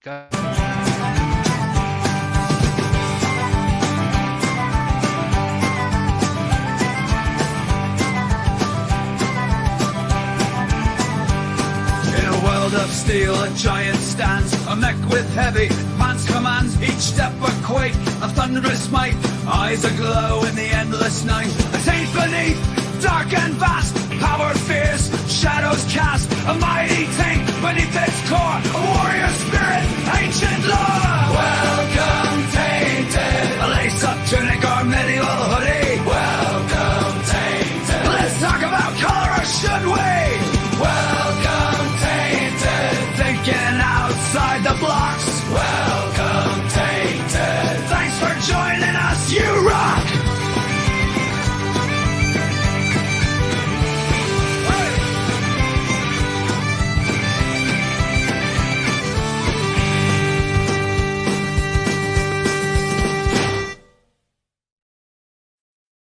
Go. Of steel, a giant stands, a mech with heavy man's commands, each step a quake of thunderous might, eyes aglow in the endless night. A taint beneath, dark and vast, power fierce, shadows cast, a mighty taint beneath its core, a warrior spirit, ancient lore. Welcome, Tainted, a lace-up tunic or medieval hoodie. Welcome, Tainted, let's talk about color, or should we? Welcome, thinking outside the blocks. Welcome, Tainted. Thanks for joining us, you rock!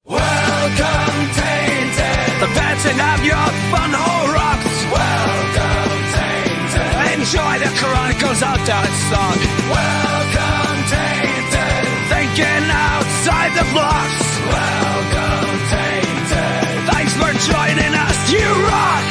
Welcome, Tainted. The beds and have your fun hole rocks. Welcome, Tainted. Enjoy the Chronicles Outdoors song. Welcome, Tainted. Thinking outside the blocks. Welcome, Tainted. Thanks for joining us, you rock!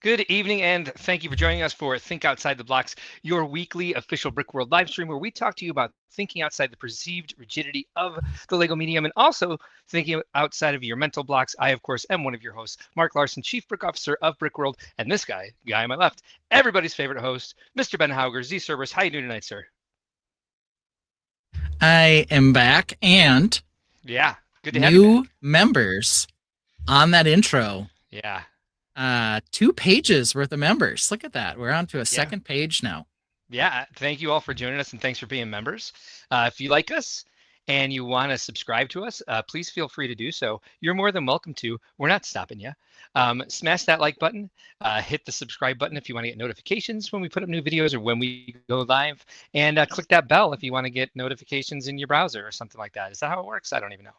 Good evening, and thank you for joining us for Think Outside the Blocks, your weekly official Brickworld live stream where we talk to you about thinking outside the perceived rigidity of the Lego medium and also thinking outside of your mental blocks. I, of course, am one of your hosts, Mark Larson, Chief Brick Officer of Brickworld, and this guy on my left, everybody's favorite host, Mr. Ben Hauger, Z-Cerberus. How you doing tonight, sir? I am back, and yeah, good to have you. New members on that intro. Yeah. 2 pages worth of members. Look at that. We're on to a second page now. Yeah. Thank you all for joining us, and thanks for being members. If you like us and you want to subscribe to us, please feel free to do so. You're more than welcome to. We're not stopping you. Smash that like button. Hit the subscribe button if you want to get notifications when we put up new videos or when we go live. And click that bell if you want to get notifications in your browser or something like that. Is that how it works? I don't even know.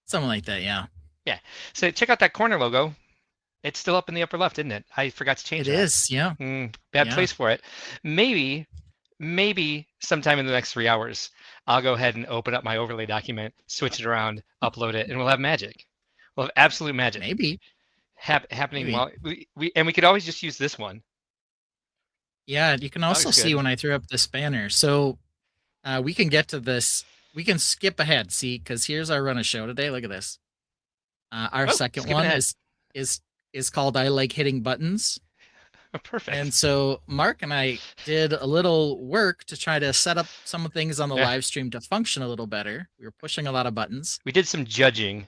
Something like that, yeah. Yeah. So check out that corner logo. It's still up in the upper left, isn't it? I forgot to change it. It is, yeah. Bad place for it. Maybe sometime in the next 3 hours, I'll go ahead and open up my overlay document, switch it around, upload it, and we'll have magic. We'll have absolute magic. Maybe. Happening while we could always just use this one. Yeah, you can also see when I threw up this banner. So we can get to this. We can skip ahead, see, because here's our run of show today. Look at this. Our second one is called I Like Hitting Buttons. Perfect. And so Mark and I did a little work to try to set up some things on the live stream to function a little better. We were pushing a lot of buttons. We did some judging.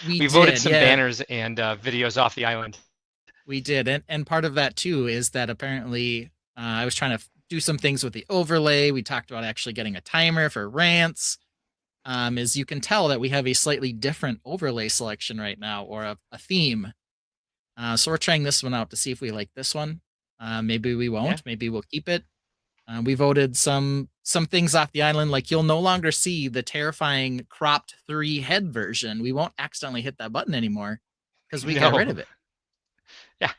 We voted some banners and videos off the island. We did. And part of that, too, is that apparently I was trying to do some things with the overlay. We talked about actually getting a timer for rants. As you can tell that we have a slightly different overlay selection right now, or a theme. So we're trying this one out to see if we like this one. Maybe we won't. Yeah. Maybe we'll keep it. We voted some things off the island, like you'll no longer see the terrifying cropped 3 head version. We won't accidentally hit that button anymore because we got rid of it. Yeah.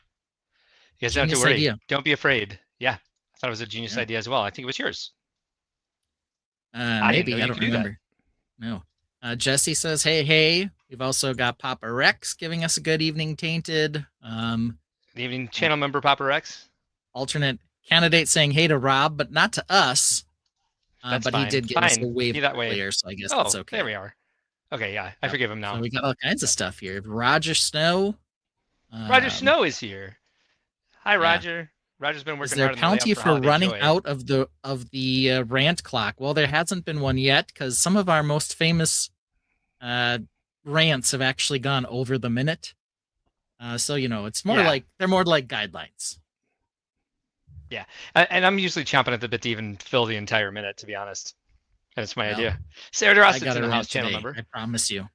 You guys don't have to worry. Idea. Don't be afraid. Yeah. I thought it was a genius idea as well. I think it was yours. Maybe. I don't remember. No. Jesse says, hey. We've also got Papa Rex giving us a good evening, Tainted. Good evening, channel member Papa Rex. Alternate candidate saying hey to Rob, but not to us. But fine. He did give us a wave earlier, so I guess that's okay. There we are. Okay, yeah. I forgive him now. So we got all kinds of stuff here. Roger Snow. Roger Snow is here. Hi, Roger. Roger's been working hard on the penalty for running out of the rant clock? Well, there hasn't been one yet because some of our most famous rants have actually gone over the minute. So it's more like they're more like guidelines. Yeah, and I'm usually chomping at the bit to even fill the entire minute, to be honest. That's my idea. Sarah DeRoss's in the house, channel member. I promise you.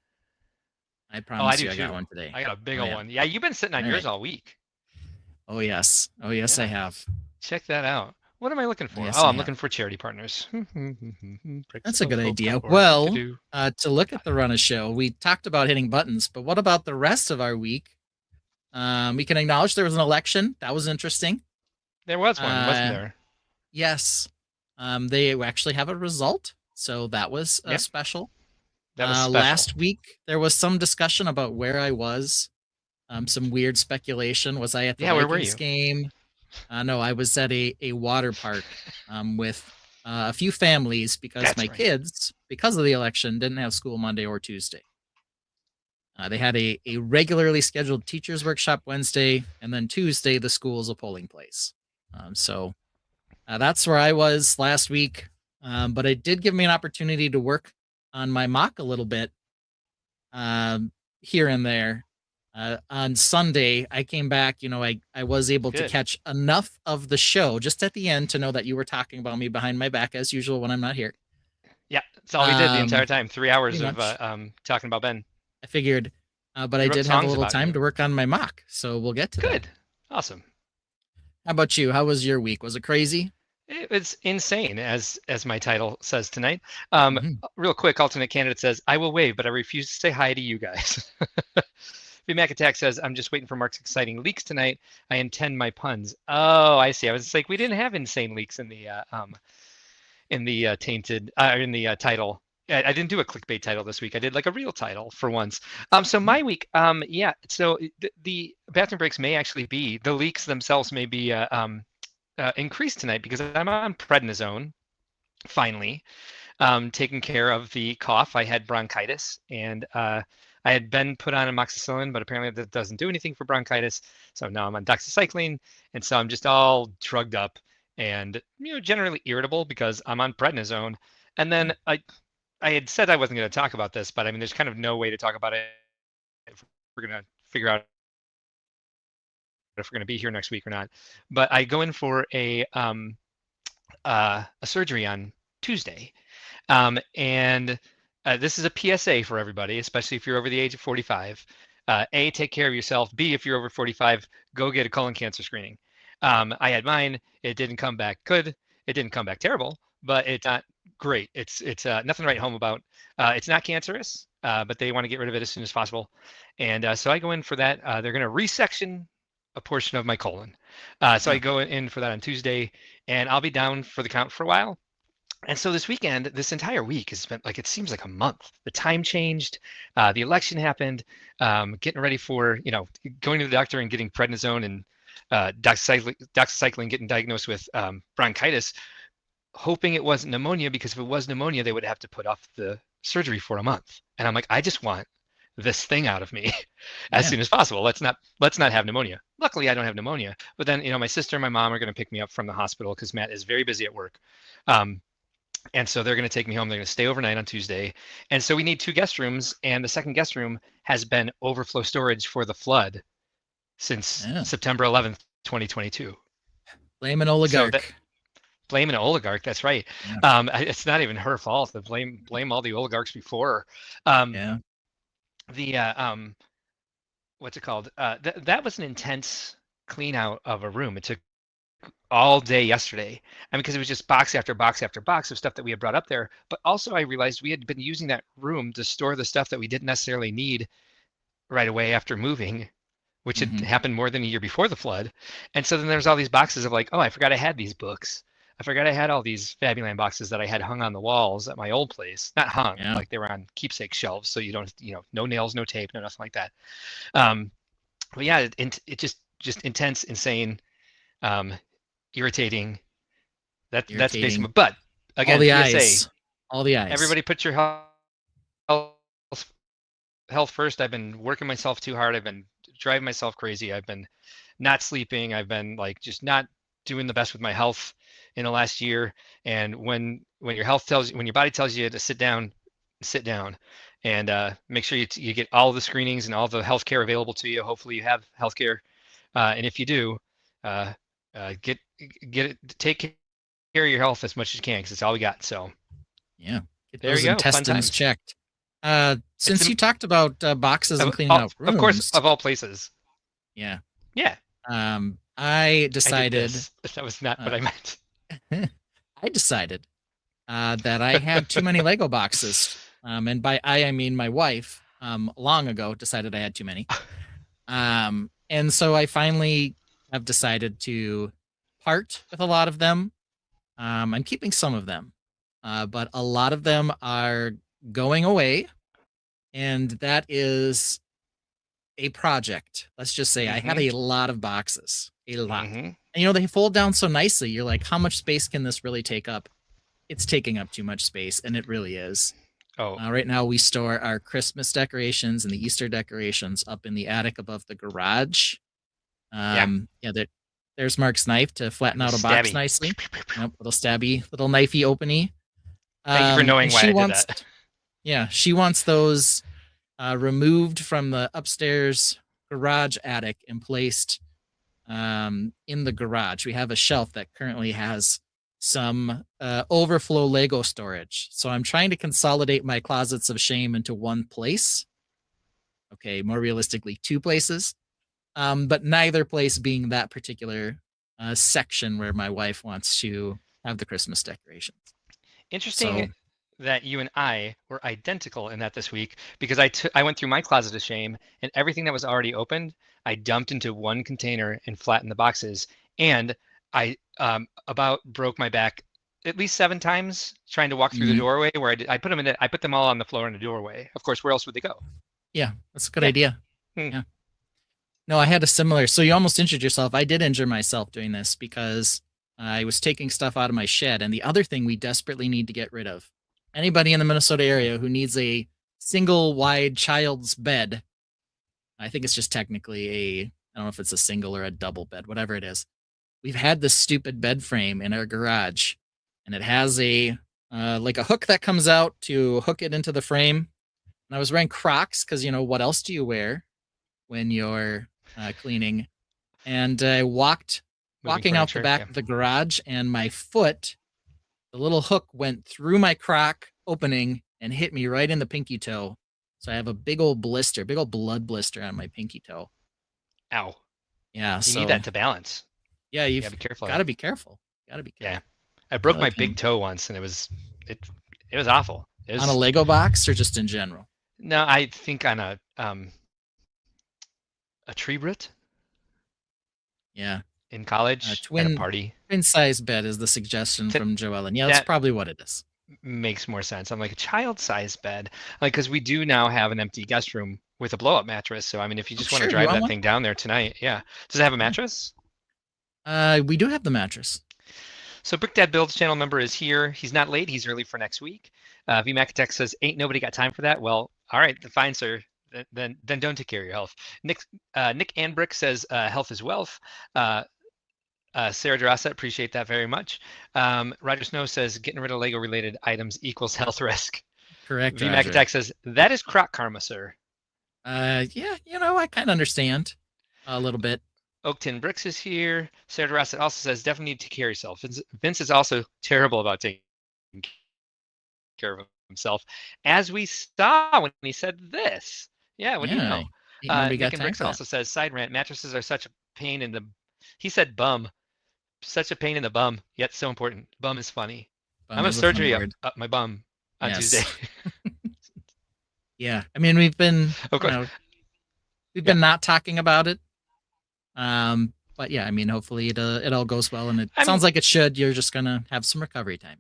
I promise you. I got one today. I got a big old one. Yeah, you've been sitting on yours all week. Oh yes, I have. Check that out. What am I looking for? Yes, Oh, I I'm have. looking for charity partners. That's a good idea. Well, to look at the run of show, we talked about hitting buttons, but what about the rest of our week? We can acknowledge there was an election. That was interesting. There was one, wasn't Uh, there? yes. They actually have a result, so that was Yeah, special. that was special. Last week, there was some discussion about where I was. Some weird speculation. Was I at the Yeah, where were Vikings you? game? No, I was at a water park with a few families because That's my right. kids, because of the election, didn't have school Monday or Tuesday. They had a regularly scheduled teachers workshop Wednesday, and then Tuesday the school is a polling place. So that's where I was last week. But it did give me an opportunity to work on my mock a little bit here and there. On Sunday, I came back. I was able to Good. catch enough of the show just at the end to know that you were talking about me behind my back as usual when I'm not here. Yeah, that's all we did the entire Um, time. 3 hours Pretty of much. talking about Ben. I figured, but We I wrote did have a songs little about time you. to work on my mock, so we'll get to that. Good. Awesome. How about you? How was your week? Was it crazy? It was insane, as my title says tonight. Mhm. Real quick, alternate candidate says, I will wave, but I refuse to say hi to you guys. VMAC Attack says, I'm just waiting for Mark's exciting leaks tonight. I intend my puns. Oh, I see. I was like, we didn't have insane leaks in the tainted in the title. I didn't do a clickbait title this week. I did like a real title for once. So my week, yeah. So the bathroom breaks may actually be, the leaks themselves may be increased tonight because I'm on prednisone. Finally, taking care of the cough. I had bronchitis, and I had been put on amoxicillin, but apparently that doesn't do anything for bronchitis. So now I'm on doxycycline, and so I'm just all drugged up and generally irritable because I'm on prednisone. And then I had said I wasn't going to talk about this, but I mean, there's kind of no way to talk about it if we're going to figure out if we're going to be here next week or not. But I go in for a surgery on Tuesday, and this is a PSA for everybody, especially if you're over the age of 45. A, take care of yourself. B, if you're over 45, go get a colon cancer screening. I had mine. It didn't come back good. It didn't come back terrible, but it's not great. It's nothing to write home about. It's not cancerous, but they want to get rid of it as soon as possible. And so I go in for that. They're going to resection a portion of my colon. So I go in for that on Tuesday, and I'll be down for the count for a while. And so this weekend, this entire week has been like, it seems like a month. The time changed. The election happened. Getting ready for, going to the doctor and getting prednisone and doxycycline, getting diagnosed with bronchitis, hoping it wasn't pneumonia, because if it was pneumonia, they would have to put off the surgery for a month. And I'm like, I just want this thing out of me as soon as possible. Let's not have pneumonia. Luckily, I don't have pneumonia. But then, my sister and my mom are going to pick me up from the hospital because Matt is very busy at work. And so they're going to take me home. They're going to stay overnight on Tuesday. And so we need 2 guest rooms. And the second guest room has been overflow storage for the flood since September 11th, 2022. Blame an oligarch. So blame an oligarch. That's right. Yeah. It's not even her fault. Blame all the oligarchs before her. What's it called? That was an intense clean out of a room. It took all day yesterday. I mean, because it was just box after box after box of stuff that we had brought up there. But also I realized we had been using that room to store the stuff that we didn't necessarily need right away after moving, which had happened more than a year before the flood. And so then there's all these boxes of like, oh, I forgot I had these books. I forgot I had all these Fabuland boxes that I had hung on the walls at my old place. Not hung, like they were on keepsake shelves. So you don't, no nails, no tape, no nothing like that. But yeah, it just intense, insane, irritating. That's basically. But again, all the PSA, eyes. All the eyes. Everybody put your health first. I've been working myself too hard. I've been driving myself crazy. I've been not sleeping. I've been like just not doing the best with my health in the last year. And when your body tells you to sit down, and make sure you get all the screenings and all the healthcare available to you. Hopefully you have healthcare, and if you do, get it. Take care of your health as much as you can, because it's all we got. So get there those you go. intestines checked. Since you talked about boxes and cleaning out rooms, of course, of all places. Yeah. Yeah. I decided that was not what I meant. I decided that I had too many Lego boxes. And by I mean my wife, long ago decided I had too many. And so I finally have decided to part with a lot of them. I'm keeping some of them, but a lot of them are going away. And that is a project. Let's just say I have a lot of boxes, a lot. And they fold down so nicely. You're like, how much space can this really take up? It's taking up too much space, and it really is. Oh, right now we store our Christmas decorations and the Easter decorations up in the attic above the garage. There's Mark's knife to flatten out a box nicely. Yep, little stabby, little knifey openy. Thank you for knowing why I did that. Yeah, she wants those removed from the upstairs garage attic and placed in the garage. We have a shelf that currently has some overflow Lego storage. So I'm trying to consolidate my closets of shame into one place. Okay, more realistically, two places. But neither place being that particular section where my wife wants to have the Christmas decorations. Interesting that you and I were identical in that this week, because I went through my closet of shame, and everything that was already opened, I dumped into one container and flattened the boxes. And I about broke my back at least 7 times trying to walk through the doorway where I put them I put them all on the floor in the doorway. Of course, where else would they go? Yeah, that's a good idea. Yeah. No, I had a similar. So you almost injured yourself. I did injure myself doing this because I was taking stuff out of my shed. And the other thing we desperately need to get rid of, anybody in the Minnesota area who needs a single wide child's bed, I think it's just technically I don't know if it's a single or a double bed, whatever it is. We've had this stupid bed frame in our garage, and it has a like a hook that comes out to hook it into the frame. And I was wearing Crocs because, what else do you wear when you're cleaning? And I walking out the back of the garage, and my foot, the little hook went through my Croc opening and hit me right in the pinky toe. So I have a big old blood blister on my pinky toe. Ow. Yeah. You need that to balance. Yeah, you gotta be careful. Gotta be careful. Yeah. I broke my big toe once, and it was awful. On a Lego box or just in general? No, I think on a tree Brit. Yeah. In college, at a party. Twin size bed is the suggestion from Joellen. Yeah, that's probably what it is. Makes more sense. I'm like, a child size bed, like, because we do now have an empty guest room with a blow up mattress. So I mean, if you just want to drive that thing down there tonight, yeah. Does it have a mattress? We do have the mattress. So Brick Dad Builds channel member is here. He's not late. He's early for next week. VMacatech says, ain't nobody got time for that. Well, all right, fine, sir. Then don't take care of your health. Nick Anbrick says, health is wealth. Sarah Durassa, appreciate that very much. Roger Snow says, getting rid of Lego related items equals health risk. Correct. VMacatech says, that is croc karma, sir. Yeah, I kind of understand a little bit. Oakton Bricks is here. Sarah Durassa also says, definitely need to take care of yourself. Vince is also terrible about taking care of himself, as we saw when he said this. Yeah, what do you know? Nick and Bricks also says, side rant, mattresses are such a pain in the, he said bum, such a pain in the bum, yet so important. Bum is funny. I'm a surgery up my bum on Tuesday. Yeah, I mean, we've been, we've been not talking about it. But yeah, I mean, hopefully it all goes well, and it sounds like it should. You're just gonna have some recovery time.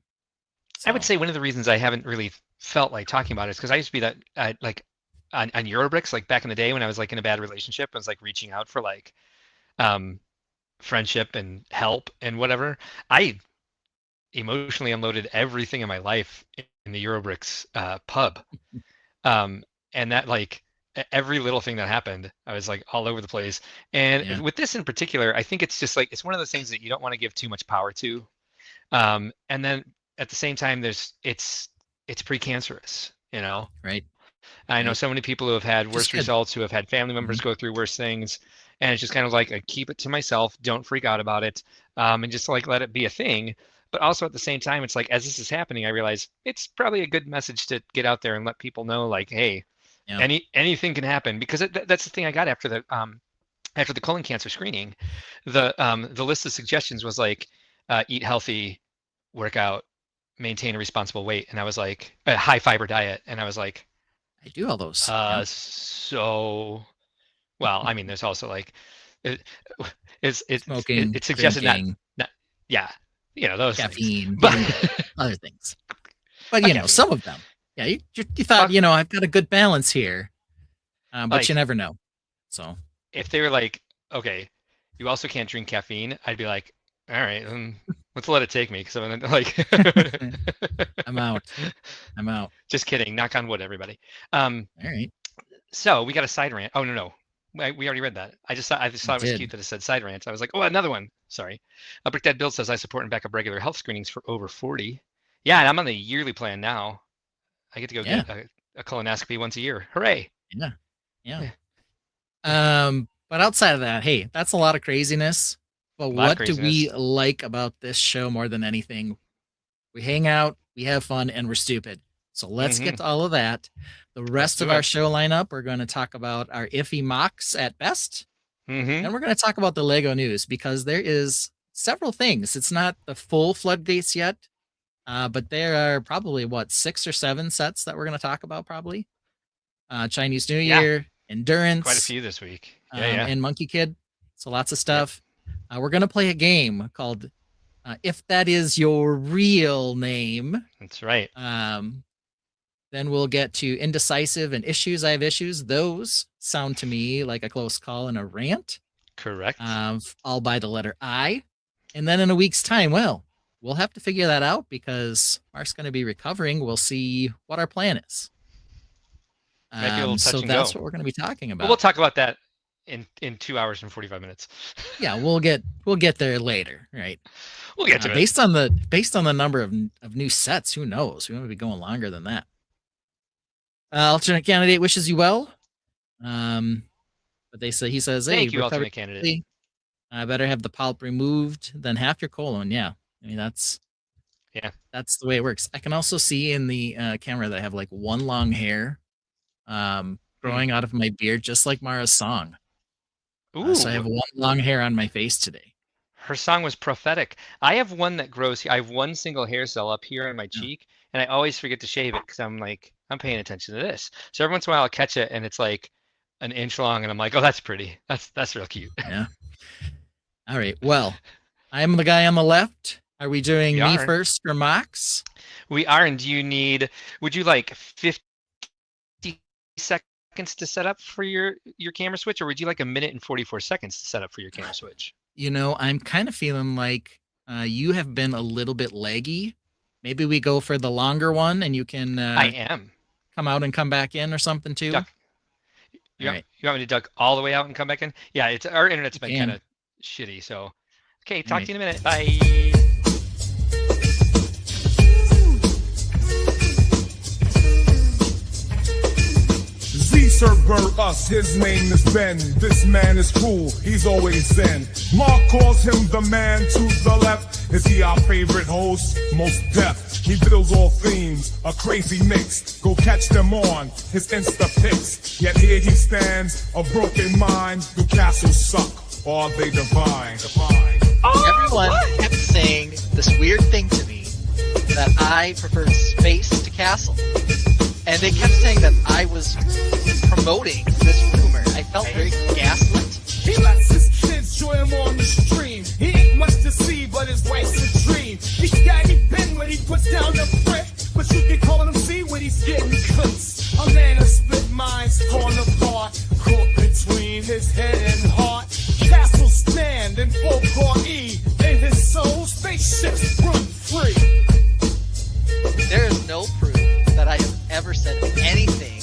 So. I would say one of the reasons I haven't really felt like talking about it is because I used to be that like on Eurobricks, like back in the day when I was like in a bad relationship, I was like reaching out for like friendship and help and whatever. I emotionally unloaded everything in my life in the Eurobricks pub, and that like. Every little thing that happened, I was like all over the place. And with this in particular, I think it's just like, it's one of those things that you don't want to give too much power to. And then at the same time, it's precancerous, Right. I know so many people who have had worse results, who have had family members go through worse things. And it's just kind of like, I keep it to myself, don't freak out about it. And just like, let it be a thing. But also at the same time, it's like, as this is happening, I realize it's probably a good message to get out there and let people know, like, hey, anything can happen, because that's the thing I got after the colon cancer screening. The list of suggestions was like, eat healthy, work out, maintain a responsible weight. And I was like, a high fiber diet. And I was like, I do all those. so, well, I mean, there's also like, it Smoking, suggested drinking, not, yeah, those caffeine, things. But other things. But some of them. Yeah, you thought, I've got a good balance here, but like, you never know. So if they were like, okay, you also can't drink caffeine, I'd be like, all right, let's let it take me, because I'm like, I'm out. Just kidding. Knock on wood, everybody. All right. So we got a side rant. Oh no, we already read that. I just thought it was cute that it said side rant. I was like, oh, another one. Sorry. Brick Dad Bill says I support and back up regular health screenings for over 40. Yeah, and I'm on the yearly plan now. I get to go get a colonoscopy once a year. Hooray! Yeah. But outside of that, hey, that's a lot of craziness. But what do we like about this show more than anything? We hang out, we have fun, and we're stupid. So let's get to all of that. The rest of our show lineup, we're going to talk about our iffy MOCs at best. And we're going to talk about the Lego news, because there is several things. It's not the full floodgates yet, but there are probably, 6 or 7 sets that we're going to talk about probably. Chinese New Year, Endurance. Quite a few this week. And Monkey Kid. So lots of stuff. We're going to play a game called If That Is Your Real Name. That's right. Then we'll get to Indecisive and Issues. I Have Issues. Those sound to me like a close call and a rant. Correct. All by the letter I. And then in a week's time, we'll have to figure that out, because Mark's going to be recovering. We'll see what our plan is. So that's what we're going to be talking about. But we'll talk about that in 2 hours and 45 minutes. Yeah, we'll get there later, right? We'll get to it. Based on the number of new sets, who knows? We might be going longer than that. Alternate candidate wishes you well. But he says, hey, thank you, alternate candidate. I better have the polyp removed than half your colon. Yeah, I mean that's the way it works. I can also see in the camera that I have like one long hair growing out of my beard, just like Mara's song. So I have one long hair on my face today. Her song was prophetic. I have one that grows. I have one single hair cell up here on my cheek, and I always forget to shave it, because I'm paying attention to this. So every once in a while I'll catch it, and it's like an inch long, and I'm like, oh, that's pretty. That's real cute. Yeah. All right. Well, I'm the guy on the left. Are we doing me first for MOCs? We are. And would you like 50 seconds to set up for your camera switch, or would you like 1 minute and 44 seconds to set up for your camera switch? I'm kind of feeling like you have been a little bit laggy. Maybe we go for the longer one, and you can come out and come back in or something too. You want me to duck all the way out and come back in? Yeah, our internet's been kind of shitty. So, okay, talk to you in a minute. Bye. Server us, his name is Ben. This man is cool, he's always zen. Mark calls him the man to the left. Is he our favorite host? Most deaf. He builds all themes, a crazy mix. Go catch them on his Insta pics. Yet here he stands, a broken mind. Do castles suck, or are they divine? Everyone kept saying this weird thing to me, that I preferred space to castle. And they kept saying that I was promoting this rumor. I felt very gaslit. He lets his kids join him on the stream. He ain't much to see, but his wife's a dream. He's Daddy Ben when he puts down the brick. But you can call him C when he's getting clicks. A man of split minds torn apart, caught between his head and heart. Castles stand in full court E. In his soul, spaceships run free. There is no proof that I have ever said anything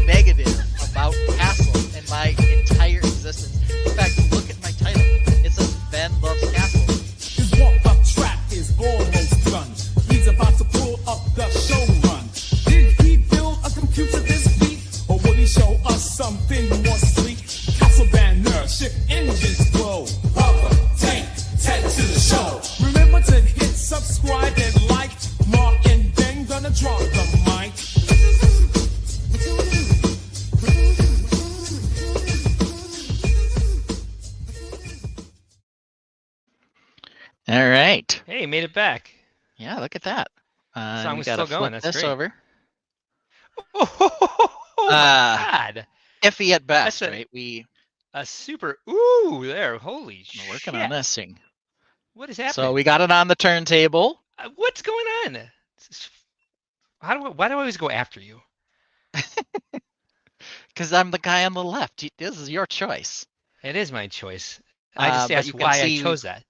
negative about castles in my entire existence. In fact, look at my title. It says Ben Loves Castles. His walk-up track is almost done. He's about to pull up the show run. Did he build a computer this week? Or will he show us something more sleek? Castle banner, ship engines glow. Rubber, tank, Ted to the show. Remember to hit subscribe and like. Mark and Ben gonna drop the mic. All right. Hey, made it back. Yeah, look at that. Song We was gotta still going. flip That's this great. over. Oh my God. Iffy at That's best, right? a super. Ooh, there. Holy We're working on shit. this thing. What is So happening? we got it on the turntable. What's going on? Why do I always go after you? Because I'm the guy on the left. This is your choice. It is my choice. I just But you asked can why I see chose that.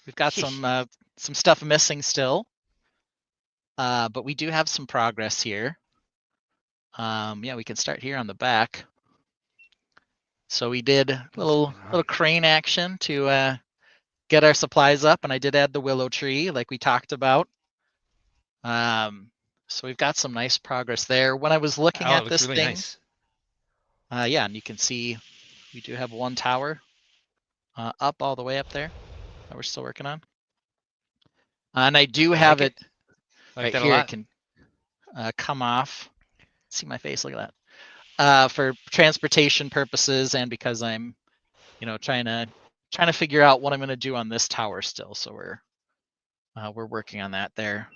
we've got some stuff missing still. But we do have some progress here. Yeah, we can start here on the back. So we did a little crane action to get our supplies up, and I did add the willow tree like we talked about. So we've got some nice progress there. When I was looking Oh, it at looks this really thing, nice. yeah, and you can see we do have one tower up all the way up there that we're still working on. And I do have like it like right that a here. It lot. can come off. See my face? Look at that. For transportation purposes and because I'm, trying to figure out what I'm going to do on this tower still. So we're working on that there.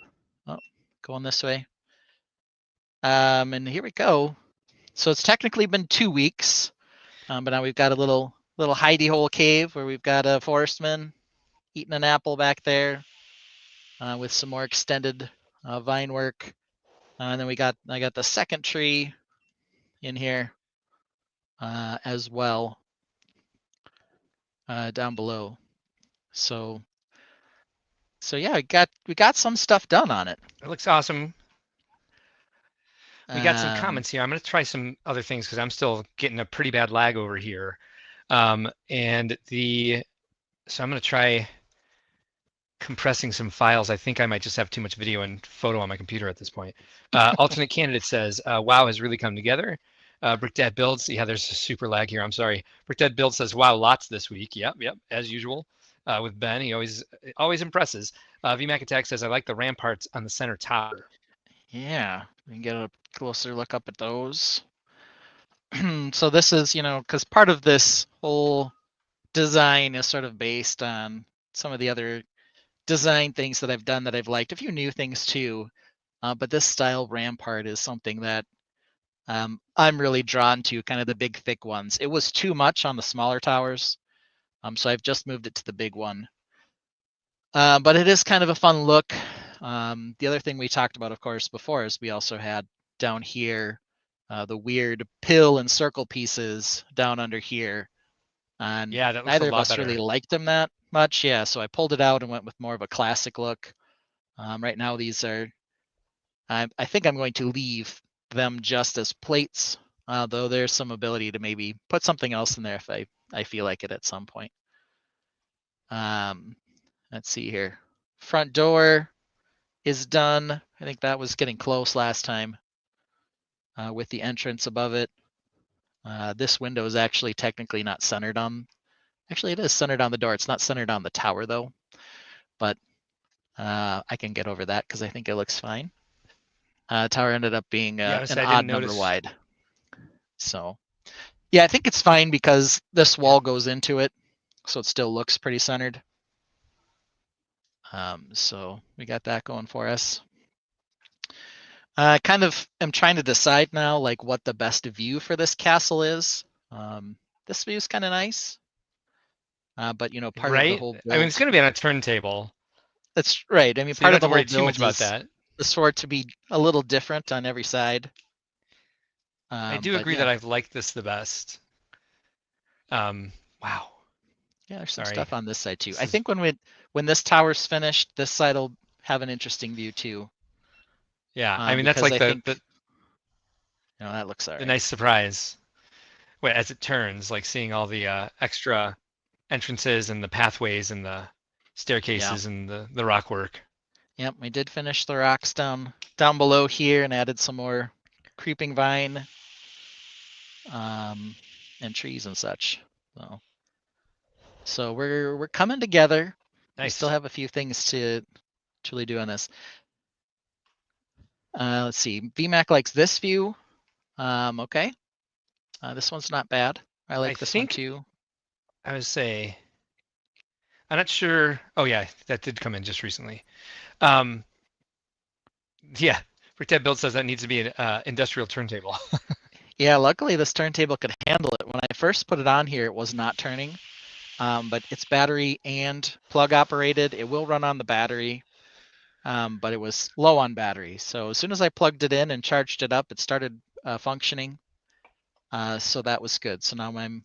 Oh, going this way. And here we go. So it's technically been 2 weeks, but now we've got a little hidey hole cave where we've got a forestman eating an apple back there with some more extended vine work. And then I got the second tree in here as well down below. So yeah, we got some stuff done on it. It looks awesome. We got some Um, comments here. I'm going to try some other things because I'm still getting a pretty bad lag over here. So I'm going to try compressing some files. I think I might just have too much video and photo on my computer at this point. Alternate candidate says, wow, has really come together. Brickdad builds. Yeah, there's a super lag here. I'm sorry. Brickdad build says, wow, lots this week. Yep, as usual. With Ben, he always impresses. VMAC Attack says, I like the ramparts on the center tower. yeah, we can get a closer look up at those. So this is, because part of this whole design is sort of based on some of the other design things that I've done that I've liked. A few new things too, but this style rampart is something that I'm really drawn to, kind of the big thick ones. It was too much on the smaller towers, so I've just moved it to the big one. But it is kind of a fun look. The other thing we talked about, of course, before is we also had down here the weird pill and circle pieces down under here. And Yeah, that looks neither a of lot us better. really liked them that much. Yeah, so I pulled it out and went with more of a classic look. Right now, these are, I think I'm going to leave them just as plates, though there's some ability to maybe put something else in there if I feel like it at some point. Let's see here. Front door is done. I think that was getting close last time with the entrance above it. This window is actually technically not centered on, actually it is centered on the door. It's not centered on the tower though, but I can get over that because I think it looks fine. Tower ended up being Yeah, an I odd didn't number notice. wide. So yeah, I think it's fine because this wall goes into it, so it still looks pretty centered. So we got that going for us. I kind of am trying to decide now, like what the best view for this castle is. This view is kind of nice, but part of the whole build. I mean, it's going to be on a turntable. That's right. I mean, So you part don't of have the to worry whole too much build about that. is for it to be a little different on every side. I do agree that I've liked this the best. Wow. Yeah, there's some Sorry. stuff on this side too. I think when this tower's finished, this side will have an interesting view too. Yeah, I mean that's like the that looks alright. The nice surprise. Wait, as it turns, like seeing all the extra entrances and the pathways and the staircases and the rock work. Yep, we did finish the rocks down below here and added some more creeping vine and trees and such. So we're coming together. Nice. We still have a few things to really do on this. Let's see. VMAC likes this view. Okay. This one's not bad. I like this one too. I would say I'm not sure. Oh yeah, that did come in just recently. Um, yeah, Brickhead Build says that needs to be an industrial turntable. Yeah, luckily this turntable could handle it. When I first put it on here, it was not turning, but it's battery and plug operated. It will run on the battery, but it was low on battery. So as soon as I plugged it in and charged it up, it started functioning. So that was good. So now I'm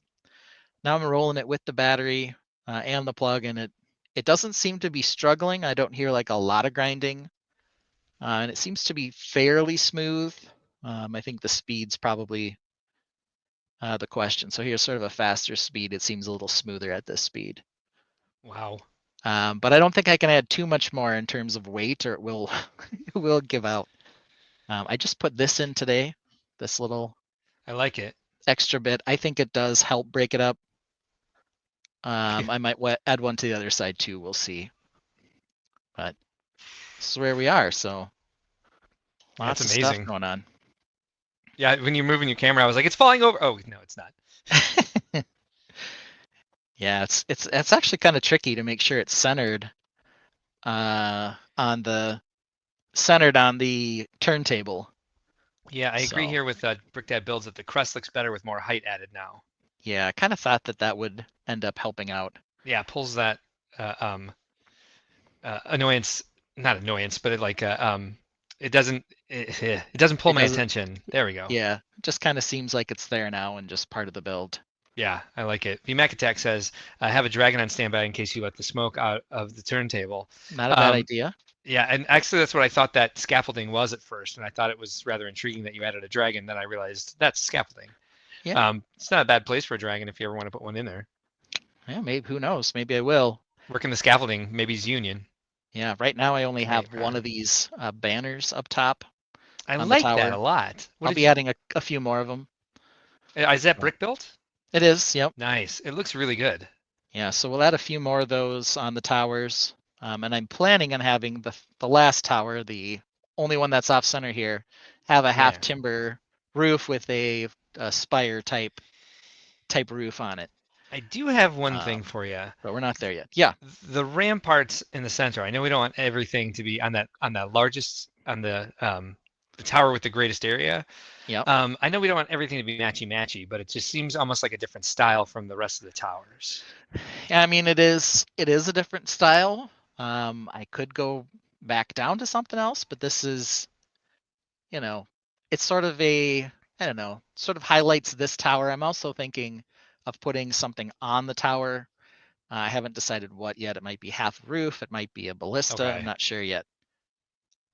rolling it with the battery and the plug, and it doesn't seem to be struggling. I don't hear like a lot of grinding, and it seems to be fairly smooth. I think the speed's probably the question. So here's sort of a faster speed. It seems a little smoother at this speed. Wow, But I don't think I can add too much more in terms of weight, or it will it will give out. I just put this in today, this little I like it. extra bit. I think it does help break it up. I might add one to the other side too. We'll see. But this is where we are. So lots That's of stuff amazing. going on. Yeah, when you're moving your camera, I was like, it's falling over. Oh no, it's not. Yeah, it's actually kind of tricky to make sure it's centered on the turntable. Yeah, I agree So here with Brickdad Builds that the crust looks better with more height added now. yeah, I kind of thought that would end up helping out. Yeah, pulls that uh, um, annoyance, not annoyance, but it doesn't pull It my doesn't. attention. There we go. Yeah, it just kind of seems like it's there now and just part of the build. Yeah, I like it. VMAC Attack says, I have a dragon on standby in case you let the smoke out of the turntable. Not a bad Um, idea. yeah, and actually that's what I thought that scaffolding was at first, and I thought it was rather intriguing that you added a dragon. Then I realized that's scaffolding. Yeah. It's not a bad place for a dragon if you ever want to put one in there. Yeah, maybe who knows? Maybe I will. Working the scaffolding, maybe it's Union. Yeah, right now I only have Right, one of these banners up top I on the like that tower. a lot. What I'll did be you? adding a few more of them. Is that brick built? It is, yep. Nice. It looks really good. Yeah, so we'll add a few more of those on the towers. And I'm planning on having the last tower, the only one that's off center here, have a half Yeah. timber roof with a spire type roof on it. I do have one thing for you. But we're not there yet. Yeah. The ramparts in the center. I know we don't want everything to be on that largest on the tower with the greatest area. Yep. I know we don't want everything to be matchy, but it just seems almost like a different style from the rest of the towers. Yeah, I mean it is a different style. I could go back down to something else, but this is, it's sort of I don't know, sort of highlights this tower. I'm also thinking of putting something on the tower. I haven't decided what yet. It might be half roof. It might be a ballista. Okay. I'm not sure yet.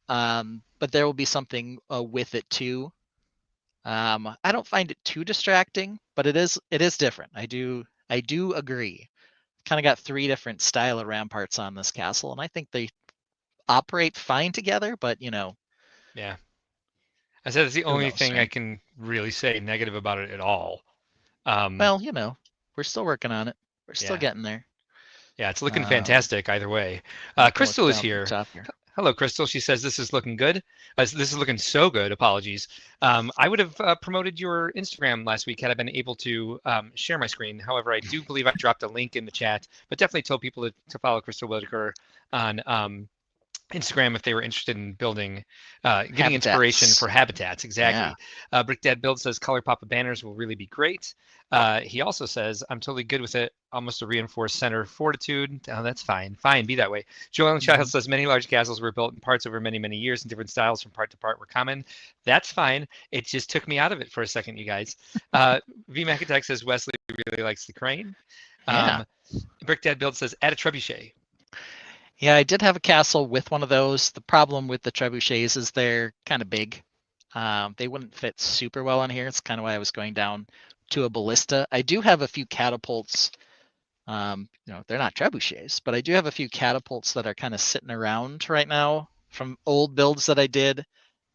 But there will be something with it too. I don't find it too distracting, but it is different. I do agree. Kind of got 3 different style of ramparts on this castle, and I think they operate fine together, but Yeah. I said it's the who only knows, thing I right? can really say negative about it at all. Well, we're still working on it. We're still Yeah. getting there. Yeah, it's looking Um, fantastic either way. I can look Crystal is down from the here. top here. Hello, Crystal. She says this is looking good. This is looking so good. Apologies. I would have promoted your Instagram last week had I been able to share my screen. However, I do believe I dropped a link in the chat, but definitely told people to follow Crystal Whitaker on Instagram if they were interested in building, getting inspiration Habitats. for habitats. Exactly. Yeah. Brick Dad Build says Color Papa banners will really be great. He also says, I'm totally good with it. Almost a reinforced center fortitude. Oh, that's fine. Fine, be that way. Joel and Child says many large castles were built in parts over many, many years and different styles from part to part were common. That's fine. It just took me out of it for a second, you guys. V Macatek says Wesley really likes the crane. Yeah. Brick Dad Build says add a trebuchet. Yeah, I did have a castle with one of those. The problem with the trebuchets is they're kind of big. They wouldn't fit super well on here. It's kind of why I was going down to a ballista. I do have a few catapults. They're not trebuchets, but I do have a few catapults that are kind of sitting around right now from old builds that I did.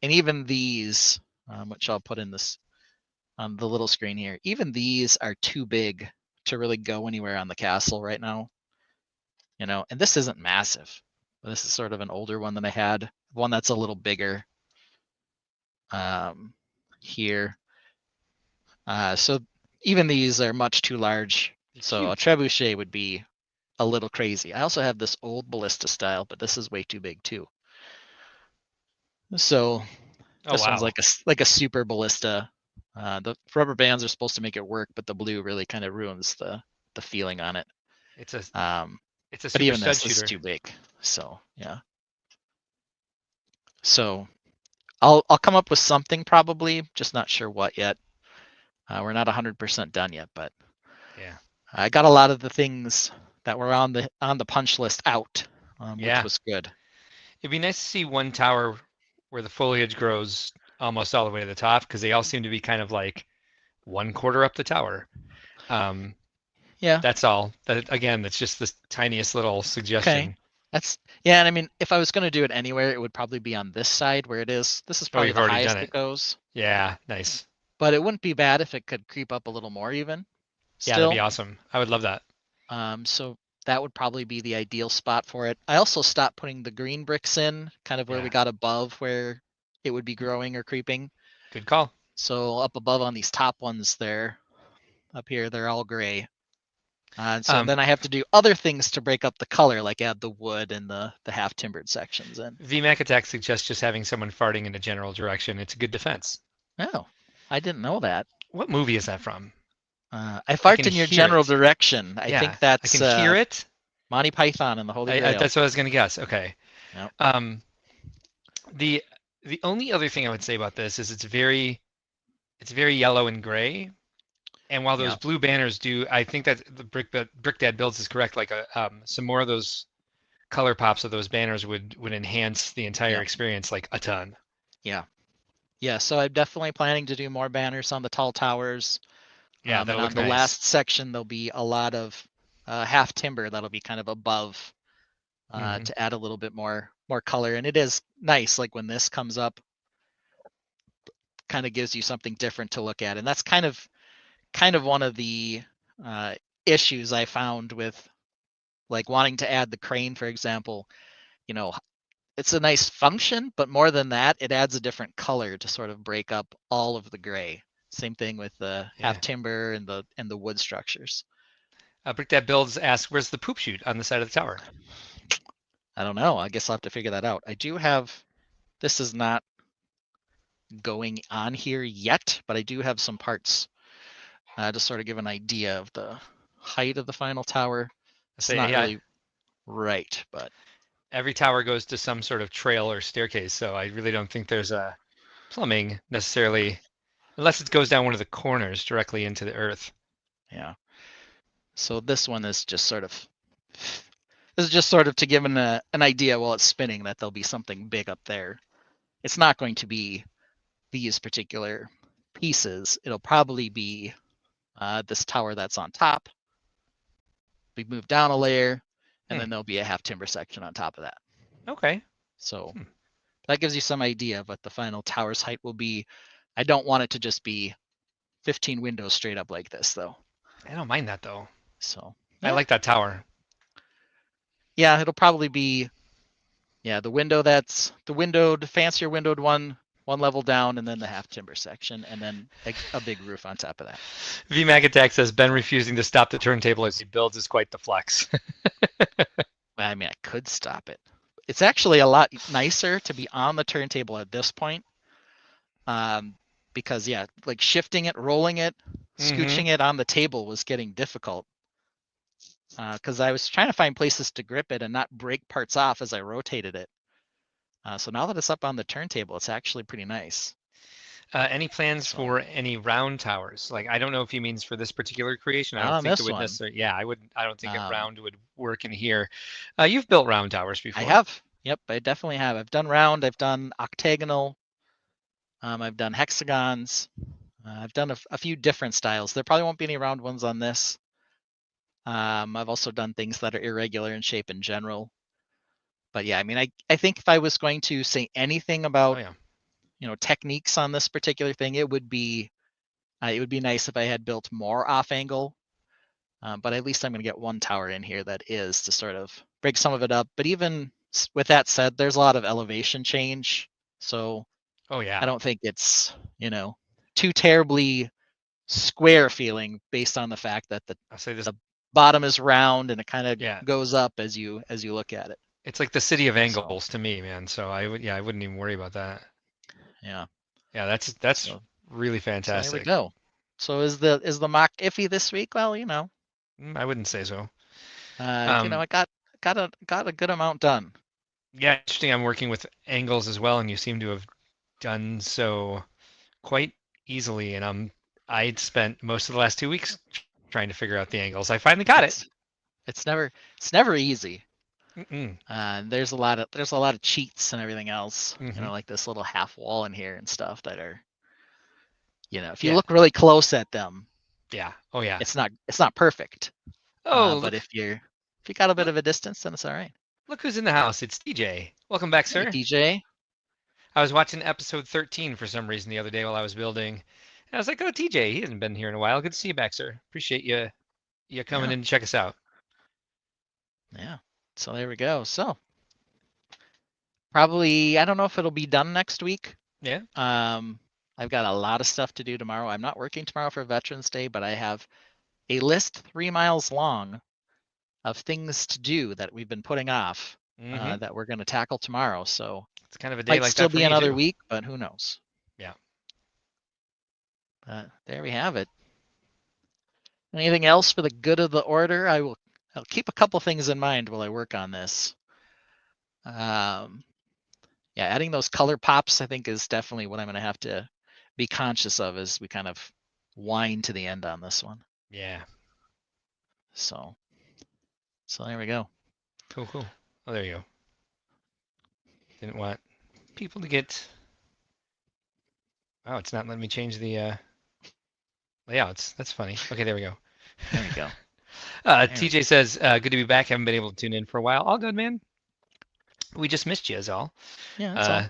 And even these, which I'll put in this on the little screen here, even these are too big to really go anywhere on the castle right now. And this isn't massive. This is sort of an older one that I had, one that's a little bigger here. So even these are much too large. So a trebuchet would be a little crazy. I also have this old ballista style, but this is way too big too. So Oh this one's wow. like a super ballista. The rubber bands are supposed to make it work, but the blue really kind of ruins the feeling on it. It's a But super even stud this is shooter. too big. So yeah. So I'll come up with something probably, just not sure what yet. We're not 100% done yet, but Yeah. I got a lot of the things that were on the punch list out, Yeah. which was good. It'd be nice to see one tower where the foliage grows almost all the way to the top, because they all seem to be kind of like 1/4 up the tower. Um, Yeah. that's all. That again, that's just the tiniest little Okay. suggestion. Yeah, and I mean, if I was going to do it anywhere, it would probably be on this side where it is. This is Oh, probably you've the already highest done it it. goes, Yeah, nice. but it wouldn't be bad if it could creep up a little more even Yeah, that'd be still. awesome. I would love that. So that would probably be the ideal spot for it. I also stopped putting the green bricks in, kind of where Yeah. we got above where it would be growing or creeping. Good call. So up above on these top ones there, up here, they're all gray. And so then I have to do other things to break up the color, like add the wood and the half timbered sections in. VMAC attack suggests just having someone farting in a general direction. It's a good defense. Oh, I didn't know that. What movie is that from? I fart can in your hear general it. direction. I Yeah, think I that's can hear it. Monty Python and the Holy Grail. That's what I was gonna guess. Okay. Yep. The only other thing I would say about this is it's very yellow and gray. And while those Yep. blue banners do, I think that the Brick Dad builds is correct. Like some more of those color pops of those banners would enhance the entire Yep. experience like a ton. Yeah. Yeah, so I'm definitely planning to do more banners on the tall towers. Yeah, And that'll on look the nice. last section, there'll be a lot of half timber that'll be kind of above to add a little bit more color. And it is nice, like when this comes up, kind of gives you something different to look at. And that's kind of one of the issues I found with like wanting to add the crane, for example. You know, it's a nice function, but more than that, it adds a different color to sort of break up all of the gray. Same thing with the half timber and the wood structures. Brick Dad builds asks, "Where's the poop chute on the side of the tower?" I don't know. I guess I'll have to figure that out. I do have. This is not going on here yet, but I do have some parts to sort of give an idea of the height of the final tower. It's not really right, but every tower goes to some sort of trail or staircase, so I really don't think there's a plumbing necessarily, unless it goes down one of the corners directly into the earth. Yeah. So this one is just sort of to give an idea while it's spinning that there'll be something big up there. It's not going to be these particular pieces. It'll probably be this tower that's on top. We move down a layer, and then there'll be a half timber section on top of that. Okay. So that gives you some idea of what the final tower's height will be. I don't want it to just be 15 windows straight up like this, though. I don't mind that, though. So I like that tower. Yeah, it'll probably be the windowed, fancier windowed one level down, and then the half timber section, and then a big roof on top of that. VMAC Attack says Ben refusing to stop the turntable as he builds is quite the flex. I mean, I could stop it. It's actually a lot nicer to be on the turntable at this point, because like shifting it, rolling it, scooching it on the table was getting difficult. Because I was trying to find places to grip it and not break parts off as I rotated it. So now that it's up on the turntable, it's actually pretty nice. Any plans for any round towers? Like, I don't know if he means for this particular creation. I don't think it would necessarily. Yeah, I don't think a round would work in here. You've built round towers before. I have. Yep, I definitely have. I've done round. I've done octagonal. I've done hexagons. I've done a few different styles. There probably won't be any round ones on this. I've also done things that are irregular in shape in general. But yeah, I mean, I think if I was going to say anything about techniques on this particular thing, it would be nice if I had built more off angle. But at least I'm going to get one tower in here that is to sort of break some of it up. But even with that said, there's a lot of elevation change. So I don't think it's too terribly square feeling based on the fact that the bottom is round and it kind of Yeah. goes up as you look at it. It's like the city of angles to me, man. So I wouldn't even worry about that. Yeah. Yeah, that's So, really so there we fantastic. go. So is the mock iffy this week? Well, I wouldn't say so. I got a good amount done. Yeah, interesting. I'm working with angles as well, and you seem to have done so quite easily. And I'd spent most of the last 2 weeks trying to figure out the angles. I finally got it. It's never easy. Mm-mm. There's a lot of cheats and everything else. Mhm. Like this little half wall in here and stuff that are, if you Yeah. look really close at them, Yeah. Oh yeah. it's not perfect. Oh, But if you got a bit of a distance, then it's all right. look who's in the house. It's TJ. Welcome back, sir. Hey, DJ. I was watching episode 13 for some reason the other day while I was building. And I was like, oh, TJ, he hasn't been here in a while. Good to see you back, sir. Appreciate you coming in to check us out. Yeah. So there we go. So probably, I don't know if it'll be done next week. Yeah. I've got a lot of stuff to do tomorrow. I'm not working tomorrow for Veterans Day, but I have a list 3 miles long of things to do that we've been putting off that we're going to tackle tomorrow. So it's kind of a day might like still that for be me another too. week, but who knows? Yeah. There we have it. Anything else for the good of the order? I'll keep a couple things in mind while I work on this. Adding those color pops, I think, is definitely what I'm going to have to be conscious of as we kind of wind to the end on this one. Yeah. So there we go. Cool. Oh, there you go. Didn't want people to get. Oh, it's not letting me change the layouts. That's funny. Okay, there we go. There we go. TJ says, good to be back. Haven't been able to tune in for a while. All good, man. We just missed you, is all. Yeah, that's all. You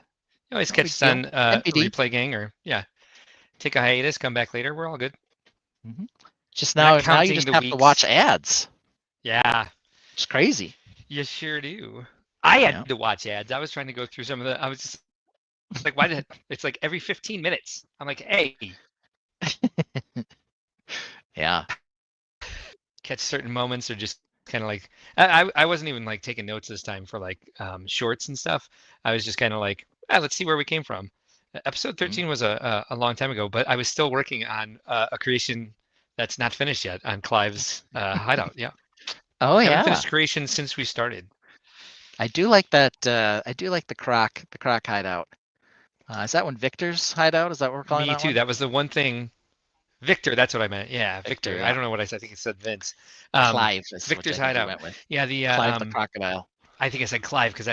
always No catch big us on MPD. Replay Gang or, take a hiatus, come back later. We're all good. Just Not now you counting just the have to weeks. watch ads. Yeah, It's crazy. you sure do. I had to watch ads. I was trying to go through some of the, I was just like, why did it's like every 15 minutes? I'm like, hey, Yeah. catch certain moments or just kind of like, I wasn't even like taking notes this time for like shorts and stuff. I was just kind of like, let's see where we came from. Episode 13 was a long time ago, but I was still working on a creation that's not finished yet on Clive's hideout. Yeah. Oh Haven't yeah. finished creation since we started. I do like that. I do like the croc hideout. Is that one Victor's hideout? Is that what we're calling Me that too. one? That was the one thing. Victor, that's what I meant. Yeah, Victor. yeah. I don't know what I said. I think it said Vince. Clive. Is Victor's what I think you hideout. went with. Yeah, the Clive the crocodile. I think I said Clive because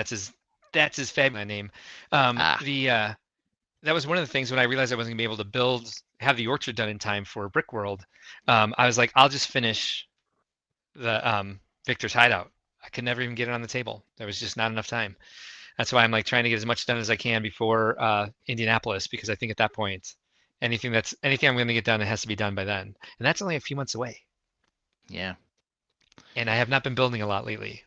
that's his family name. That was one of the things when I realized I wasn't gonna be able to have the orchard done in time for Brickworld. I was like, I'll just finish the Victor's hideout. I could never even get it on the table. There was just not enough time. That's why I'm like trying to get as much done as I can before Indianapolis, because I think at that point, anything I'm going to get done, it has to be done by then, and that's only a few months away. Yeah. And I have not been building a lot lately.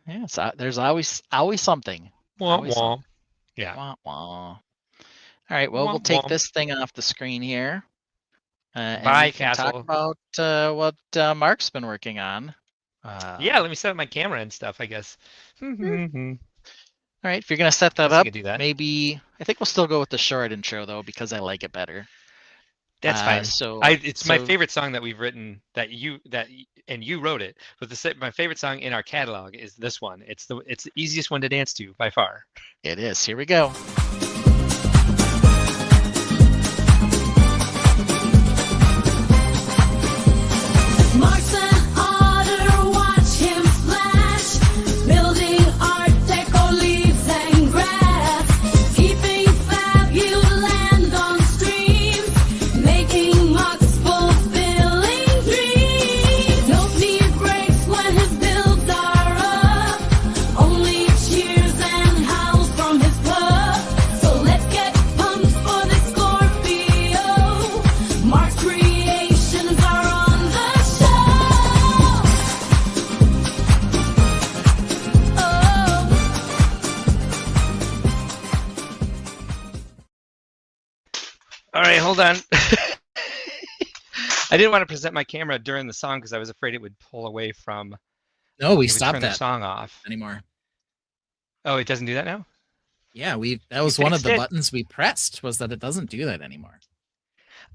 Yeah. So there's always something. Wah, Always wah. something. Yeah. Wah, wah. All right. Well, Wah, we'll take wah. this thing off the screen here. And Bye, we can Castle. talk about what Mark's been working on. Yeah, let me set up my camera and stuff, I guess. All right. If you're gonna set that Guess I up, could do that. maybe I think we'll still go with the short intro though because I like it better. That's fine. So it's my favorite song that we've written and you wrote it. But my favorite song in our catalog is this one. It's the easiest one to dance to by far. It is. Here we go. Marks an otter, watch him splash, building art deco, leaves and grass, keeping fab, you land on streams, making mucks, fulfilling dreams. No need breaks when his builds are up, only cheers and howls from his club. So let's get pumped for the Scorpio. Mark's creations are on the show. All right, hold on. I didn't want to present my camera during the song because I was afraid it would pull away from. No, we It would stopped turn the that song off. anymore. Oh, it doesn't do that now? Yeah, that was one of fixed the it? buttons we pressed, was that it doesn't do that anymore.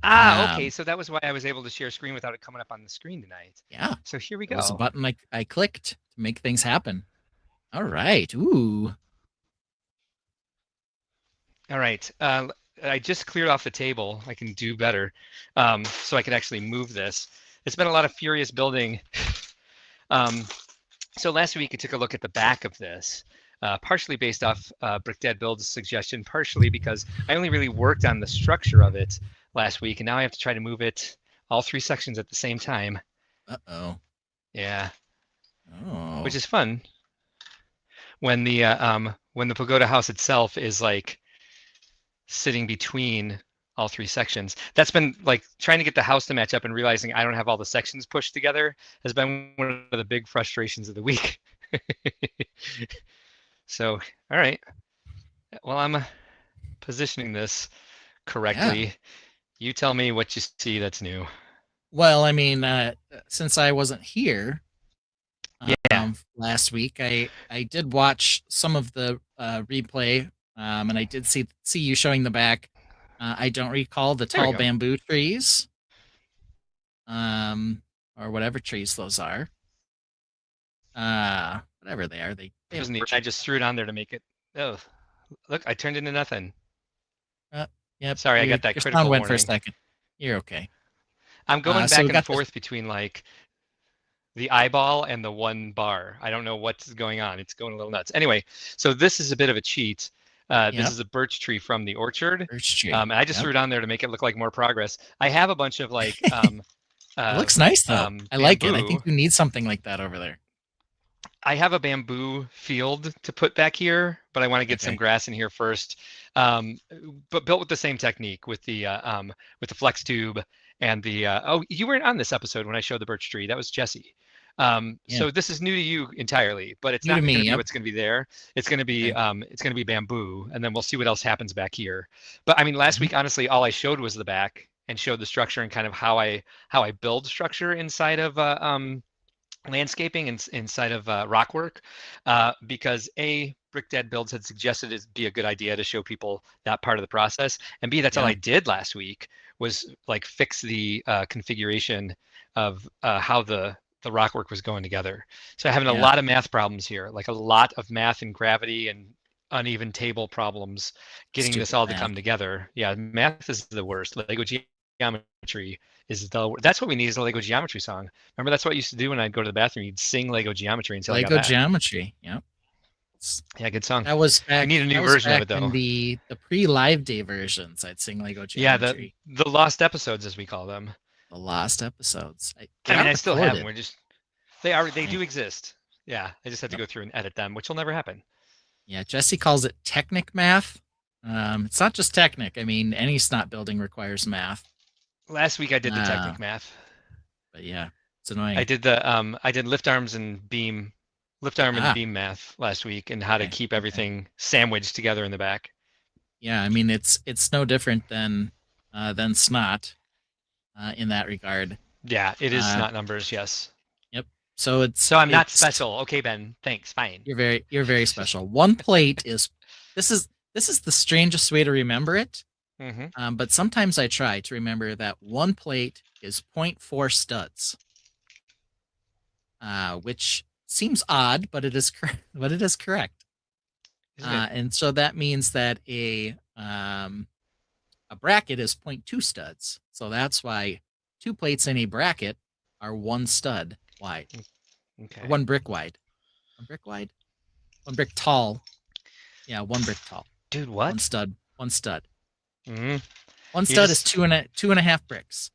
Okay. So that was why I was able to share screen without it coming up on the screen tonight. Yeah, So here we it was a go. button I clicked to make things happen. All right. Ooh. All right. I just cleared off the table. I can do better. So I can actually move this. It's been a lot of furious building. So last week I took a look at the back of this, partially based off Brick Dad Build's suggestion, partially because I only really worked on the structure of it last week, and now I have to try to move it all 3 sections at the same time. Uh-oh. Yeah. Oh. Which is fun when the pagoda house itself is like sitting between all 3 sections. That's been like trying to get the house to match up and realizing I don't have all the sections pushed together has been one of the big frustrations of the week. So, all right. Well, I'm positioning this correctly. Yeah. You tell me what you see that's new. Well, I mean, since I wasn't here last week, I did watch some of the replay, and I did see you showing the back. I don't recall the tall bamboo trees, or whatever trees those are. Whatever they are, I just threw it on there to make it. Oh, look! I turned into nothing. Yep. Sorry, I got that critical sound went warning. For a second. You're okay. I'm going back and forth between like the eyeball and the 1 bar. I don't know what's going on. It's going a little nuts. Anyway, so this is a bit of a cheat. This is a birch tree from the orchard. Birch tree. And I just threw it on there to make it look like more progress. I have a bunch of like. It looks nice though. I like it. I think you need something like that over there. I have a bamboo field to put back here, but I want to get some grass in here first. But built with the same technique with the flex tube and the. Oh, you weren't on this episode when I showed the birch tree. That was Jesse. So this is new to you entirely, but it's not going to be what's going to be there. It's going to be bamboo, and then we'll see what else happens back here. But I mean, last week, honestly, all I showed was the back and showed the structure and kind of how I build structure inside of landscaping and inside of rock work, because Brick Dad Builds had suggested it'd be a good idea to show people that part of the process, and B, that's all I did last week was like fix the configuration of how the rock work was going together. So having a lot of math problems here, like a lot of math and gravity and uneven table problems, getting this all to come together. Yeah, math is the worst. Lego geometry is that's what we need, is a Lego geometry song. Remember, that's what I used to do when I'd go to the bathroom. You'd sing Lego geometry until I got Lego geometry. Yep. Yeah, good song. That was back. We need a new version of it though. In the pre-live day versions, I'd sing Lego geometry. Yeah, the lost episodes, as we call them. The lost episodes. I still have them. We're just they do exist. Yeah, I just had to go through and edit them, which will never happen. Yeah, Jesse calls it Technic math. It's not just Technic. I mean, any snot building requires math. Last week I did the Technic math. But yeah, it's annoying. I did I did lift arm and beam math last week, and how to keep everything sandwiched together in the back. Yeah, I mean it's no different than snot in that regard. Yeah, it is snot numbers. Yes. Yep. So I'm not special. Okay, Ben. Thanks. Fine. You're very special. 1 plate is this is the strangest way to remember it. Mm-hmm. But sometimes I try to remember that 1 plate is 0.4 studs, which seems odd, but it is correct. And so that means that a bracket is 0.2 studs. So that's why 2 plates in a bracket are 1 stud wide. Okay. Or 1 brick wide. 1 brick wide? 1 brick tall. Yeah, 1 brick tall. Dude, what? 1 stud. 1 stud. Mm-hmm. 1 stud is 2.5 bricks.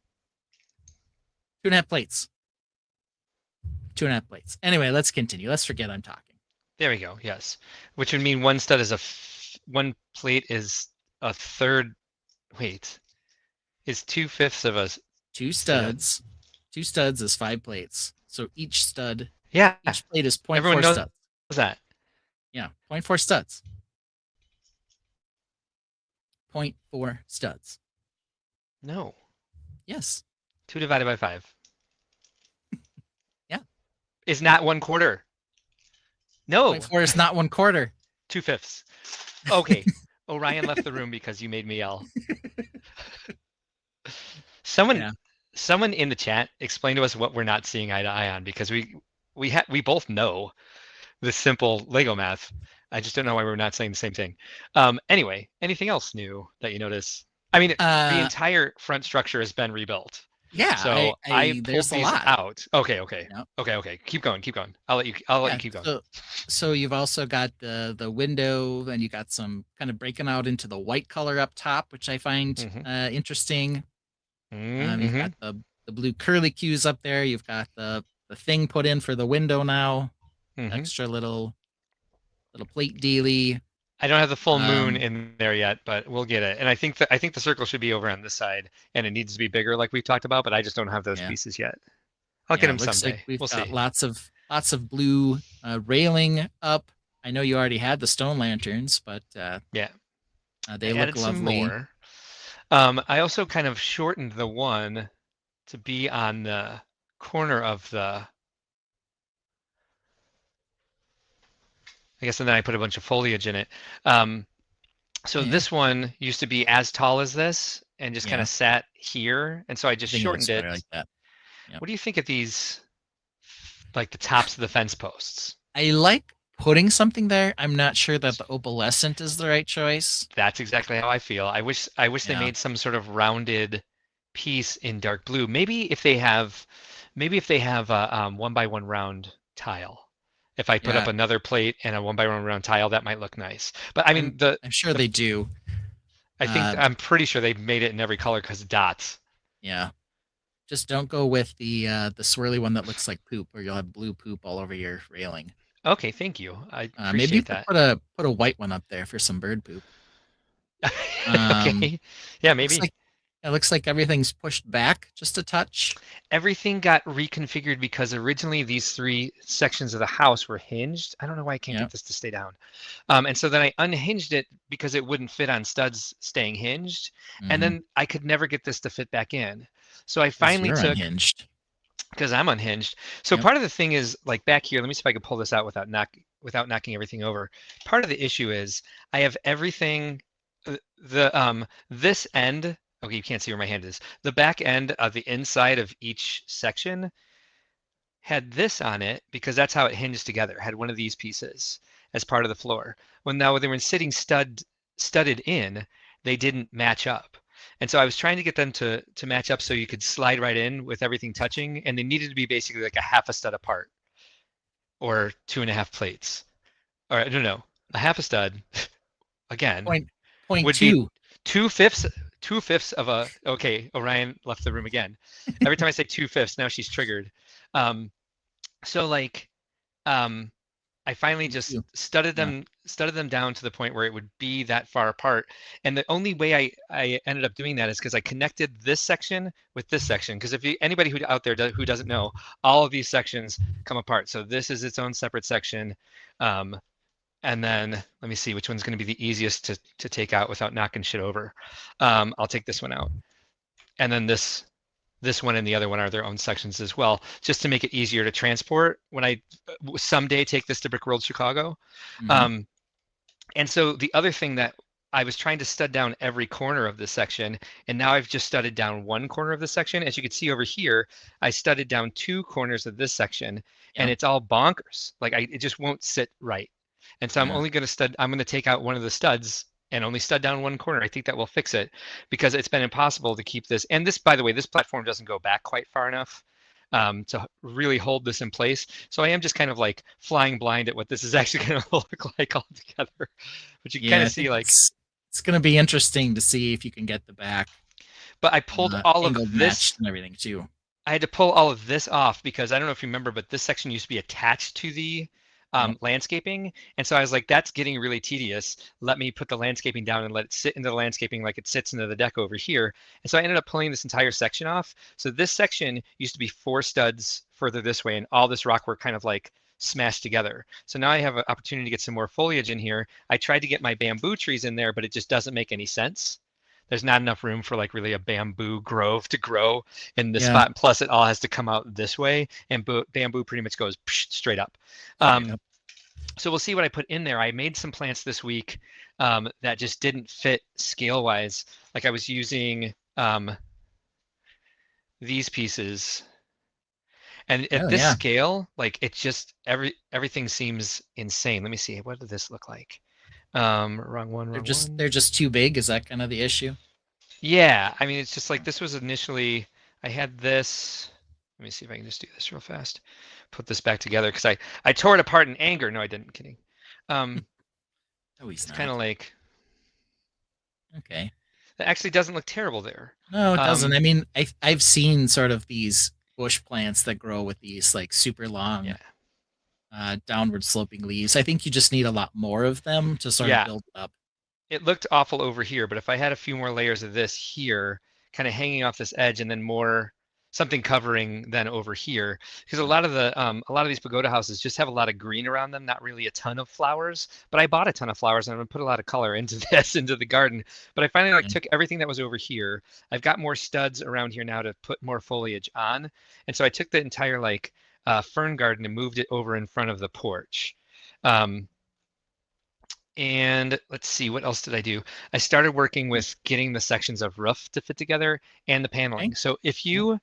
2.5 plates. 2.5 plates. Anyway, let's continue. Let's forget I'm talking. There we go. Yes, which would mean 1 stud is 1 plate is a third. Wait, is 2/5 of a 2 studs. 2 studs is 5 plates. So each stud. Yeah. Each plate is 0.4 Everyone knows studs. That. Yeah, 0.4 studs. 0.4 studs. No. Yes. 2 divided by 5 Yeah. is not 1/4. No, 0.4 is not 1/4. 2/5. Okay. Orion left the room because you made me yell. Someone Yeah. someone in the chat explain to us what we're not seeing eye to eye on, because we both know the simple Lego math. I just don't know why we're not saying the same thing. Anyway, anything else new that you notice? I mean, the entire front structure has been rebuilt. Yeah. So I pulled there's a these lot. out. Okay. Yep. Okay. Keep going. I'll let you keep going. So you've also got the window, and you got some kind of breaking out into the white color up top, which I find interesting. You've got the blue curly cues up there. You've got the thing put in for the window now. Extra little plate dealy. I don't have the full moon in there yet, but we'll get it. And I think the circle should be over on this side, and it needs to be bigger, like we've talked about. But I just don't have those pieces yet. I'll get them someday. Like we've got see. Lots of blue railing up. I know you already had the stone lanterns, but yeah, they look lovely. Some more. I also kind of shortened the one to be on the corner of the. I guess, and then I put a bunch of foliage in it. So this one used to be as tall as this and just kind of sat here. And so I just shortened it. Like that. Yep. What do you think of these, like the tops of the fence posts? I like putting something there. I'm not sure that the opalescent is the right choice. That's exactly how I feel. I wish they made some sort of rounded piece in dark blue. Maybe if they have a 1x1 round tile. If I put up another plate and a 1x1 round tile, that might look nice. But I mean, I'm sure they do. I'm pretty sure they've made it in every color because dots. Yeah. Just don't go with the swirly one that looks like poop, or you'll have blue poop all over your railing. Okay, thank you. I appreciate maybe you that. Could put a white one up there for some bird poop. Okay. Yeah, maybe. It looks like everything's pushed back just a touch. Everything got reconfigured because originally these 3 sections of the house were hinged. I don't know why I can't get this to stay down. And so then I unhinged it because it wouldn't fit on studs staying hinged. And then I could never get this to fit back in. So I finally took unhinged. Because I'm unhinged. So part of the thing is, like back here, let me see if I can pull this out without knocking everything over. Part of the issue is I have everything, this end. Okay, you can't see where my hand is. The back end of the inside of each section had this on it because that's how it hinged together. It had one of these pieces as part of the floor. Well, now when they were sitting studded in, they didn't match up. And so I was trying to get them to match up so you could slide right in with everything touching, and they needed to be basically like a half a stud apart, or 2.5 plates. Or I don't know, a half a stud. Again, point would two. Be 2/5 of a. Okay, Orion left the room again. Every time I say 2/5, now she's triggered. So like, I finally just studded them down to the point where it would be that far apart. And the only way I ended up doing that is because I connected this section with this section. Because if anybody who out there who doesn't know, all of these sections come apart. So this is its own separate section. And then let me see which one's going to be the easiest to take out without knocking shit over. I'll take this one out. And then this one and the other one are their own sections as well, just to make it easier to transport when I someday take this to Brickworld Chicago. And so the other thing that I was trying to stud down every corner of this section, and now I've just studded down one corner of the section. As you can see over here, I studded down 2 corners of this section, and it's all bonkers. Like it just won't sit right. And so I'm only going to take out one of the studs and only stud down one corner. I think that will fix it, because it's been impossible to keep this. And this, by the way, this platform doesn't go back quite far enough to really hold this in place. So I am just kind of like flying blind at what this is actually going to look like all together. But you can kind of see like it's going to be interesting to see if you can get the back. But I pulled all of this and everything too. I had to pull all of this off because I don't know if you remember, but this section used to be attached to the landscaping. And so I was like, that's getting really tedious. Let me put the landscaping down and let it sit into the landscaping like it sits into the deck over here. And so I ended up pulling this entire section off. So this section used to be 4 studs further this way, and all this rockwork kind of like smashed together. So now I have an opportunity to get some more foliage in here. I tried to get my bamboo trees in there, but it just doesn't make any sense. there's not enough room for like really a bamboo grove to grow in this Yeah. spot. Plus, it all has to come out this way, and bamboo pretty much goes straight up. Straight up. So we'll see what I put in there. I made some plants this week that just didn't fit scale wise. Like I was using these pieces, and at this scale, like it's just everything seems insane. Let me see. What did this look like? Wrong one. They're just too big. Is that kind of the issue? Yeah, I mean, it's just like this was initially, I had this. Let me see if I can just do this real fast. Put this back together because I tore it apart in anger. No, I didn't. Kidding. Oh, he's It's not. kind of like, okay. it actually doesn't look terrible there. No, it doesn't. I mean, I've seen sort of these bush plants that grow with these like super long, downward sloping leaves. I think you just need a lot more of them to sort of build up. It looked awful over here, but if I had a few more layers of this here, kind of hanging off this edge, and then more something covering then over here, because a lot of these pagoda houses just have a lot of green around them, not really a ton of flowers. But I bought a ton of flowers and I'm gonna put a lot of color into this, into the garden. But I finally like took everything that was over here. I've got more studs around here now to put more foliage on, and so I took the entire like fern garden and moved it over in front of the porch. And let's see, what else did I do? I started working with getting the sections of roof to fit together and the paneling. So if you,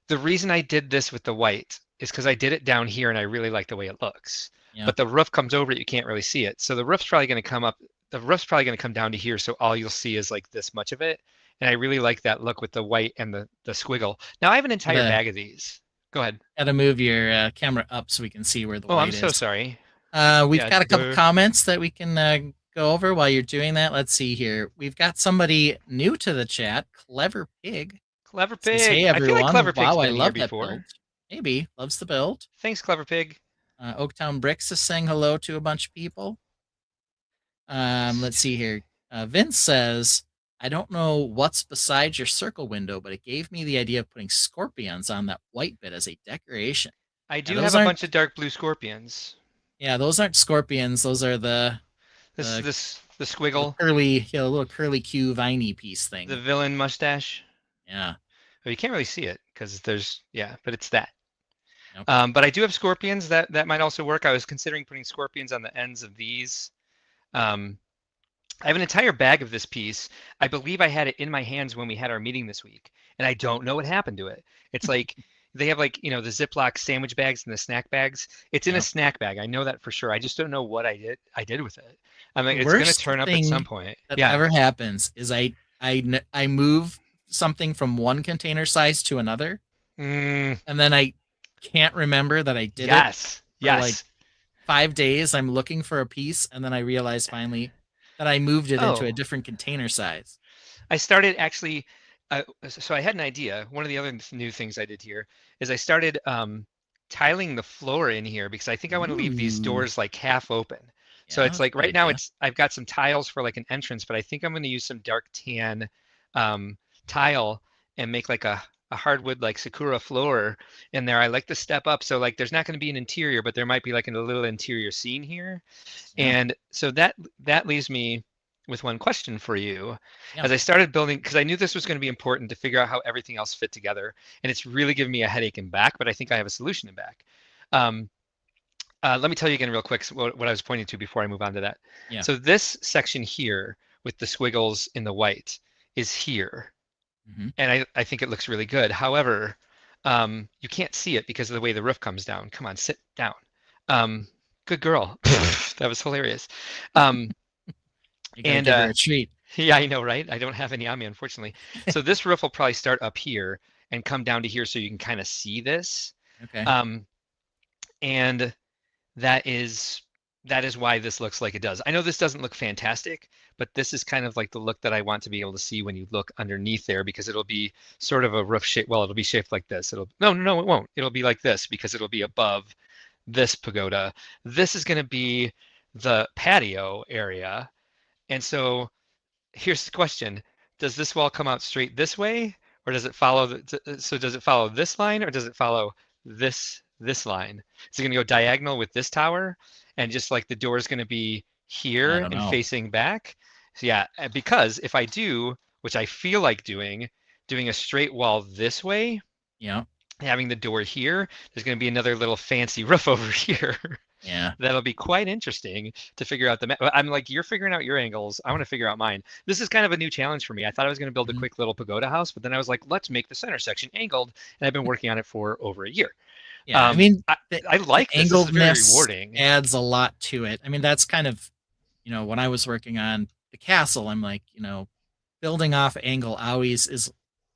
the reason I did this with the white is because I did it down here and I really like the way it looks. But the roof comes over it, you can't really see it. So the roof's probably going to come up, the roof's probably going to come down to here. So all you'll see is like this much of it. And I really like that look with the white and the squiggle. Now I have an entire bag of these. Go ahead. Got to move your camera up so we can see where the white is. Oh, I'm so sorry. We've got a couple comments that we can go over while you're doing that. Let's see here. We've got somebody new to the chat, Clever Pig. Clever Pig. Says, hey everyone! I feel like Clever Pig's wow, I been love here that before. build. Maybe loves the build. Thanks, Clever Pig. Oaktown Bricks is saying hello to a bunch of people. Let's see here. Vince says, I don't know what's beside your circle window, but it gave me the idea of putting scorpions on that white bit as a decoration. I do have a bunch of dark blue scorpions. Yeah, those aren't scorpions. Those are the squiggle. Little curly Q viney piece thing. The villain mustache. Yeah. Well, you can't really see it because there's, but it's that. Nope. But I do have scorpions that might also work. I was considering putting scorpions on the ends of these. I have an entire bag of this piece. I believe I had it in my hands when we had our meeting this week, and I don't know what happened to it. It's like they have like, the Ziploc sandwich bags and the snack bags. It's in a snack bag. I know that for sure. I just don't know what I did with it. I'm like, it's going to turn up at some point. That ever happens is I move something from one container size to another, and then I can't remember that I did it. For like 5 days. I'm looking for a piece, and then I realize finally that I moved it into a different container size. I started actually, so I had an idea. One of the other new things I did here is I started tiling the floor in here because I think I want to leave these doors like half open. So it's like right now I've got some tiles for like an entrance, but I think I'm going to use some dark tan tile and make like a hardwood like Sakura floor in there. I like the step up. So like there's not going to be an interior, but there might be like a little interior scene here. And so that leaves me with one question for you. As I started building, because I knew this was going to be important to figure out how everything else fit together. And it's really given me a headache in back, but I think I have a solution in back. Let me tell you again real quick what I was pointing to before I move on to that. So this section here with the squiggles in the white is here. And I think it looks really good. However, you can't see it because of the way the roof comes down. Come on, sit down. Good girl. That was hilarious. You gotta give her a treat. Yeah, I know, right? I don't have any on me, unfortunately. So this roof will probably start up here and come down to here so you can kind of see this. Okay. And that is why this looks like it does. I know this doesn't look fantastic, but this is kind of like the look that I want to be able to see when you look underneath there, because it'll be sort of a roof shape. Well, it'll be shaped like this. No, it won't. It'll be like this because it'll be above this pagoda. This is going to be the patio area. And so here's the question. Does this wall come out straight this way, or does it follow does it follow this line, or does it follow this line? Is it going to go diagonal with this tower, and just like the door is going to be here and facing back? So yeah, because if I do, which I feel like doing a straight wall this way, Yeah. having the door here, there's going to be another little fancy roof over here. Yeah. That'll be quite interesting to figure out I'm like, you're figuring out your angles. I want to figure out mine. This is kind of a new challenge for me. I thought I was going to build a Mhm. quick little pagoda house, but then I was like, let's make the center section angled. And I've been working on it for over a year. Yeah. I mean, the, I the like this. This is very angledness rewarding. adds a lot to it. I mean, that's kind of, when I was working on the castle, I'm like, building off angle always is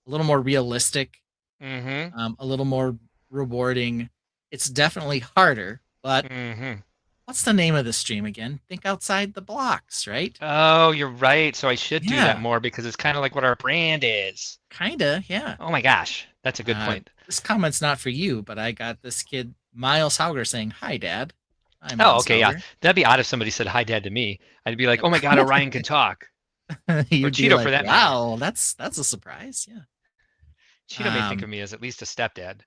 a little more realistic, Mm-hmm. a little more rewarding. It's definitely harder, but Mm-hmm. what's the name of the stream again? Think outside the blocks, right? Oh, you're right. So I should do that Yeah, more because it's kind of like what our brand is. kinda, yeah. Oh my gosh, that's a good point. This comment's not for you, but I got this kid, Miles Hauger, saying, "Hi, Dad." Hi, Oh, Miles okay, yeah. Hauger. That'd be odd if somebody said hi, Dad, to me. I'd be like, oh my God, Yep. Orion can talk. Or You'd be Cheeto like, for that matter. "Wow, that's a surprise." Yeah. Cheeto may think of me as at least a stepdad.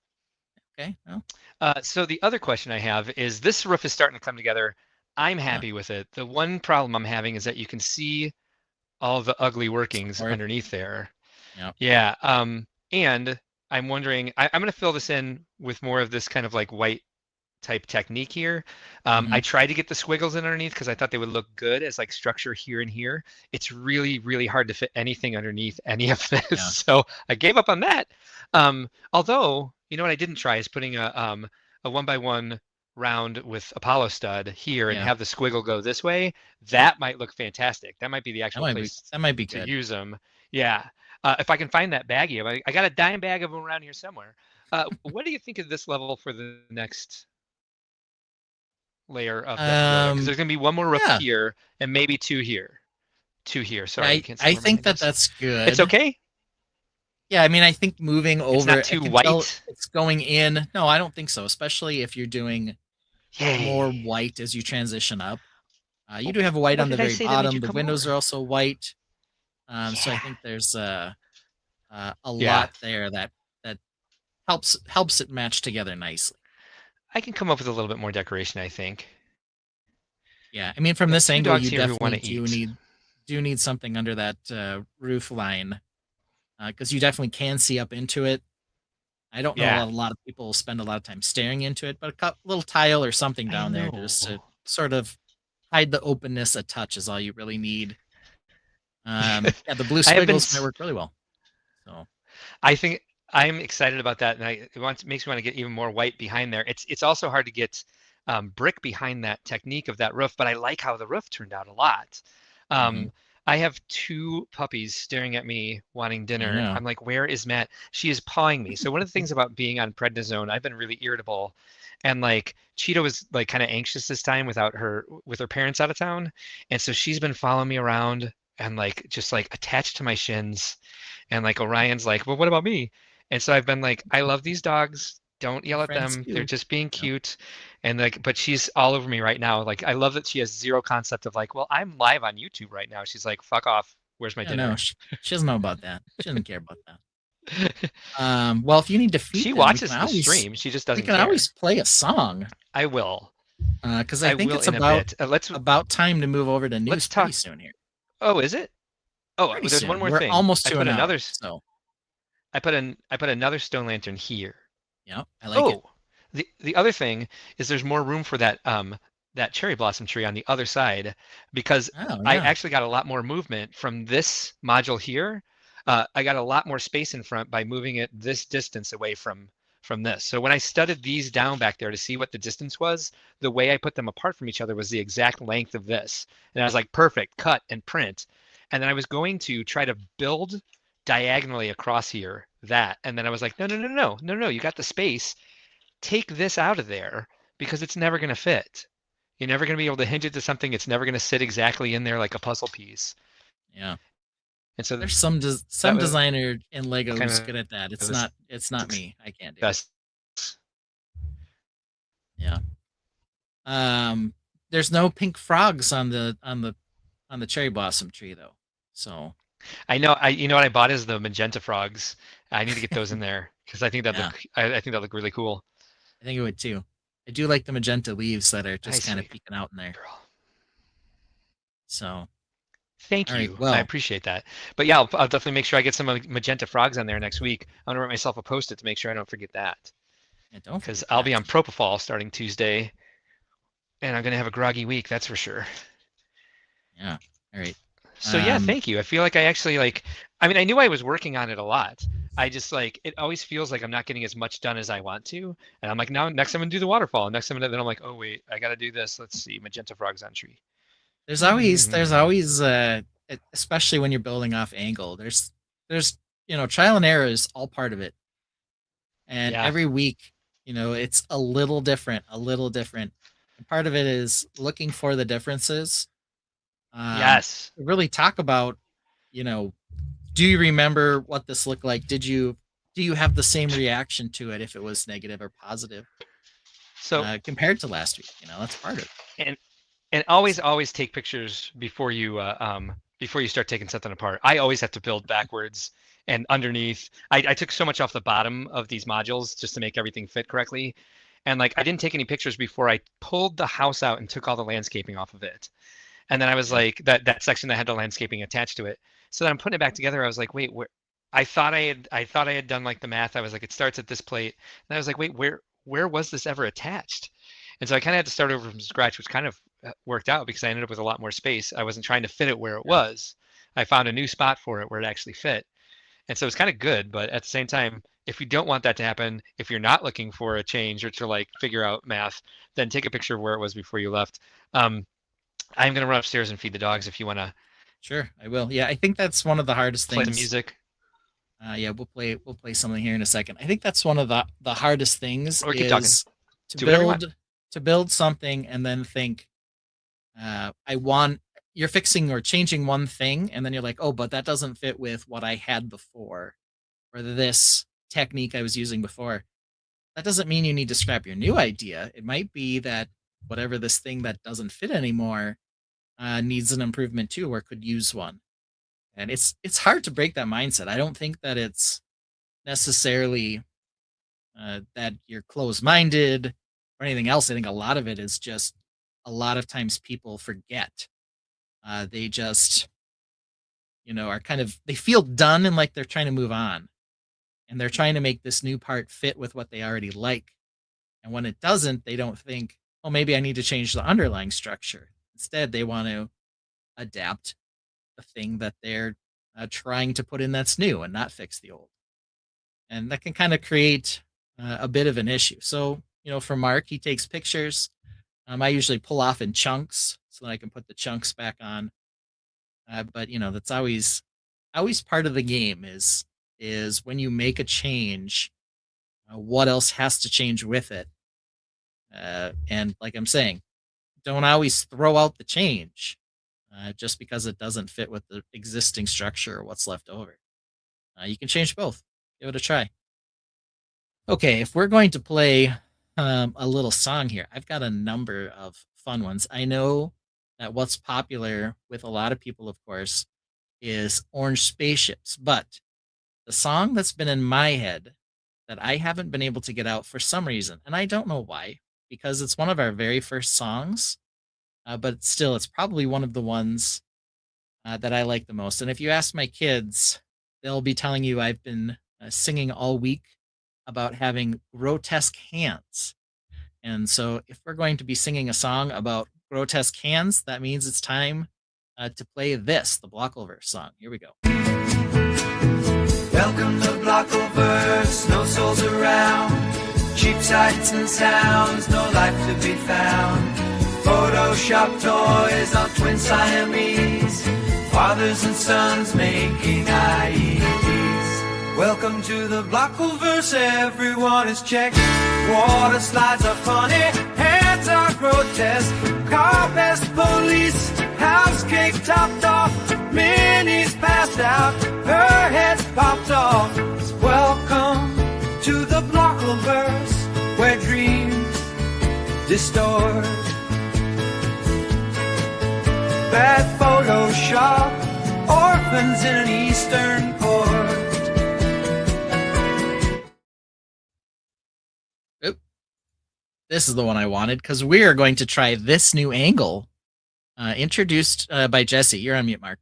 Okay. Well, So the other question I have is this roof is starting to come together. I'm yeah. happy with it. The one problem I'm having is that you can see all the ugly workings Support. underneath there. Yep. Yeah. And I'm wondering, I'm going to fill this in with more of this kind of like white type technique here. Mhm. I tried to get the squiggles in underneath because I thought they would look good as like structure here and here. It's really, really hard to fit anything underneath any of this. Yeah. So I gave up on that. Although, you know what I didn't try is putting a 1x1 round with Apollo stud here and Yeah. have the squiggle go this way. That might look fantastic. That might be the That actual might be place to good. use them. Yeah. If I can find that baggie, I got a dime bag of them around here somewhere. What do you think of this level for the next layer of the pagoda? Because there's going to be one more roof Yeah. here and maybe two here. Two here. Sorry, you can't see I where my think hand that is. that's good. It's okay. Yeah, I mean, I think moving over, It's not I too can tell white. it's going in. No, I don't think so. Especially if you're doing more Yay. white as you transition up. You do have white What on the did I very say that made bottom. you The come windows over? are also white. So I Yeah. think there's a Yeah. lot there that helps it match together nicely. I can come up with a little bit more decoration, I think. Yeah, I mean, from Got this two angle, dogs you here who definitely want to eat. do need something under that roof line, because you definitely can see up into it. I don't know Yeah. a lot of people spend a lot of time staring into it, but a little tile or something I down there just to know. sort of hide the openness a touch is all you really need. Yeah, the blue I have been. squiggles might work really well. So I think I'm excited about that, and makes me want to get even more white behind there. It's also hard to get brick behind that technique of that roof, but I like how the roof turned out a lot. mhm. I have two puppies staring at me wanting I dinner. know. I'm like, where is Matt? She is pawing me. So one of the things about being on prednisone, I've been really irritable, and like Cheetah was like kind of anxious this time with her parents out of town, and so she's been following me around and like just like attached to my shins, and like Orion's like, well, what about me? And so I've been like, I love these dogs. Don't yell at Friends them. They're too. just being Yep. cute. And like, but she's all over me right now. Like, I love that she has zero concept of like, well, I'm live on YouTube right now. She's like, fuck off. Where's my Yeah, no, dinner? she doesn't know about that. She doesn't care about that. Well, if you need to feed She them, watches the stream. She just we doesn't can care. always play a song. I will. Because I think will it's in a bit. about time to move over to news Let's pretty talk. soon here. Oh, is it? Oh, Pretty there's one soon. more We're thing. almost I to put an hour. another. So I put another stone lantern here. yeah, I like it. Oh, the other thing is there's more room for that cherry blossom tree on the other side because Oh I yeah. actually got a lot more movement from this module here. I got a lot more space in front by moving it this distance away from this. So when I studied these down back there to see what the distance was, the way I put them apart from each other was the exact length of this. And I was like, perfect, cut and print. And then I was going to try to build diagonally across here that. And then I was like, no, you got the space. Take this out of there because it's never going to fit. You're never going to be able to hinge it to something. It's never going to sit exactly in there like a puzzle piece. Yeah. And so There's some that was designer in Lego kind who's of good at that. the It's not me. I can't do it. best. Yeah. There's no pink frogs on the cherry blossom tree though. So I know. You know what I bought is the magenta frogs. I need to get those in there because I think that yeah, look. I think that look really cool. I think it would too. I do like the magenta leaves that are just Nice, kind of sweet peeking out in there. girl. So Thank All right, you. well, I appreciate that. But yeah, I'll definitely make sure I get some magenta frogs on there next week. I'm gonna write myself a post-it to make sure I don't forget that. yeah, don't Because forget I'll be that. on propofol starting Tuesday, and I'm gonna have a groggy week, that's for sure. Yeah. All right. So yeah, thank you. I feel like I actually like, I mean, I knew I was working on it a lot. I just like, it always feels like I'm not getting as much done as I want to. And I'm like, now, next I'm gonna do the waterfall. And next I'm gonna, then I'm like, oh wait, I gotta do this. Let's see, magenta frogs on tree. There's always especially when you're building off angle. There's trial and error is all part of it. And Yeah. every week, it's a little different, a little different. And part of it is looking for the differences. Yes. Really talk about, you know, do you remember what this looked like? Do you have the same reaction to it if it was negative or positive So, compared to last week? That's part of it. and always take pictures before you start taking something apart. I always have to build backwards and underneath. I took so much off the bottom of these modules just to make everything fit correctly. And like I didn't take any pictures before I pulled the house out and took all the landscaping off of it. And then I was Yeah. like that section that had the landscaping attached to it. So then I'm putting it back together. I was like, wait, where I thought I had done like the math. I was like, it starts at this plate. And I was like, wait, where was this ever attached? And so I kind of had to start over from scratch, which kind of worked out because I ended up with a lot more space. I wasn't trying to fit it where it Yeah. was. I found a new spot for it where it actually fit. And so it's kind of good, but at the same time, if you don't want that to happen, if you're not looking for a change or to like figure out math, then take a picture of where it was before you left. I'm gonna run upstairs and feed the dogs if you want to Sure, I will. Yeah, I think that's one of the hardest play the things. music Yeah, we'll play something here in a second. I think that's one of the hardest things or keep talking. is to Do whatever you want. build something and then think, you're fixing or changing one thing, and then you're like, oh, but that doesn't fit with what I had before, or this technique I was using before. That doesn't mean you need to scrap your new idea. It might be that whatever this thing that doesn't fit anymore needs an improvement too, or could use one. And it's hard to break that mindset. I don't think that it's necessarily that you're closed-minded or anything else. I think a lot of it is just a lot of times people forget. They just, are they feel done and like they're trying to move on. And they're trying to make this new part fit with what they already like. And when it doesn't, they don't think, oh, maybe I need to change the underlying structure. Instead, they want to adapt the thing that they're trying to put in that's new and not fix the old. And that can kind of create a bit of an issue. So, for Mark, he takes pictures. I usually pull off in chunks so that I can put the chunks back on. But that's always part of the game is when you make a change, what else has to change with it? And like I'm saying, don't always throw out the change just because it doesn't fit with the existing structure or what's left over. You can change both. Give it a try. Okay, if we're going to play a little song here, I've got a number of fun ones. I know that what's popular with a lot of people, of course, is Orange Spaceships, but the song that's been in my head that I haven't been able to get out for some reason, and I don't know why, because it's one of our very first songs, but still, it's probably one of the ones that I like the most. And if you ask my kids, they'll be telling you I've been singing all week about having grotesque hands. And so, if we're going to be singing a song about grotesque hands, that means it's time to play this, the Blockleverse song. Here we go. Welcome to Blockleverse, no souls around. Cheap sights and sounds, no life to be found. Photoshop toys on twin Siamese. Fathers and sons making IEDs. Welcome to the Blockleverse, everyone is checked. Water slides are funny, hands are grotesque. Car pest police, house cake topped off. Minnie's passed out, her head's popped off. Welcome to the Blockleverse, where dreams distort. Bad Photoshop, orphans in an eastern port. Oop. This is the one I wanted because we are going to try this new angle introduced by Jesse. You're on mute, Mark.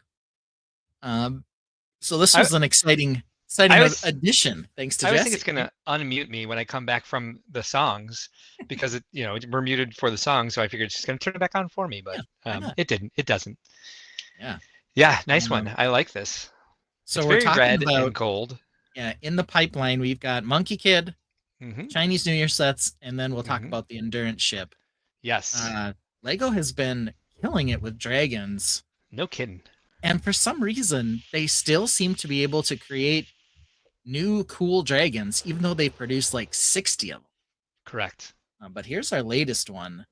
So this I- was an exciting I was- addition, thanks to I always Jesse. think it's gonna unmute me when I come back from the songs because we're muted for the song, so I figured it's just gonna turn it back on for me, but why not? it didn't. It doesn't. Yeah. Yeah, nice one. I like this. So It's we're very talking red about and gold. in the pipeline we've got Monkey Kid, Hmm. Chinese New Year sets, and then we'll talk Mhm. about the endurance ship. Yes. Lego has been killing it with dragons, No kidding. and for some reason they still seem to be able to create new cool dragons, even though they produce like 60 of them. Correct. But here's our latest one.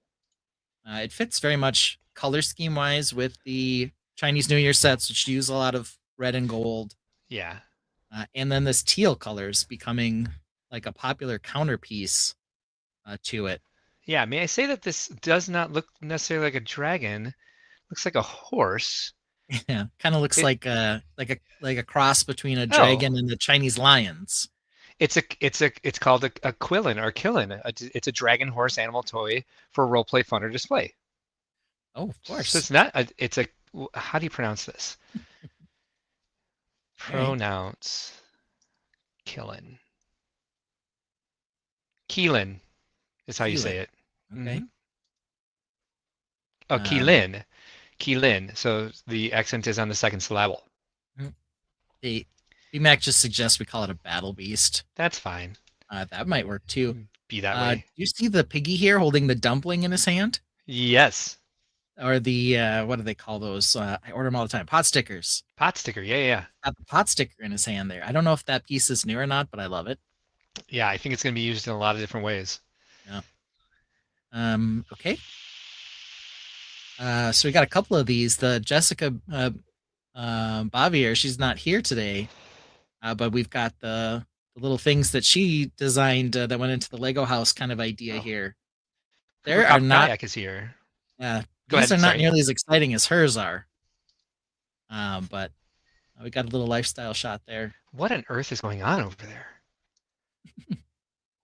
It fits very much color scheme wise with the Chinese New Year sets, which use a lot of red and gold. Yeah. And then this teal color is becoming like a popular counterpiece to it. Yeah. May I say that this does not look necessarily like a dragon? Looks like a horse. Yeah, kind of looks It- like a cross between a dragon and the Chinese lions. It's called a quillin or killin. It's a dragon horse animal toy for role play, fun, or display. Oh, of course. So it's not. It's a. How do you pronounce this? All right. Pronounce. Killin. Keelan is how you say it. Okay. Mhm. Oh, Keelin. Keelin. So the accent is on the second syllable. BMAC just suggests we call it a battle beast. That's fine. That might work too. Be that way. Do you see the piggy here holding the dumpling in his hand? Yes. Or the what do they call those? I order them all the time. Pot stickers. Pot sticker. Yeah. Got the pot sticker in his hand there. I don't know if that piece is new or not, but I love it. Yeah. I think it's going to be used in a lot of different ways. Yeah. Okay. So we got a couple of these. The Jessica Bavier, she's not here today, but we've got the little things that she designed that went into the Lego house kind of idea here. There are not. Kayak is here. Go These ahead, are not sorry. nearly as exciting as hers are. But we got a little lifestyle shot there. What on earth is going on over there?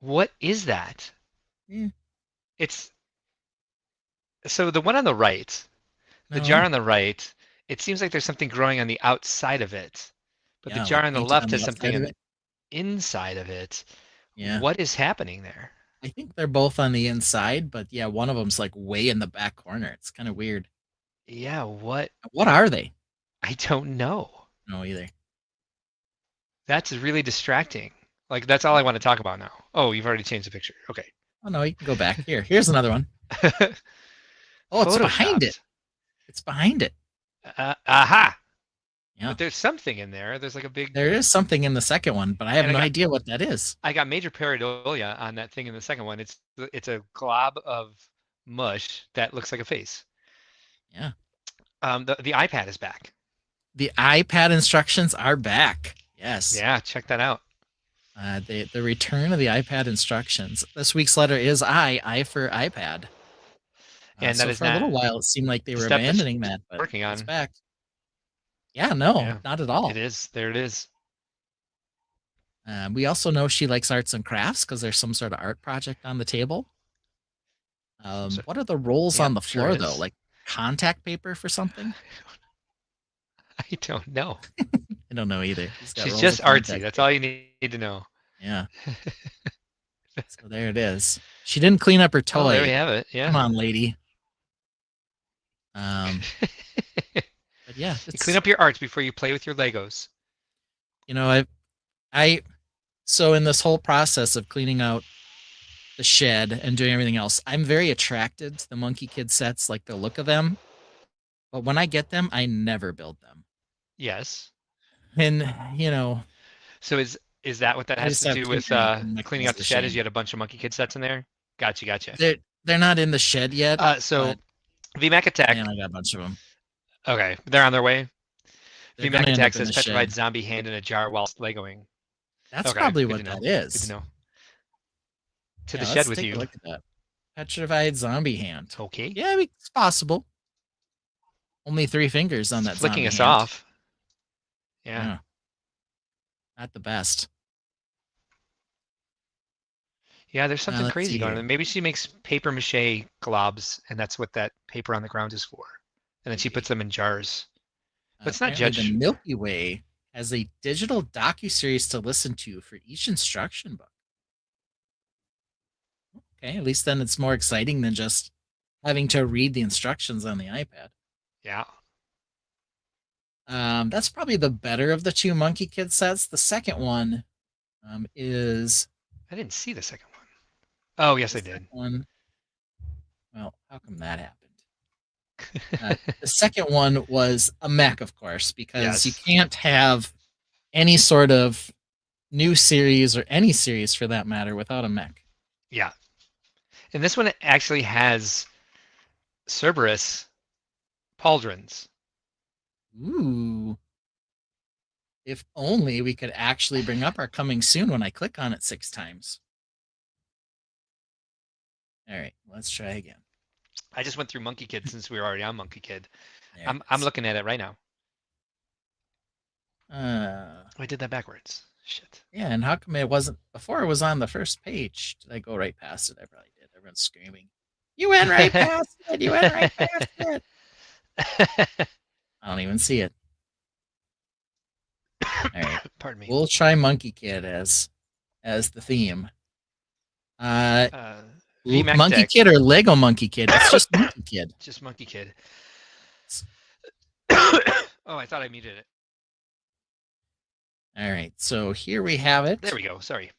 What is that? Yeah. It's so the one on the right, the No. jar on the right, it seems like there's something growing on the outside of it. But Yeah, the jar like on the painted left on the has something outside on of the it. inside of it. Yeah. What is happening there? I think they're both on the inside, but yeah, one of them's like way in the back corner. It's kind of weird. Yeah, what? What are they? I don't know. No, either. That's really distracting. Like that's all I want to talk about now. Oh, you've already changed the picture. Okay. Oh no, you can go back here. Here's another one. Oh, it's behind it. It's behind it. Aha. Yeah. But there's something in there. There's like a big. There is something in the second one, but I have And I no got- idea what that is. I got major pareidolia on that thing in the second one. It's a glob of mush that looks like a face. Yeah. The iPad is back. The iPad instructions are back. Yes. Yeah, check that out. The return of the iPad instructions. This week's letter is I for iPad. And so that is for a little not while it seemed like they the were step that abandoning she's that, but working it's on. back. Yeah, no, Yeah. not at all. It is. There it is. We also know she likes arts and crafts because there's some sort of art project on the table. So- What are the rolls yeah, on the sure floor is. though? Like contact paper for something? I don't know. I don't know either. He's got She's rolls just of artsy. contact That's paper. all you need to know. Yeah. So there it is. She didn't clean up her Oh, toy. there we have it. Yeah. Come on, lady. But yeah, You clean up your arts before you play with your Legos. You know, so in this whole process of cleaning out the shed and doing everything else, I'm very attracted to the Monkey Kid sets, like the look of them. But when I get them, I never build them. Yes. And you know, So is that what that I has just to have do with tinkering and making cleaning this up the a shed? Is shame. you had a bunch of Monkey Kid sets in there? Gotcha. they're not in the shed yet. So but, VMAC Attack. man, I got a bunch of them. Okay, they're on their way. They're VMAC gonna end Attack up in says the petrified shed. zombie hand in a jar whilst Legoing. That's Okay, probably good what to know. that Good is. to know. To Yeah, the let's shed with take a you. look at that. Petrified zombie hand. Okay. Yeah, it's possible. Only 3 fingers on that Flicking zombie us hand. off. Yeah. Not the best. Yeah, there's something let's crazy see going here. on. Maybe she makes paper mache globs, and that's what that paper on the ground is for. And then she puts them in jars. Let's not Apparently judge. the Milky Way has a digital docuseries to listen to for each instruction book. Okay, at least then it's more exciting than just having to read the instructions on the iPad. Yeah. That's probably the better of the two Monkey Kid sets. The second one is I didn't see the second one. Oh, yes, the I did. second one. Well, how come that happened? The second one was a mech, of course, because you Yes. can't have any sort of new series or any series for that matter without a mech. Yeah. And this one actually has Cerberus pauldrons. Ooh. If only we could actually bring up our coming soon when I click on it 6 times. All right, let's try again. I just went through Monkey Kid since we were already on Monkey Kid. There I'm it is. looking at it right now. Uh, I did that backwards. Shit. yeah, and how come it wasn't before it was on the first page? Did I go right past it? I probably did. Everyone's screaming. You went right past it. You went right past it. I don't even see it. All right, Pardon me. we'll try Monkey Kid as the theme. VMAX Monkey deck. Kid or Lego Monkey Kid? It's just Monkey Kid. Just Monkey Kid. Oh, I thought I muted it. All right, so here we have it. There we go. Sorry.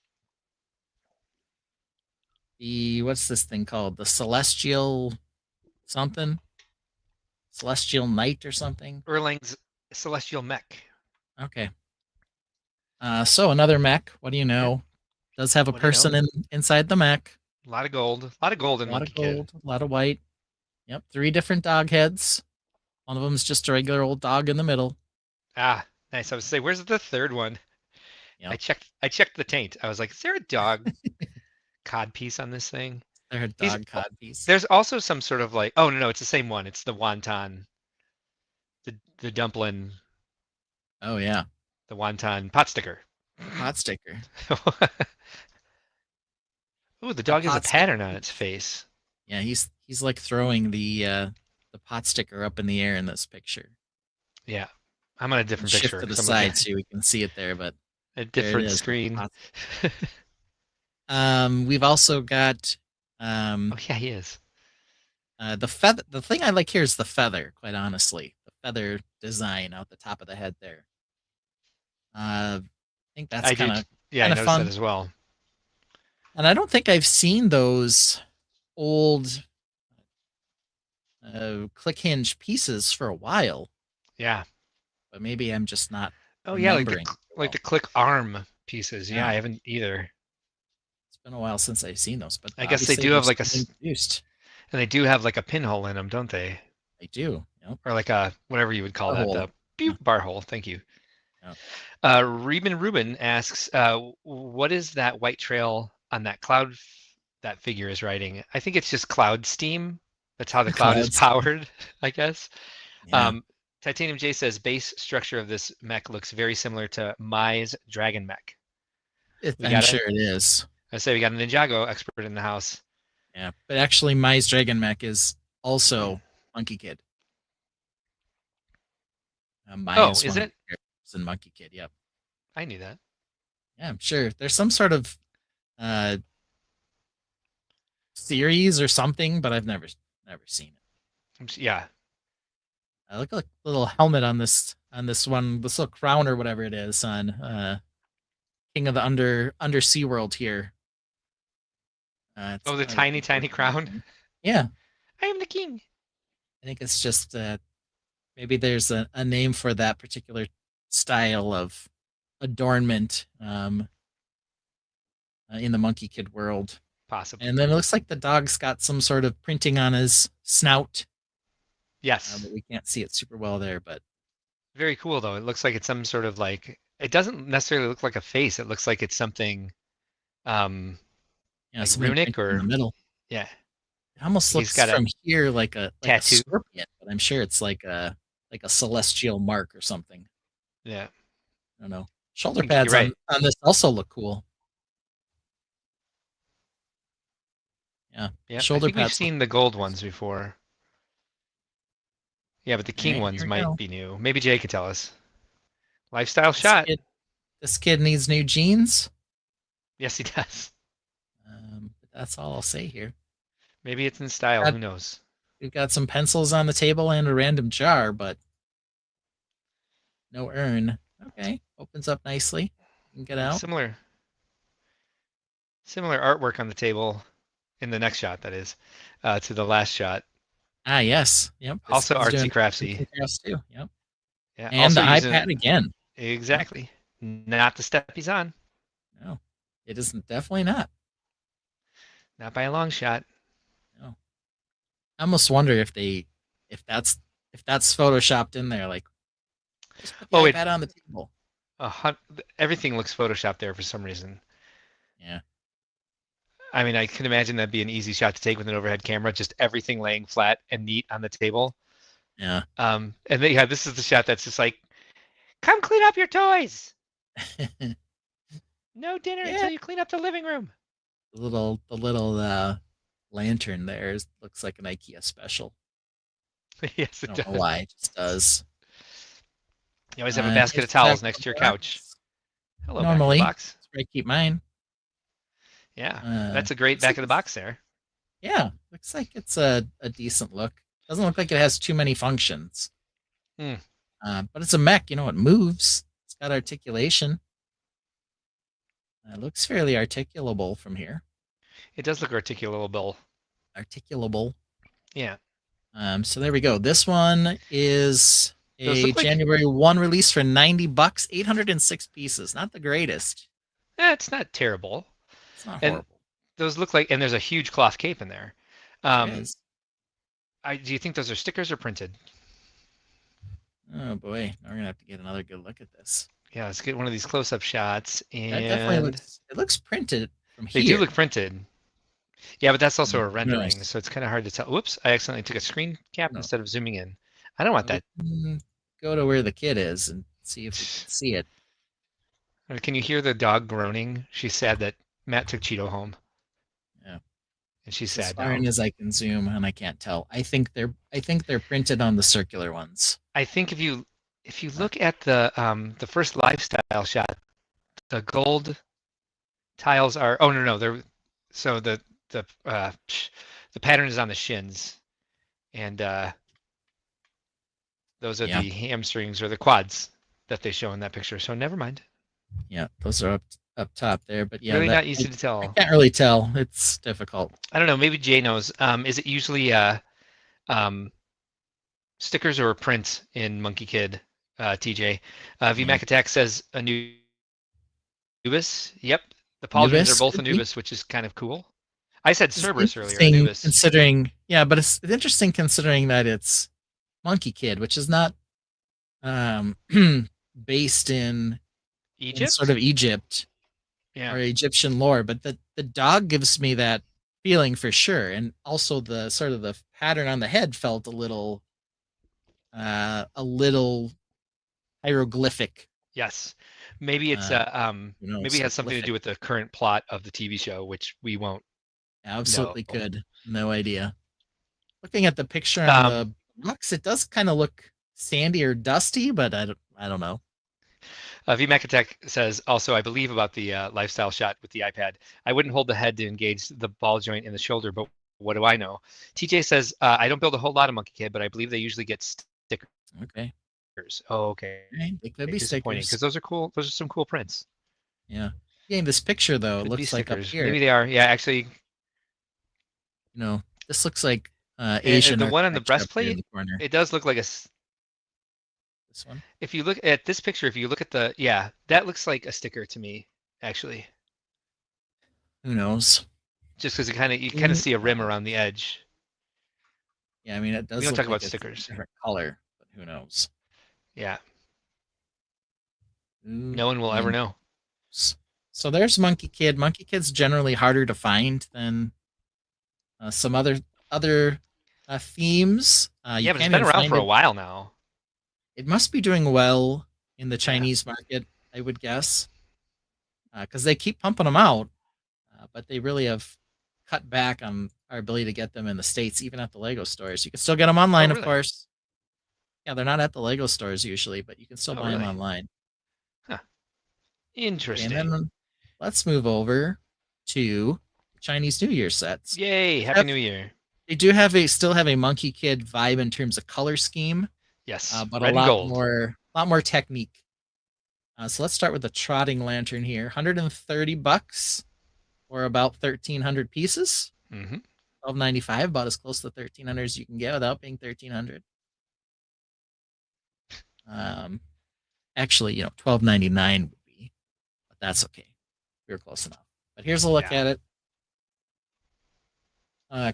What's this thing called? The Celestial something? Celestial Knight or something? Erlang's Celestial Mech. Okay. So another mech. What do you know? Does have a What do you person inside the mech. A lot of gold. A lot of gold in A lot Monkey of Kid. gold, a lot of white. Yep, 3 different dog heads. One of them's just a regular old dog in the middle. Ah, nice. I was say, where's the third one? Yep. I checked the taint. I was like, is there a dog cod piece on this thing? They're a He's- dog cod piece. There's also some sort of like, oh no, it's the same one. It's the wonton, the dumpling, Oh yeah, the wonton pot sticker. pot sticker. Ooh, the dog has a pot sticker. pattern on its face. Yeah, he's like throwing the pot sticker up in the air in this picture. Yeah, I'm on a different Shift picture. to the 'cause I'm looking side so we can see it there, but at a there it different is, screen. pot we've also got Oh yeah, he is. the feather. The thing I like here is the feather, quite honestly. The feather design out the top of the head there. I think that's I kind do. of, Yeah, I kinda noticed fun. that as well. and I don't think I've seen those old click hinge pieces for a while, Yeah. but maybe I'm just not Oh yeah, remembering. like the click arm pieces. Yeah, Yeah. I haven't either. It's been a while since I've seen those, but I guess they obviously do have they're like a still s- introduced. And they do have like a pinhole in them, don't they? They do. Yep. Or like a whatever you would call Bar that. hole. The pew bar hole. Thank you. Yeah. Rubin asks, what is that white trail on that cloud that figure is riding? I think it's just cloud steam. That's how the cloud is Cloud powered, I guess. Yeah. Titanium J says base structure of this mech looks very similar to Mai's dragon mech. we I'm got it. sure it is. I say we got a Ninjago expert in the house. Yeah, but actually, Mai's Dragon Mech is also Monkey Kid. Mai Oh, is is one of it? the characters in Monkey Kid. Yep. I knew that. Yeah, I'm sure there's some sort of series or something, but I've never seen it. Yeah. I look like a little helmet on this one, this little crown or whatever it is on King of the Undersea World here. Oh, the tiny crown. Yeah, I am the king. I think it's just maybe there's a name for that particular style of adornment in the Monkey Kid world. Possibly. And then it looks like the dog's got some sort of printing on his snout. Yes. But we can't see it super well there, but Very cool though. It looks like it's some sort of like, it doesn't necessarily look like a face. It looks like it's something yeah, like something runic printed in or the middle. yeah. It almost He's looks got a from here like a tattoo. scorpion, but I'm sure it's like a celestial mark or something. Yeah. I don't know. Shoulder think you're pads right. on this also look cool. Yeah. Yeah. Shoulder I think we've pads. seen the gold ones before. Yeah, but the king Alright, ones here we might go. be new. Maybe Jay could tell us. Lifestyle This shot. kid, this kid needs new jeans. Yes, he does. But that's all I'll say here. Maybe it's in style. Got- Who knows? We've got some pencils on the table and a random jar, but no urn. Okay, opens up nicely. You can get out. Similar artwork on the table in the next shot, that is, to the last shot. Ah, yes. Yep. this Also kid's doing artsy craftsy. crafts too. Yep. Yeah. And also the using iPad again. exactly. Not the step he's on. No, it is definitely not. Not by a long shot. No. I almost wonder if that's photoshopped in there. Like, just put the Oh, iPad on the table. Everything looks photoshopped there for some reason. Yeah. I mean, I can imagine that'd be an easy shot to take with an overhead camera, just everything laying flat and neat on the table. Yeah. And then, yeah, this is the shot that's just like, come clean up your toys. No dinner Yeah. until you clean up the living room. the little lantern there looks like an IKEA special. Yes, I it don't know does. why it just does. You always have a basket here's of the towels back of next the to your box. couch. Hello, Normally, back of the box. that's where I keep mine. Yeah, that's a great looks back like of the box there. Yeah, looks like it's a decent look. Doesn't look like it has too many functions. Hmm. But it's a mech, it moves. It's got articulation. It looks fairly articulable from here. It does look articulable. Articulable. Yeah. So there we go. This one is Those a look like- January 1 release for $90, 806 pieces. Not the greatest. It's not terrible. It's not And horrible. those look like, and there's a huge cloth cape in there. It is. Do you think those are stickers or printed? Oh boy, now we're gonna have to get another good look at this. Yeah, let's get one of these close-up shots. That definitely And looks. It looks printed from they here. do look printed. Yeah, but that's also a Who rendering, knows? so it's kind of hard to tell. Whoops, I accidentally took a screen cap No. instead of zooming in. I don't want that. Go to where the kid is and see if we can see it. Can you hear the dog groaning? She's sad that Matt took Cheeto home. Yeah. And she's As sad far now. as I can zoom, and I can't tell. I think they're printed on the circular ones. I think if you look at the first lifestyle shot, the gold tiles are they're so the pattern is on the shins, and those are Yeah. the hamstrings or the quads that they show in that picture. So never mind. Yeah, those are up top there, but yeah, Really that- not easy to I tell. can't really tell. It's difficult. I don't know. Maybe Jay knows. Is it usually stickers or prints in Monkey Kid? TJ. VMac Attack says Anubis. Yep. The pauldrons Anubis are both could be. Anubis, which is kind of cool. I said It's Cerberus earlier. interesting Anubis. considering, yeah, but it's interesting considering that it's Monkey Kid, which is not based in Egypt. sort of Egypt Yeah. or Egyptian lore, but the dog gives me that feeling for sure, and also the sort of the pattern on the head felt a little hieroglyphic. Yes. Maybe it's who knows, maybe it has something to prolific. do with the current plot of the TV show, which we won't. Absolutely No. could. No idea. Looking at the picture on the box, it does kind of look sandy or dusty, but I don't know. VMac Attack says also, I believe about the lifestyle shot with the iPad. I wouldn't hold the head to engage the ball joint in the shoulder, but what do I know? TJ says, I don't build a whole lot of Monkey Kid, but I believe they usually get stickers. Okay. Oh, okay. Right, they could be Disappointing, stickers. because those are cool. Those are some cool prints. Yeah. Getting this picture though, it Could be looks like up stickers. here. Maybe they are. Yeah, actually, This looks like and Asian. the one on the architecture up here in breastplate, the corner. it does look like This one. if you look at this picture, if you look at that looks like a sticker to me, actually. Who knows? Just because you kind of see a rim around the edge. Yeah, I mean it does. We don't look talk like about it's a stickers. different color, but who knows? Yeah, Who no one will ever know. knows? So there's Monkey Kid. Monkey Kid's generally harder to find than some other themes. Yeah, You but it's can't been even around find for a it. while now. It must be doing well in the Chinese market, I would guess, because they keep pumping them out, but they really have cut back on our ability to get them in the States, even at the Lego stores. You can still get them online, Oh, really? of course. Yeah, they're not at the Lego stores usually, but you can still Oh, buy them really? online. Okay, Interesting. and then let's move over to Chinese New Year sets. Yay! They Happy have- New Year. They do have still have a Monkey Kid vibe in terms of color scheme, Yes, but a red and lot gold. more technique. So let's start with the trotting lantern here. $130 or about 1,300 pieces. Mm-hmm. $12.95, about as close to 1,300 as you can get without being 1,300. Actually, $12.99 would be, but that's okay. We were close enough. But here's a look Yeah. at it.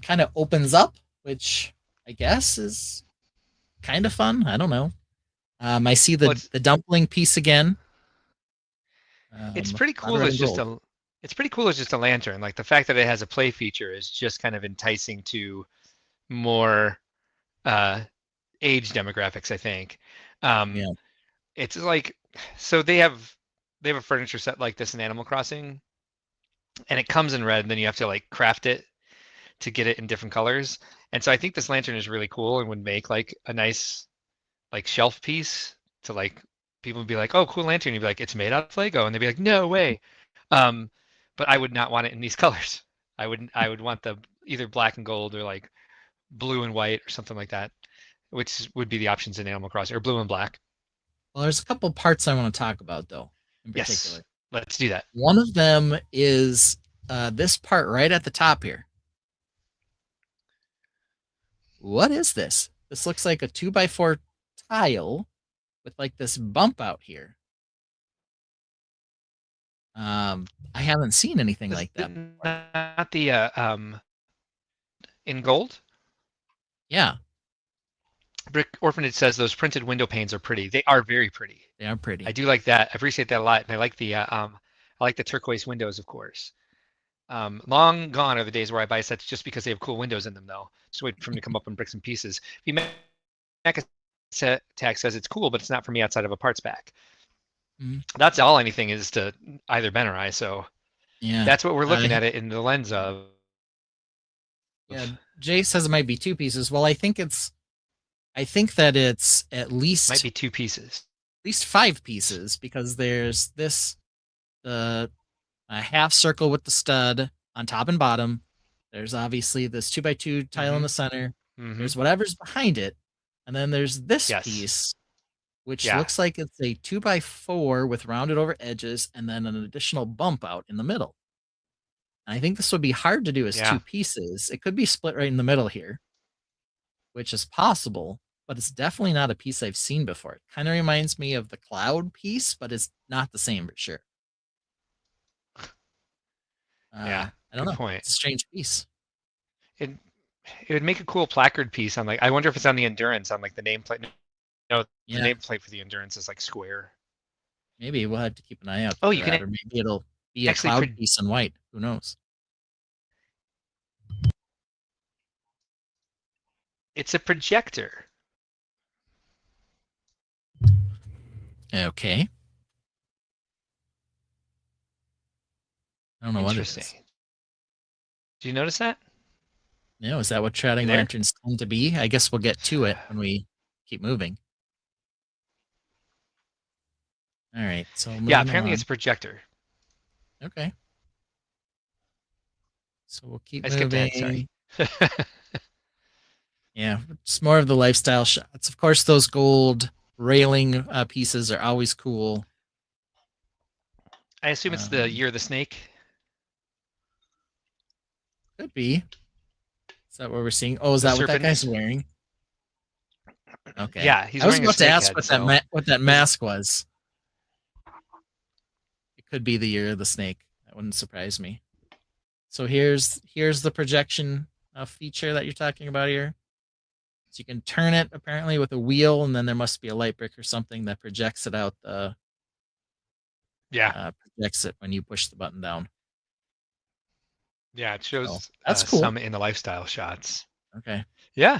Kind of opens up, which I guess is kind of fun. I don't know. I see Well, the dumpling piece again. it's pretty a lot of cool. red It's and just gold. it's pretty cool. It's just a lantern. Like the fact that it has a play feature is just kind of enticing to more age demographics, I think. Yeah. It's like so they have a furniture set like this in Animal Crossing, and it comes in red, and then you have to like craft it to get it in different colors. And so I think this lantern is really cool and would make like a nice like shelf piece to like people would be like, oh, cool lantern. You'd be like, it's made out of Lego, and they'd be like, no way. Um, but I would not want it in these colors. I would want the either black and gold or like blue and white or something like that, which would be the options in Animal Crossing, or blue and black. Well, there's a couple parts I want to talk about though, in particular. Yes, let's do that. One of them is this part right at the top here. What is this? This looks like a 2x4 tile with like this bump out here. I haven't seen anything like that before. Not the in gold. Yeah, Brick Orphanage says those printed window panes are pretty. They are very pretty. they are pretty. I do like that. I appreciate that a lot, and I like the turquoise windows, of course. Long gone are the days where I buy sets just because they have cool windows in them, though. Just wait for them to come up in bricks and pieces. Set tag says it's cool, but it's not for me outside of a parts pack. Mhm. That's all anything is to either Ben or I. So Yeah, that's what we're looking at it in the lens of. yeah. Jay says it might be 2 pieces. Well, I think that it's at Might be 2 pieces. 5 pieces because there's this the a half circle with the stud on top and bottom. There's obviously this 2x2 tile in the center. Mm-hmm. There's whatever's behind it, and then there's this Yes. piece, which Yeah. looks like it's a 2x4 with rounded over edges, and then an additional bump out in the middle. And I think this would be hard to do as Yeah. 2 pieces. It could be split right in the middle here, which is possible, but it's definitely not a piece I've seen before. It kind of reminds me of the cloud piece, but it's not the same for sure. Yeah, I don't good know. point. It's a strange piece. It would make a cool placard piece on like. I wonder if it's on the Endurance on like the nameplate. No, Yeah. the nameplate for the Endurance is like square. Maybe we'll have to keep an eye out. Oh, for you can that, or maybe it'll be a actually cloud piece in white. Who knows? It's a projector. Okay. I don't know what it Interesting. is. Do you notice that? No, is that what trotting You there? lanterns tend to be? I guess we'll get to it when we keep moving. All right. So Yeah, moving apparently on. it's a projector. Okay. So we'll keep I skipped moving. ahead, sorry. Yeah, just more of the lifestyle shots. Of course, those gold railing pieces are always cool. I assume it's the Year of the Snake. Could be. Is that what we're seeing? Oh, is The that what that serpent. guy's wearing? Okay. Yeah, he's I was wearing a about to snake ask head, what so- what that mask was. It could be the Year of the Snake. That wouldn't surprise me. So here's the projection feature that you're talking about here. So you can turn it apparently with a wheel, and then there must be a light brick or something that projects it out. Yeah, Projects it when you push the button down. yeah, it shows that's cool. some in the lifestyle shots. Okay. Yeah.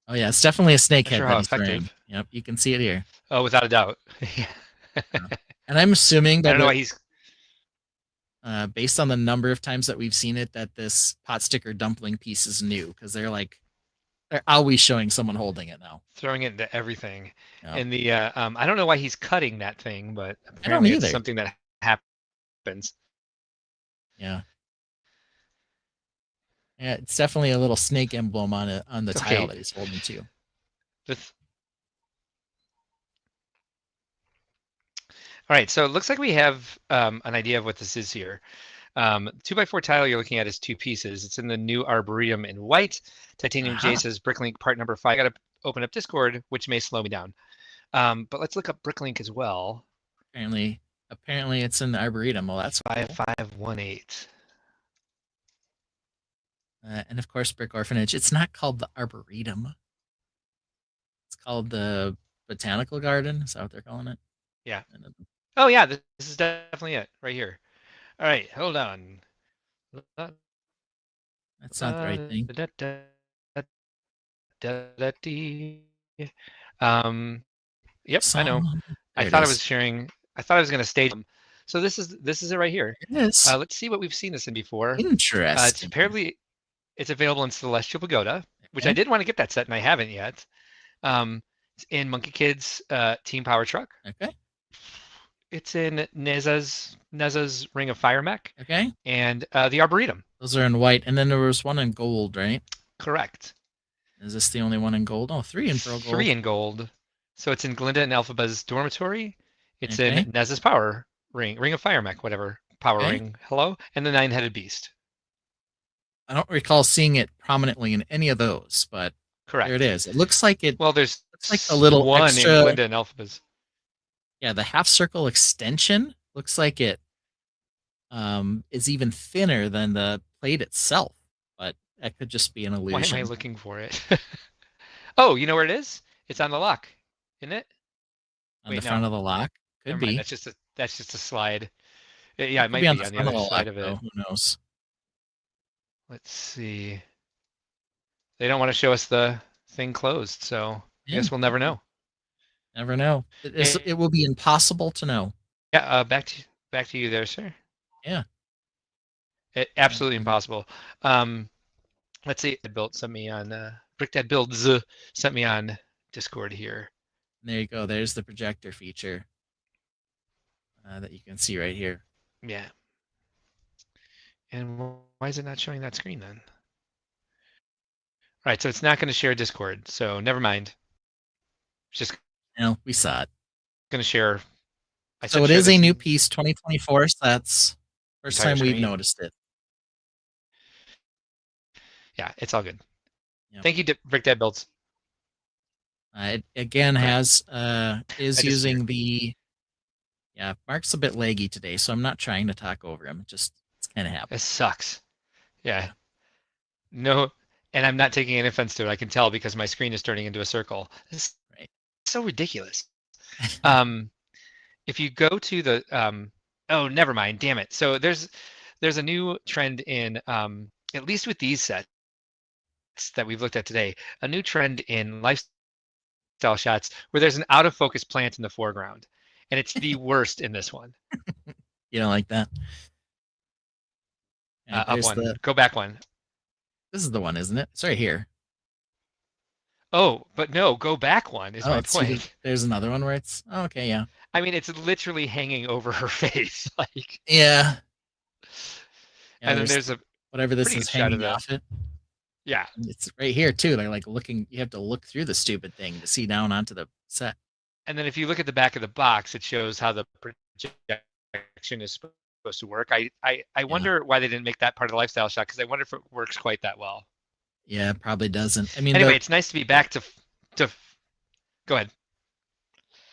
Oh yeah, it's definitely a snake Not head sure that how he's wearing. effective. Yep, you can see it here. Oh, without a doubt. And I'm assuming I that don't know why he's. based on the number of times that we've seen it, that this pot sticker dumpling piece is new because they're like They're always showing someone holding it now. Throwing it into everything. Yeah. And the I don't know why he's cutting that thing, but I don't apparently it's either. something that happens. Yeah. Yeah, it's definitely a little snake emblem on it on the tile Okay. that he's holding too. This. All right, so it looks like we have an idea of what this is here. 2x4 tile you're looking at is 2 pieces. It's in the new Arboretum in white. Titanium J says Bricklink part number 5. I got to open up Discord, which may slow me down. But let's look up Bricklink as well. Apparently it's in the Arboretum. Well, that's 5518. And of course, Brick Orphanage. It's not called the Arboretum. It's called the Botanical Garden. Is that what they're calling it? Yeah. Oh yeah, this is definitely it right here. All right, hold on. That's not the right thing. Yep, I know. I thought I was sharing. I thought I was going to stage them. So this is it right here. Yes. Let's see what we've seen this in before. Interesting. It's apparently it's available in Celestial Pagoda, which I did want to get that set and I haven't yet. It's in Monkey Kids Team Power Truck. Okay. It's in Neza's Ring of Fire Mech. Okay. And the Arboretum. Those are in white, and then there was one in gold, right? Correct. Is this the only one in gold? Oh, 3 in pearl gold. 3 in gold. So it's in Glinda and Elphaba's dormitory. It's in Neza's Power Ring of Fire Mech, whatever. Power Ring. Hello. And the 9-headed beast. I don't recall seeing it prominently in any of those, but correct. There it is. It looks like it. Well, there's like a little one extra, in Glinda and Elphaba's. Yeah, the half circle extension looks like it is even thinner than the plate itself, but that could just be an illusion. Why am I looking for it? Oh, you know where it is? It's on the lock, isn't it? On the front of the lock? Could Never be. mind. That's just a slide. Yeah, it might be on the other side of it. Who knows? Let's see. They don't want to show us the thing closed, so I guess we'll never know. Never know. It will be impossible to know. Yeah, back to you there, sir. Yeah. Absolutely impossible. Let's see. Built sent me on Brick Dad Builds sent me on Discord here. There you go. There's the projector feature that you can see right here. Yeah. And why is it not showing that screen then? Right, so it's not going to share Discord, so never mind. It's just we saw it. Going to share. So it is a new piece, 2024. So that's first time we've noticed it. Yeah, it's all good. Yep. Thank you, Brick Dad Builds. It again is using the. Yeah, Mark's a bit laggy today, so I'm not trying to talk over him. It's kind of happening. It sucks. Yeah. No, and I'm not taking any offense to it. I can tell because my screen is turning into a circle. It's so ridiculous. If you go to the oh, never mind. Damn it. So there's a new trend in at least with these sets that we've looked at today, a new trend in lifestyle shots where there's an out of focus plant in the foreground, and it's the worst in this one. You don't like that? Up one. Go back one. This is the one, isn't it? It's right here. Oh, but no, go back one is my point. There's another one where it's okay, yeah. I mean, it's literally hanging over her face, like. Yeah. And then there's a whatever this is hanging off it. Yeah. It's right here too. They're like looking. You have to look through the stupid thing to see down onto the set. And then if you look at the back of the box, it shows how the projection is supposed to work. I wonder why they didn't make that part of the lifestyle shot, because I wonder if it works quite that well. Yeah, it probably doesn't. I mean, anyway, it's nice to be back to. Go ahead.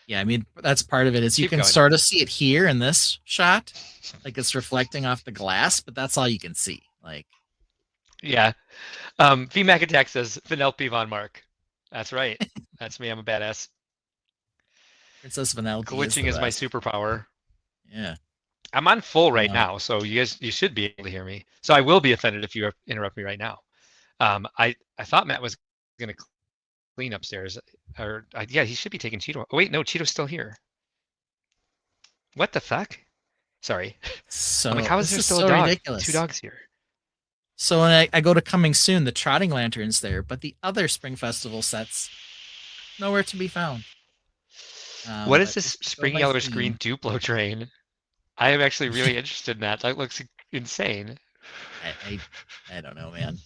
Yeah, I mean, that's part of it. Is you can sort of see it here in this shot, like it's reflecting off the glass, but that's all you can see. Like, yeah. VMAC Attack says Vanellope Von Mark. That's right. That's me. I'm a badass. Princess Vanellope. Glitching is my superpower. Yeah. I'm on full right now, so you should be able to hear me. So I will be offended if you interrupt me right now. I thought Matt was going to clean upstairs, or yeah, he should be taking Cheeto. Oh wait, no, Cheeto's still here. What the fuck? Sorry. So I'm like, how is there still so a dog? ridiculous. 2 dogs here. So when I go to Coming Soon, the Trotting Lantern's there, but the other Spring Festival sets nowhere to be found. What is But this if you go spring, by yellow screen theme, Duplo train? I am actually really interested in that. That looks insane. I don't know, man.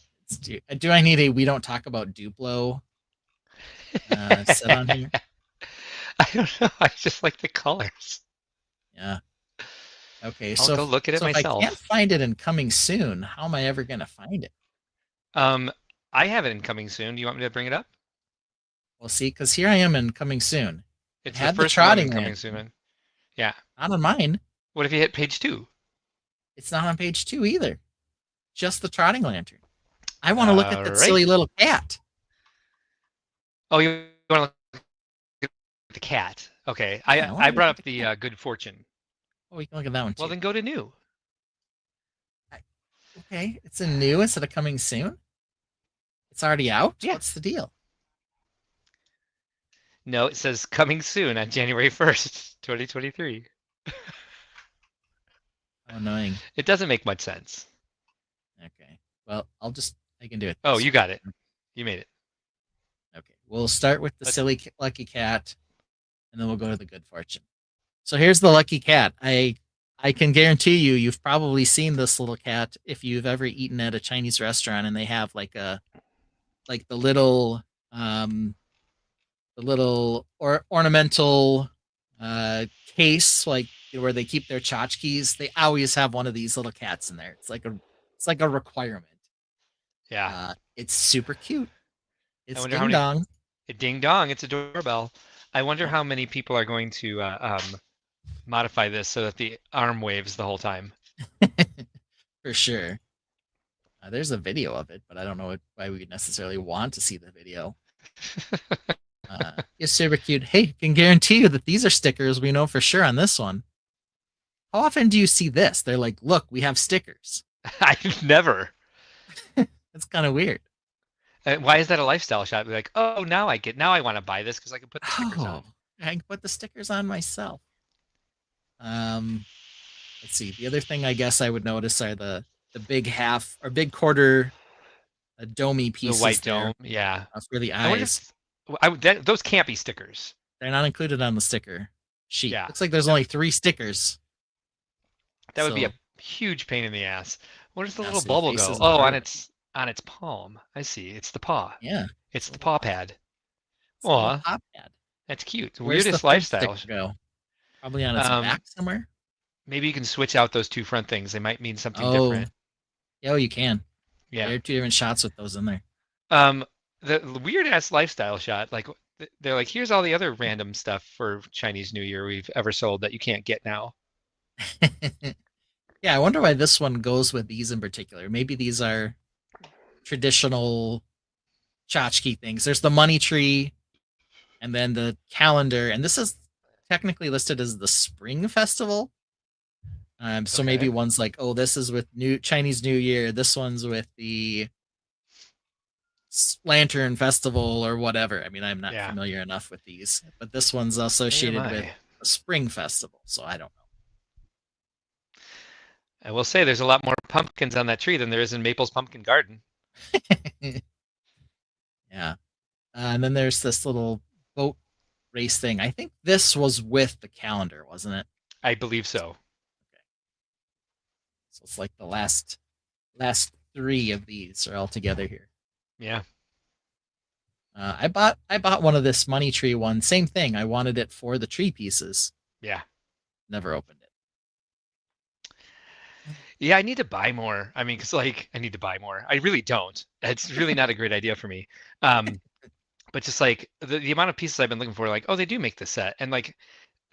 Do I need a We Don't Talk About Duplo set on here? I don't know. I just like the colors. Yeah. Okay, I'll go look at it so if I can't myself. find it in Coming Soon, how am I ever gonna find it? I have it in coming soon. Do you want me to bring it up? Well, see, because here I am in Coming Soon. It It's the had the first one in Trotting coming Lantern. soon. Yeah. Not on mine. What if you hit page 2? It's not on page 2 either. Just the Trotting Lantern. I want to look at All that right. silly little cat. Oh, you want to look at the cat? Okay. Yeah, I wanna I look brought at up the the cat. Good Fortune. Oh, we can look at that one too. Well, then go to new. Okay, it's in new instead of Coming Soon. It's already out. Yeah. What's the deal? No, it says coming soon on January 1st, 2023. How annoying. It doesn't make much sense. Okay. Well, I can do it. Oh, this you way. got it. You made it. Okay. We'll start with the Let's- silly lucky cat, and then we'll go to the Good Fortune. So here's the lucky cat. I can guarantee you've probably seen this little cat if you've ever eaten at a Chinese restaurant and they have like the little ornamental case like where they keep their tchotchkes. They always have one of these little cats in there. It's like a requirement. Yeah. It's super cute. It's wonder how ding many- dong. Ding dong. It's a doorbell. I wonder Yeah. how many people are going to modify this so that the arm waves the whole time. For sure. There's a video of it, but I don't know why we would necessarily want to see the video. It's super cute. Hey, can guarantee you that these are stickers we know for sure on this one. How often do you see this? They're like, look, we have stickers. I've never. That's kind of weird. Why is that a lifestyle shot? Be like, oh, now I want to buy this because I can put the stickers on. I can put the stickers on myself. Let's see. The other thing I guess I would notice are the big half or big quarter domey pieces. The white there, dome. Yeah. for the I wonder eyes. those can't be stickers. They're not included on the sticker sheet. Yeah. Looks like there's only 3 stickers. That would be So- a huge pain in the ass. Where does the Yeah, little so the bubble face go? isn't Oh, on perfect. its palm. I see. It's the paw. Yeah. It's the paw pad. It's a little Aw. pop pad. That's cute. Where's the Weirdest third lifestyle. sticker go? Probably on its Um, back somewhere. Maybe you can switch out those 2 front things. They might mean something Oh. different. Yeah, you can. Yeah. There are 2 different shots with those in there. The weird ass lifestyle shot, like they're like, here's all the other random stuff for Chinese New Year we've ever sold that you can't get now. Yeah, I wonder why this one goes with these in particular. Maybe these are traditional tchotchke things. There's the money tree and then the calendar, and this is technically listed as the Spring Festival. So maybe Okay. one's like, oh, this is with Chinese New Year. This one's with the Lantern Festival or whatever. I mean, I'm not Yeah. familiar enough with these, but this one's associated Neither am with I. the Spring Festival. So I don't I will say there's a lot more pumpkins on that tree than there is in Maple's Pumpkin Garden. know. Yeah. And then there's this little boat race thing. I think this was with the calendar, wasn't it? I believe so. So it's like the last 3 of these are all together here. Yeah. I bought one of this money tree one. Same thing. I wanted it for the tree pieces. Yeah. Never opened it. Yeah, I need to buy more. I mean, because like I need to buy more. I really don't. It's really not a great idea for me. But just like the amount of pieces I've been looking for, like, oh, they do make this set, and like,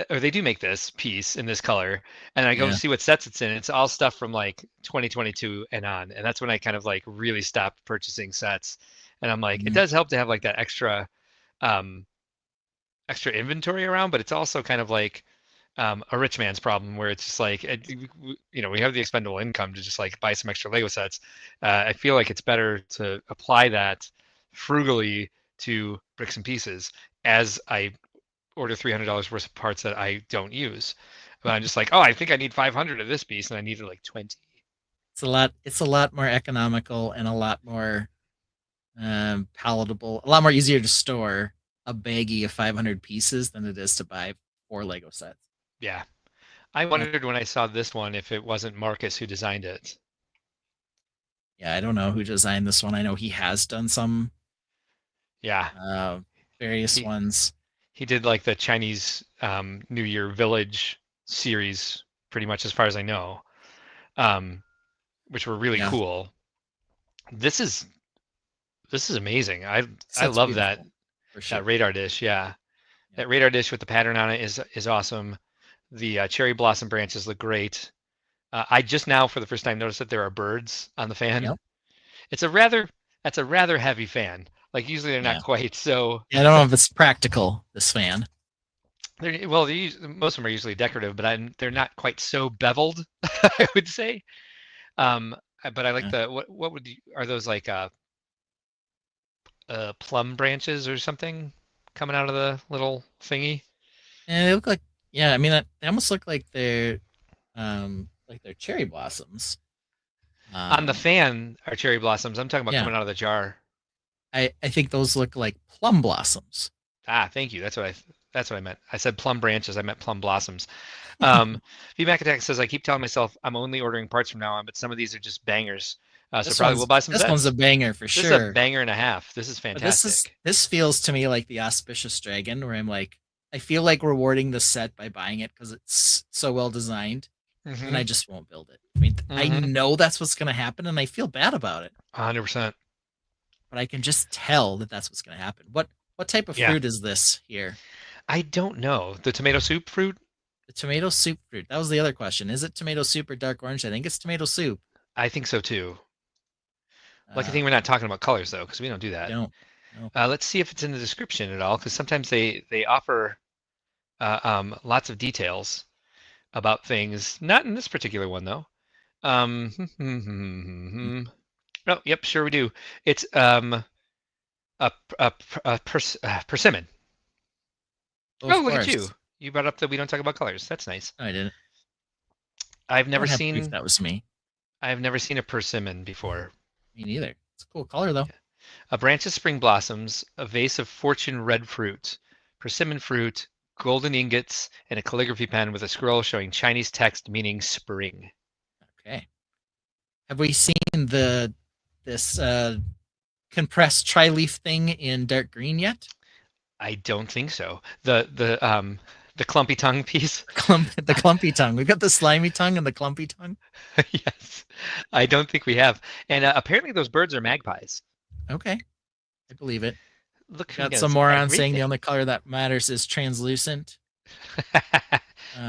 or they do make this piece in this color, and I go Yeah. see what sets it's in. It's all stuff from like 2022 and on, and that's when I kind of like really stopped purchasing sets. And I'm like, it Mhm. does help to have like that extra inventory around, but it's also kind of like a rich man's problem where it's just like, we have the expendable income to just like buy some extra Lego sets. I feel like it's better to apply that frugally to bricks and pieces as I order $300 worth of parts that I don't use. But I'm just like, oh, I think I need 500 of this piece and I needed like 20. It's a lot more economical and a lot more palatable, a lot more easier to store a baggie of 500 pieces than it is to buy 4 Lego sets. Yeah. I wondered when I saw this one if it wasn't Marcus who designed it. Yeah, I don't know who designed this one. I know he has done some Yeah. various He ones. he did like the Chinese New Year Village series, pretty much as far as I know, which were really Yeah, cool. This is amazing. I set's love that beautiful for sure. radar dish. Yeah, Yeah. that radar dish with the pattern on it is awesome. The cherry blossom branches look great. I just now for the first time noticed that there are birds on the fan. Yep. It's that's a rather heavy fan. Like usually they're Yeah. not quite so. Yeah, I don't know if it's practical, this fan. Well, most of them are usually decorative, but they're not quite so beveled. I would say. But I like Yeah. what are those like plum branches or something coming out of the little thingy? And they look like, yeah, I mean, they almost look like they're cherry blossoms. On the fan are cherry blossoms. I'm talking about Yeah, coming out of the jar. I think those look like plum blossoms. Ah, thank you. That's what I meant. I said plum branches. I meant plum blossoms. VMAC Attack says I keep telling myself I'm only ordering parts from now on, but some of these are just bangers. So probably we'll buy some This sets. one's a banger for This is a sure. banger and a half. This is But fantastic. this feels to me like the Auspicious Dragon, where I'm like, I feel like rewarding the set by buying it because it's so well designed, and I Mhm. just won't build it. I mean, I Mhm. know that's what's going to happen, and I feel bad about it, 100%. but I can just tell that that's what's going to happen. What type of Yeah. fruit is this here? I don't know. The tomato soup fruit? The tomato soup fruit. That was the other question. Is it tomato soup or dark orange? I think it's tomato soup. I think so too. Lucky Uh, thing we're not talking about colors though, because we don't do that. don't. No. Let's see if it's in the description at all, because sometimes they offer lots of details about things. Not in this particular one though. Oh, yep, sure we do. It's persimmon. Oh, Oh, of look at course. you. You brought up that we don't talk about colors. That's nice. No, I didn't. I've I never don't have proof seen that was me. I've never seen a persimmon before. Me neither. It's a cool color though. A branch of spring blossoms, a vase of fortune red fruit, persimmon fruit, golden ingots, and a calligraphy pen with a scroll showing Chinese text meaning spring. Okay. Have we seen this compressed tri-leaf thing in dark green yet? I don't think so. The clumpy tongue piece. The clumpy tongue. We've got the slimy tongue and the clumpy tongue. Yes, I don't think we have. And apparently those birds are magpies. Okay, I believe it. Look who Got knows some moron saying the everything. only color that matters is translucent,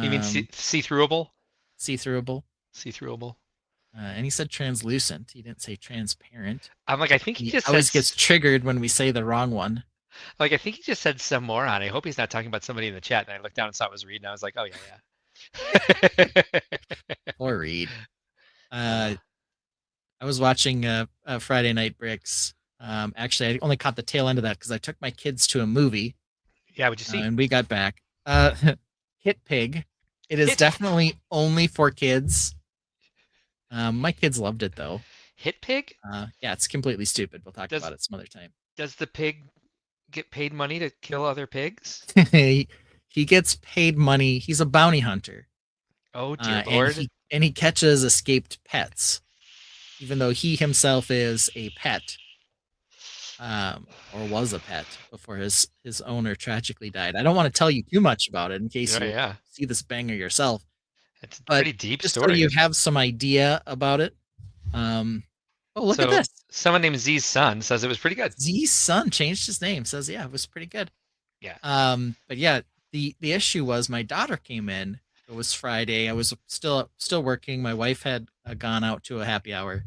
You mean see-throughable? see-throughable. See-throughable. And he said translucent. He didn't say transparent. I'm like, I think he He just always said gets triggered when we say the wrong one. like I think he just said some moron. I hope he's not talking about somebody in the chat. And I looked down and saw it was Reed, and I was like, oh yeah. Or Reed. I was watching Friday Night Bricks. Actually, I only caught the tail end of that because I took my kids to a movie. Yeah, would you see? And we got back. Hit Pig. It is Hit- definitely only for kids. My kids loved it though. Hit pig? Yeah, it's completely stupid. We'll talk Does- about it some other time. Does the pig get paid money to kill other pigs? He gets paid money. He's a bounty hunter. Oh dear Lord. And he catches escaped pets, even though he himself is a pet, or was a pet before his owner tragically died. I don't want to tell you too much about it in case you Yeah, see this banger yourself. it's a But pretty deep just so story. you have some idea about it. Oh, look at So, this. Someone named Z's son says it was pretty good. Z's son changed his name. Says, yeah, it was pretty good. Yeah. But yeah, the issue was my daughter came in. It was Friday. I was still working. My wife had gone out to a happy hour,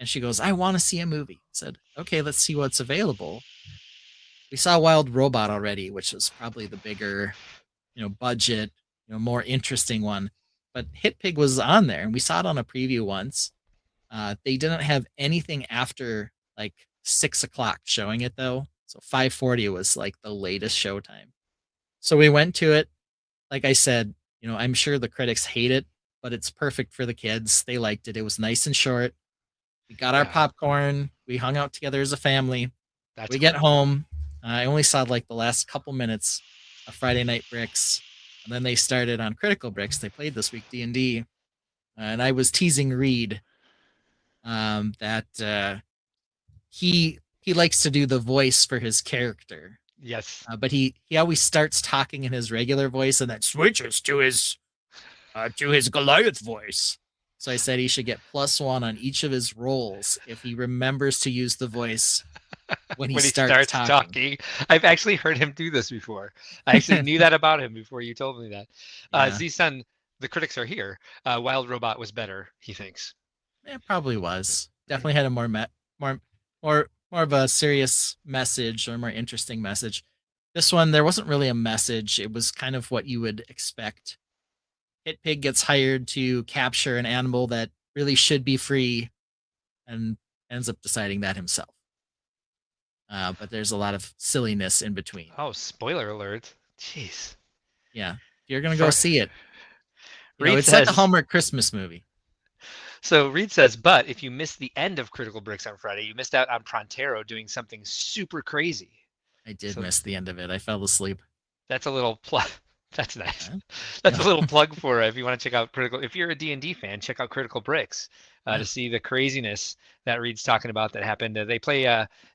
and she goes, "I want to see a movie." I said, "Okay, let's see what's available." We saw Wild Robot already, which was probably the bigger, budget, more interesting one. But Hit Pig was on there, and we saw it on a preview once. They didn't have anything after like 6 o'clock showing it though, so 5:40 was like the latest showtime. So we went to it. Like I said, I'm sure the critics hate it. but it's perfect for the kids. They liked it. It was nice and short. We got our Yeah. popcorn. We hung out together as a family. That's We cool. get home. I only saw like the last couple minutes of Friday Night Bricks, and then they started on Critical Bricks. They played this week D&D, and I was teasing Reed that he likes to do the voice for his character, Yes. but he always starts talking in his regular voice and then switches to his Goliath voice. So I said he should get +1 on each of his rolls if he remembers to use the voice when he starts talking. I've actually heard him do this before. I actually knew that about him before you told me that. Yeah. Z-Sun, the critics are here. Wild Robot was better, he thinks. It probably was. Definitely had a more of a serious message or more interesting message. This one, there wasn't really a message. It was kind of what you would expect. Hit Pig gets hired to capture an animal that really should be free and ends up deciding that himself. But there's a lot of silliness in between. Oh, spoiler alert. Jeez. Yeah. You're going to go see it. Reed It's like a says- Hallmark Christmas movie. So Reed says, but if you missed the end of Critical Bricks on Friday, you missed out on Prontero doing something super crazy. I did So- miss the end of it. I fell asleep. That's a little plug. That's nice. Okay. That's a little plug for if you want to check out Critical. If you're a D&D fan, check out Critical Bricks Yeah. to see the craziness that Reed's talking about that happened. They play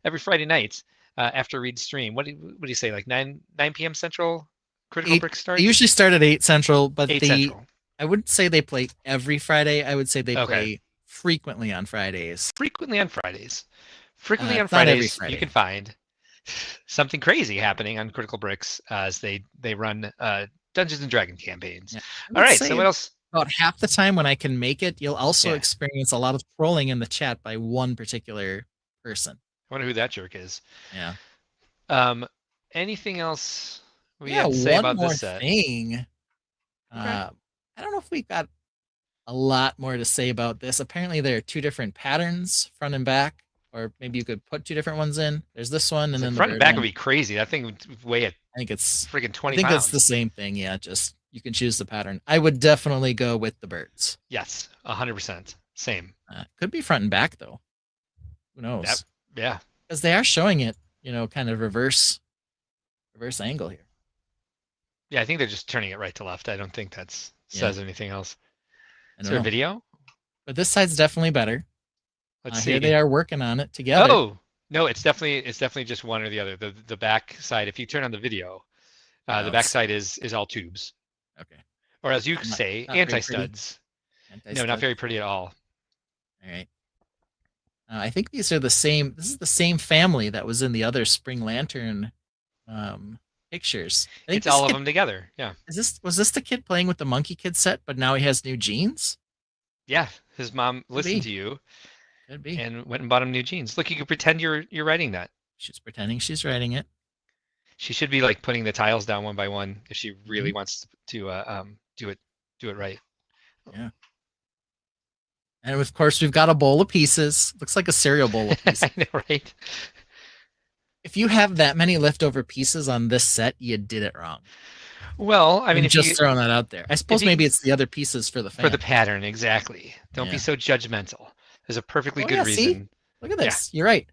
every Friday night after Reed's stream. What do you say? Like 9 p.m. Central. Critical 8 Bricks They starts. usually start at 8 Central, but 8 Central. I wouldn't say they play every Friday. I would say they Okay. play frequently on Fridays. Frequently on Fridays. Frequently on It's not every Fridays, Friday. you can find something crazy happening on Critical Bricks as they run Dungeons and Dragon campaigns. Yeah. All right. So what else? About half the time when I can make it, you'll also Yeah. experience a lot of trolling in the chat by one particular person. I wonder who that jerk is. Yeah. Anything else we Yeah, have to say one about more this set? thing. I don't know if we got a lot more to say about this. Apparently, there are two different patterns, front and back, or maybe you could put two different ones in. There's this one, and So then the front and bird back one. would be crazy. That thing would weigh a I think it's freaking 20 I think pounds. it's the same thing. Yeah, just you can choose the pattern. I would definitely go with the birds. Yes, 100%. Same. Could be front and back though. Who knows? That, yeah. Because they are showing it, kind of reverse angle here. Yeah, I think they're just turning it right to left. I don't think that says anything else. I Is don't there a know. video? But this side's definitely better. Let's see. Here they are working on it together. Oh, no, it's definitely just one or the other. The back side, if you turn on the video, the No, back it's- side is all tubes. Okay. Or as you Not- say, not very pretty. anti-studs. No, not Anti-studs. very pretty at all. All right. I think these are the same. This is the same family that was in the other Spring Lantern pictures. I think It's all this of kid- them together. Yeah. Was this the kid playing with the Monkey Kid set, but now he has new jeans? Yeah. His mom listened be. to you Could be. and went and bought him new jeans. Look, you can pretend you're writing that. She's pretending she's writing it. She should be like putting the tiles down one by one if she really Mhm. wants to do it right. And of course, we've got a bowl of pieces. Looks like a cereal bowl of pieces. I know, right? If you have that many leftover pieces on this set, you did it wrong. Well, I mean, I'm if just you, throwing that out there. I suppose you- maybe it's the other pieces for the fan. for the pattern, exactly. Don't Yeah. be so judgmental. There's a perfectly Oh, good yeah, see? reason. Look at this. You're right.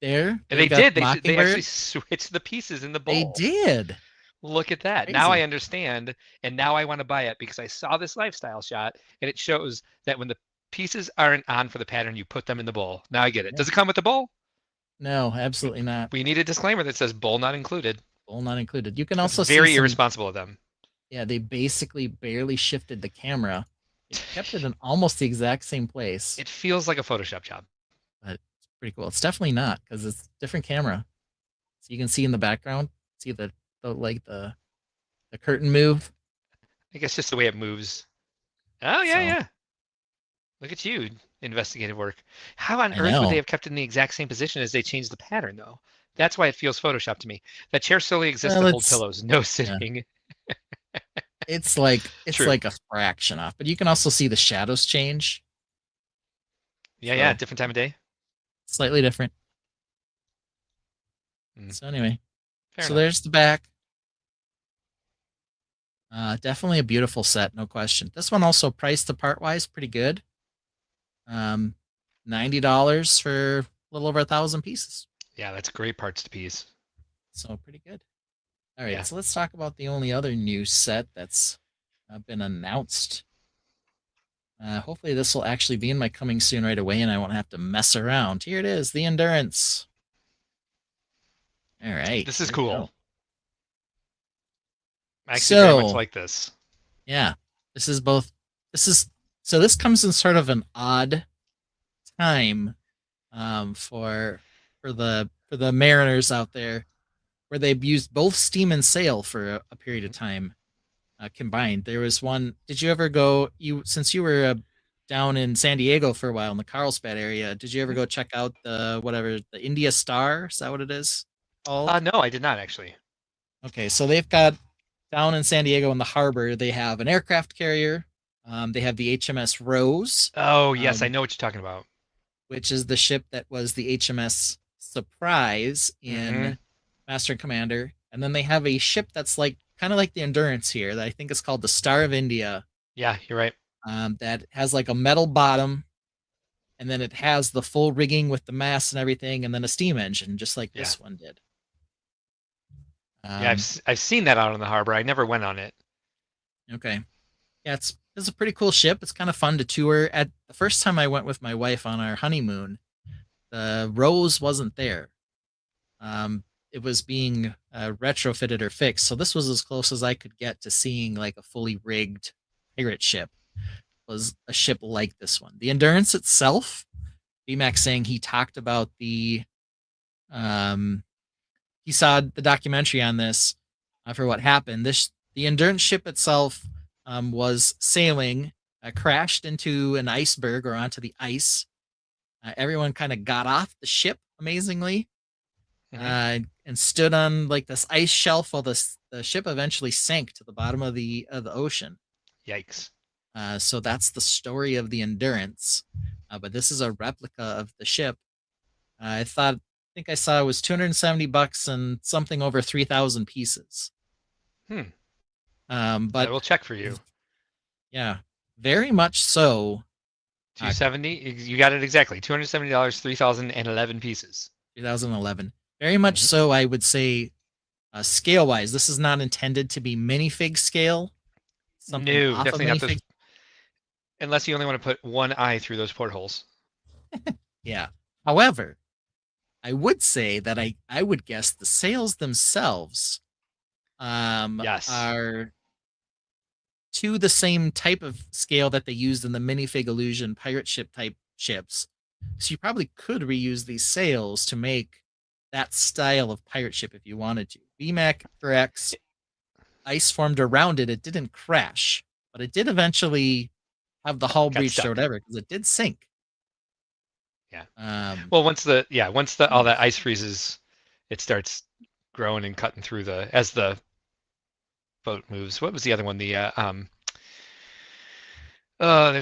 There. And we've they got did. They Mockingbird. actually switched the pieces in the bowl. They did. Look at that. Now I Crazy. understand, and now I want to buy it because I saw this lifestyle shot, and it shows that when the pieces aren't on for the pattern, you put them in the bowl. Now I get it. Yeah. Does it come with the bowl? No, absolutely not. We need a disclaimer that says bowl not included. Bowl not included. You can It's also very see some, irresponsible of them. Yeah, they basically barely shifted the camera. It kept it in almost the exact same place. It feels like a Photoshop job. It's pretty cool. It's definitely not because it's a different camera. So you can see in the background, see the curtain move. I guess just the way it moves. Oh yeah, So- yeah. Look at you, investigative work. How on I earth would know. they have kept it in the exact same position as they changed the pattern, though? That's why it feels Photoshop to me. That chair solely exists Well, to hold it's- pillows, no sitting. It's like True. a fraction off, but you can also see the shadows change. Yeah, yeah, So- different time of day. Slightly different. Mm. So anyway, Fair so enough. there's the back. Definitely a beautiful set, no question. This one also priced to part wise pretty good. Um, $90 for a little over 1,000 pieces. Yeah, that's great parts to piece. So pretty good. All right, Yeah. so let's talk about the only other new set that's been announced. Hopefully, this will actually be in my coming soon right away, and I won't have to mess around. Here it is, the Endurance. All right, This is here we cool. go. I actually very much So- like this. Yeah, this is both. This comes in sort of an odd time for the mariners out there, where they've used both steam and sail for a period of time combined. There was one. Did you ever go? Since you were down in San Diego for a while in the Carlsbad area, did you ever go check out the India Star? Is that what it is called? No, I did not actually. Okay, so they've got down in San Diego in the harbor. They have an aircraft carrier. They have the HMS Rose, Oh, yes, I know what you're talking about. which is the ship that was the HMS Surprise in Mhm. Master and Commander. And then they have a ship that's like kind of like the Endurance here that I think is called the Star of India. Yeah, you're right. That has like a metal bottom, and then it has the full rigging with the mast and everything, and then a steam engine, just like this one did. Yeah, I've seen that out on the harbor. I never went on it. Okay. Yeah, it's a pretty cool ship. It's kind of fun to tour. At the first time I went with my wife on our honeymoon, the Rose wasn't there. It was being retrofitted or fixed, so this was as close as I could get to seeing like a fully rigged pirate ship. Was a ship like this one. The Endurance itself, BMAC saying he talked about he saw the documentary on this for what happened. The Endurance ship itself was sailing, crashed into an iceberg or onto the ice. Everyone kind of got off the ship amazingly, and stood on like this ice shelf while the ship eventually sank to the bottom of the ocean. Yikes. So that's the story of the Endurance. But this is a replica of the ship. I think I saw it was $270 and something over 3,000 pieces. I But will check for you. yeah, very much so. 270. You got it exactly. $270, 3,011 pieces. 2011. Very much so, I would say, scale wise. This is not intended to be minifig scale. Something No, off definitely of not. minifig. Unless you only want to put one eye through those portholes. Yeah. However, I would say that I would guess the sails themselves Yes. are to the same type of scale that they used in the minifig illusion pirate ship type ships. So you probably could reuse these sails to make that style of pirate ship if you wanted to. BMAC corrects. Ice formed around it. It didn't crash, but it did eventually have the hull Got breached stuck. or whatever because it did sink. Yeah. Well, once all that ice freezes, it starts growing and cutting through as the boat moves. What was the other one? There's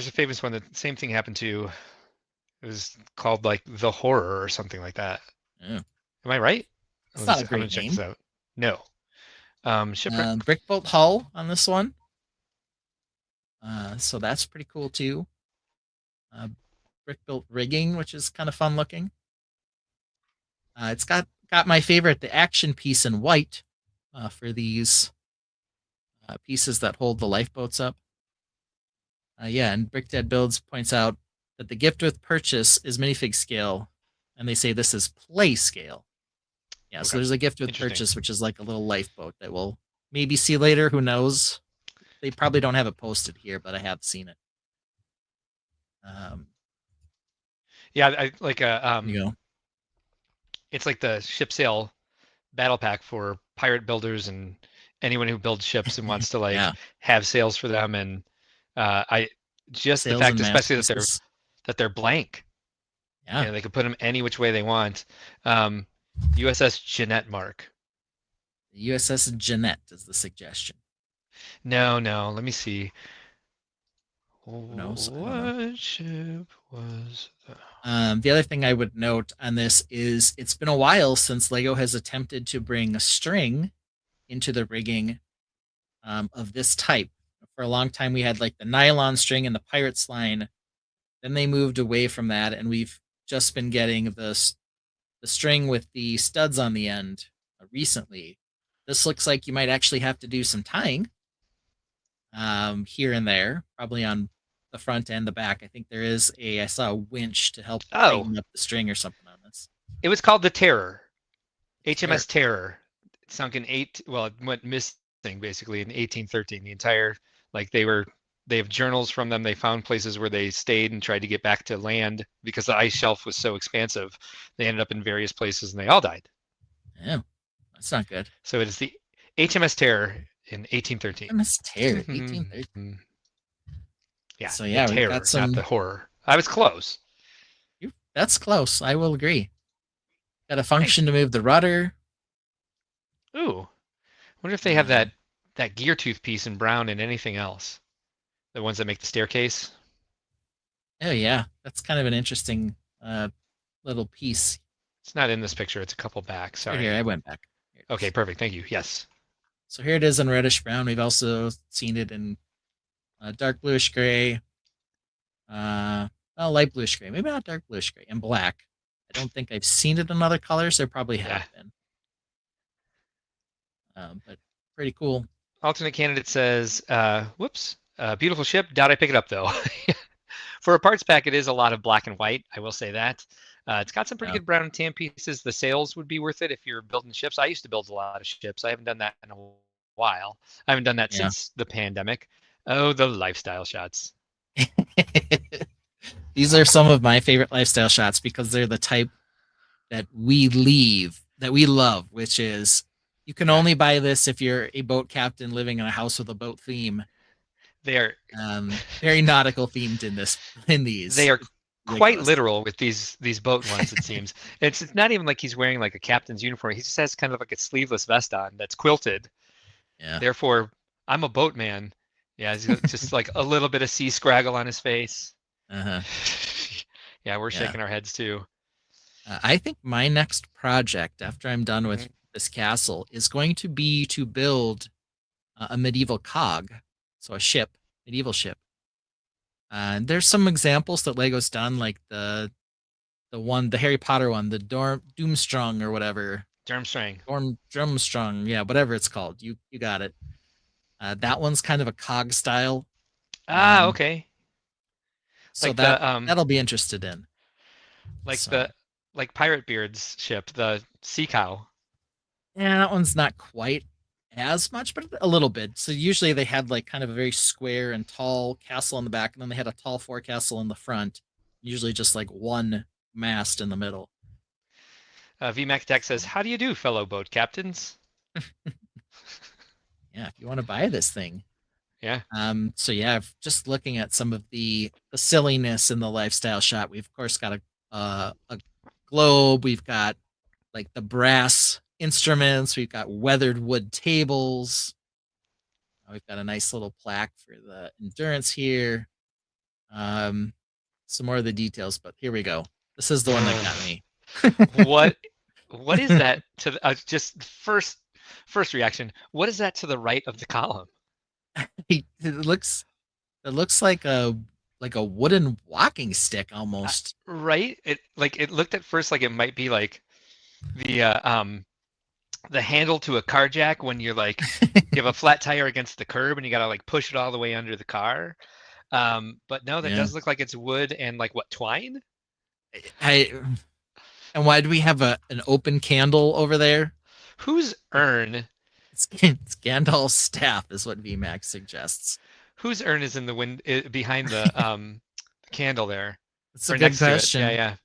a famous one that same thing happened to. It was called like The Horror or something like that. Yeah. Am I right? It's not a I'm gonna great check name. this out. No. Shipwreck. Brickbolt hull on this one. So that's pretty cool too. Brick built rigging, which is kind of fun looking. It's got my favorite, the action piece in white for these pieces that hold the lifeboats up. Yeah, and Brick Dead Builds points out that the gift with purchase is minifig scale, and they say this is play scale. Yeah, so Okay. there's a gift with Interesting. purchase, which is like a little lifeboat that we'll maybe see later. Who knows? They probably don't have it posted here, but I have seen it. Yeah, I like You go. it's like the ship sail battle pack for pirate builders and anyone who builds ships and wants to like Yeah. have sails for them. And I just Sails the fact, and especially masterpieces. that they're blank. Yeah. You know, they could put them any which way they want. USS Jeanette Mark. The USS Jeanette is the suggestion. No. Let me see. knows? I don't know. What ship was that? The other thing I would note on this is it's been a while since LEGO has attempted to bring a string into the rigging of this type. For a long time, we had like the nylon string and the pirate's line. Then they moved away from that, and we've just been getting the string with the studs on the end recently. This looks like you might actually have to do some tying here and there, probably on the front and the back. I think I saw a winch to help Oh, tighten up the string or something on this. it was called the Terror, HMS Terror. It sunk in it went missing basically in 1813. The entire, like they have journals from them. They found places where they stayed and tried to get back to land because the ice shelf was so expansive. They ended up in various places and they all died. Yeah, that's not good. So it is the HMS Terror in 1813. MS Terror, 1813. Yeah. So yeah, the we've terror, got some. not the horror. I was close. That's close. I will agree. Got a function to move the rudder. Ooh, wonder if they have that gear tooth piece in brown and anything else. The ones that make the staircase. Oh yeah, that's kind of an interesting little piece. It's not in this picture. It's a couple back. Right Sorry. here, I went back. Okay, perfect. Thank you. Yes. So here it is in reddish brown. We've also seen it in dark bluish gray, light bluish gray, maybe not dark bluish gray, and black. I don't think I've seen it in other colors. There probably have been. But pretty cool. Alternate candidate says, whoops, beautiful ship. Doubt I pick it up though. For a parts pack, it is a lot of black and white. I will say that. It's got some pretty good brown and tan pieces. The sails would be worth it if you're building ships. I used to build a lot of ships. I haven't done that in a while. I haven't done that since the pandemic. Oh, the lifestyle shots. These are some of my favorite lifestyle shots because they're the type that we love, which is you can only buy this if you're a boat captain living in a house with a boat theme. They are very nautical themed in these. They are quite literal with these boat ones, it seems. It's not even like he's wearing like a captain's uniform. He just has kind of like a sleeveless vest on that's quilted. Yeah. Therefore, I'm a boatman. Yeah, he's got just like a little bit of sea scraggle on his face. Uh-huh. Yeah, we're shaking our heads too. I think my next project after I'm done with this castle is going to be to build a medieval cog. So a ship, medieval ship. There's some examples that Lego's done, like the Harry Potter one, the Doomstrong or whatever. Drumstrong, yeah, whatever it's called. You got it. That one's kind of a cog style. Okay. So like that'll be interested in. Like Pirate Beard's ship, the Sea Cow. Yeah, that one's not quite as much, but a little bit. So usually they had like kind of a very square and tall castle on the back, and then they had a tall forecastle in the front. Usually just like one mast in the middle. VMAX Tech says, "How do you do, fellow boat captains?" Yeah, if you want to buy this thing. Yeah. So yeah, just looking at some of the silliness in the lifestyle shot, we've of course got a globe. We've got like the brass instruments. We've got weathered wood tables. We've got a nice little plaque for the endurance here. Some more of the details, but here we go. This is the one that got me. What is that to just first reaction? What is that to the right of the column? It looks like a wooden walking stick almost. Right? It looked at first like it might be like the handle to a car jack when you're like you have a flat tire against the curb and you gotta like push it all the way under the car. But no, that does look like it's wood and like what, twine? And why do we have an open candle over there? Whose urn? It's Gandalf's staff, is what VMAX suggests. Whose urn is in the wind behind the candle there? That's a good question. Yeah.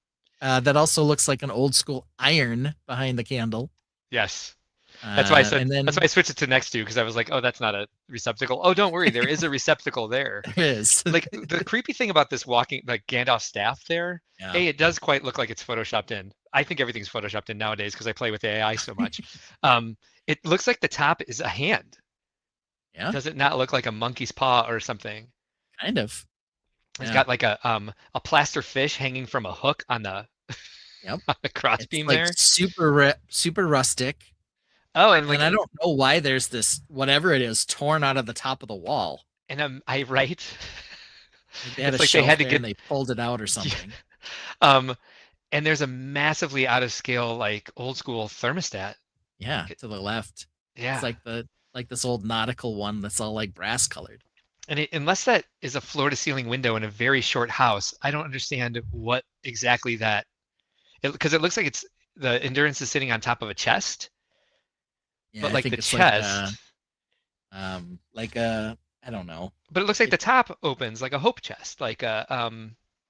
That also looks like an old school iron behind the candle. Yes. That's why I said. That's why I switched it to next to, because I was like, "Oh, that's not a receptacle." Oh, don't worry, there is a receptacle there. There is. Like the creepy thing about this walking, like Gandalf staff there. Yeah. It does quite look like it's photoshopped in. I think everything's photoshopped in nowadays because I play with AI so much. It looks like the top is a hand. Yeah. Does it not look like a monkey's paw or something? Kind of. It's got like a plaster fish hanging from a hook on the on the crossbeam like there. Super rustic. Oh, and like, And I don't know why there's this whatever it is torn out of the top of the wall. and I right. Like they had It's a like they shelf had to there and get they pulled it out or something. um, and there's a massively out of scale like old school thermostat. Yeah, to the left. It's Yeah, like this old nautical one that's all like brass colored. and unless that is a floor to ceiling window in a very short house, I don't understand what exactly that. Because it looks like it's the Endurance is sitting on top of a chest, Yeah, but I like think the it's chest, like a I don't know. but it looks like the top opens like a hope chest, like a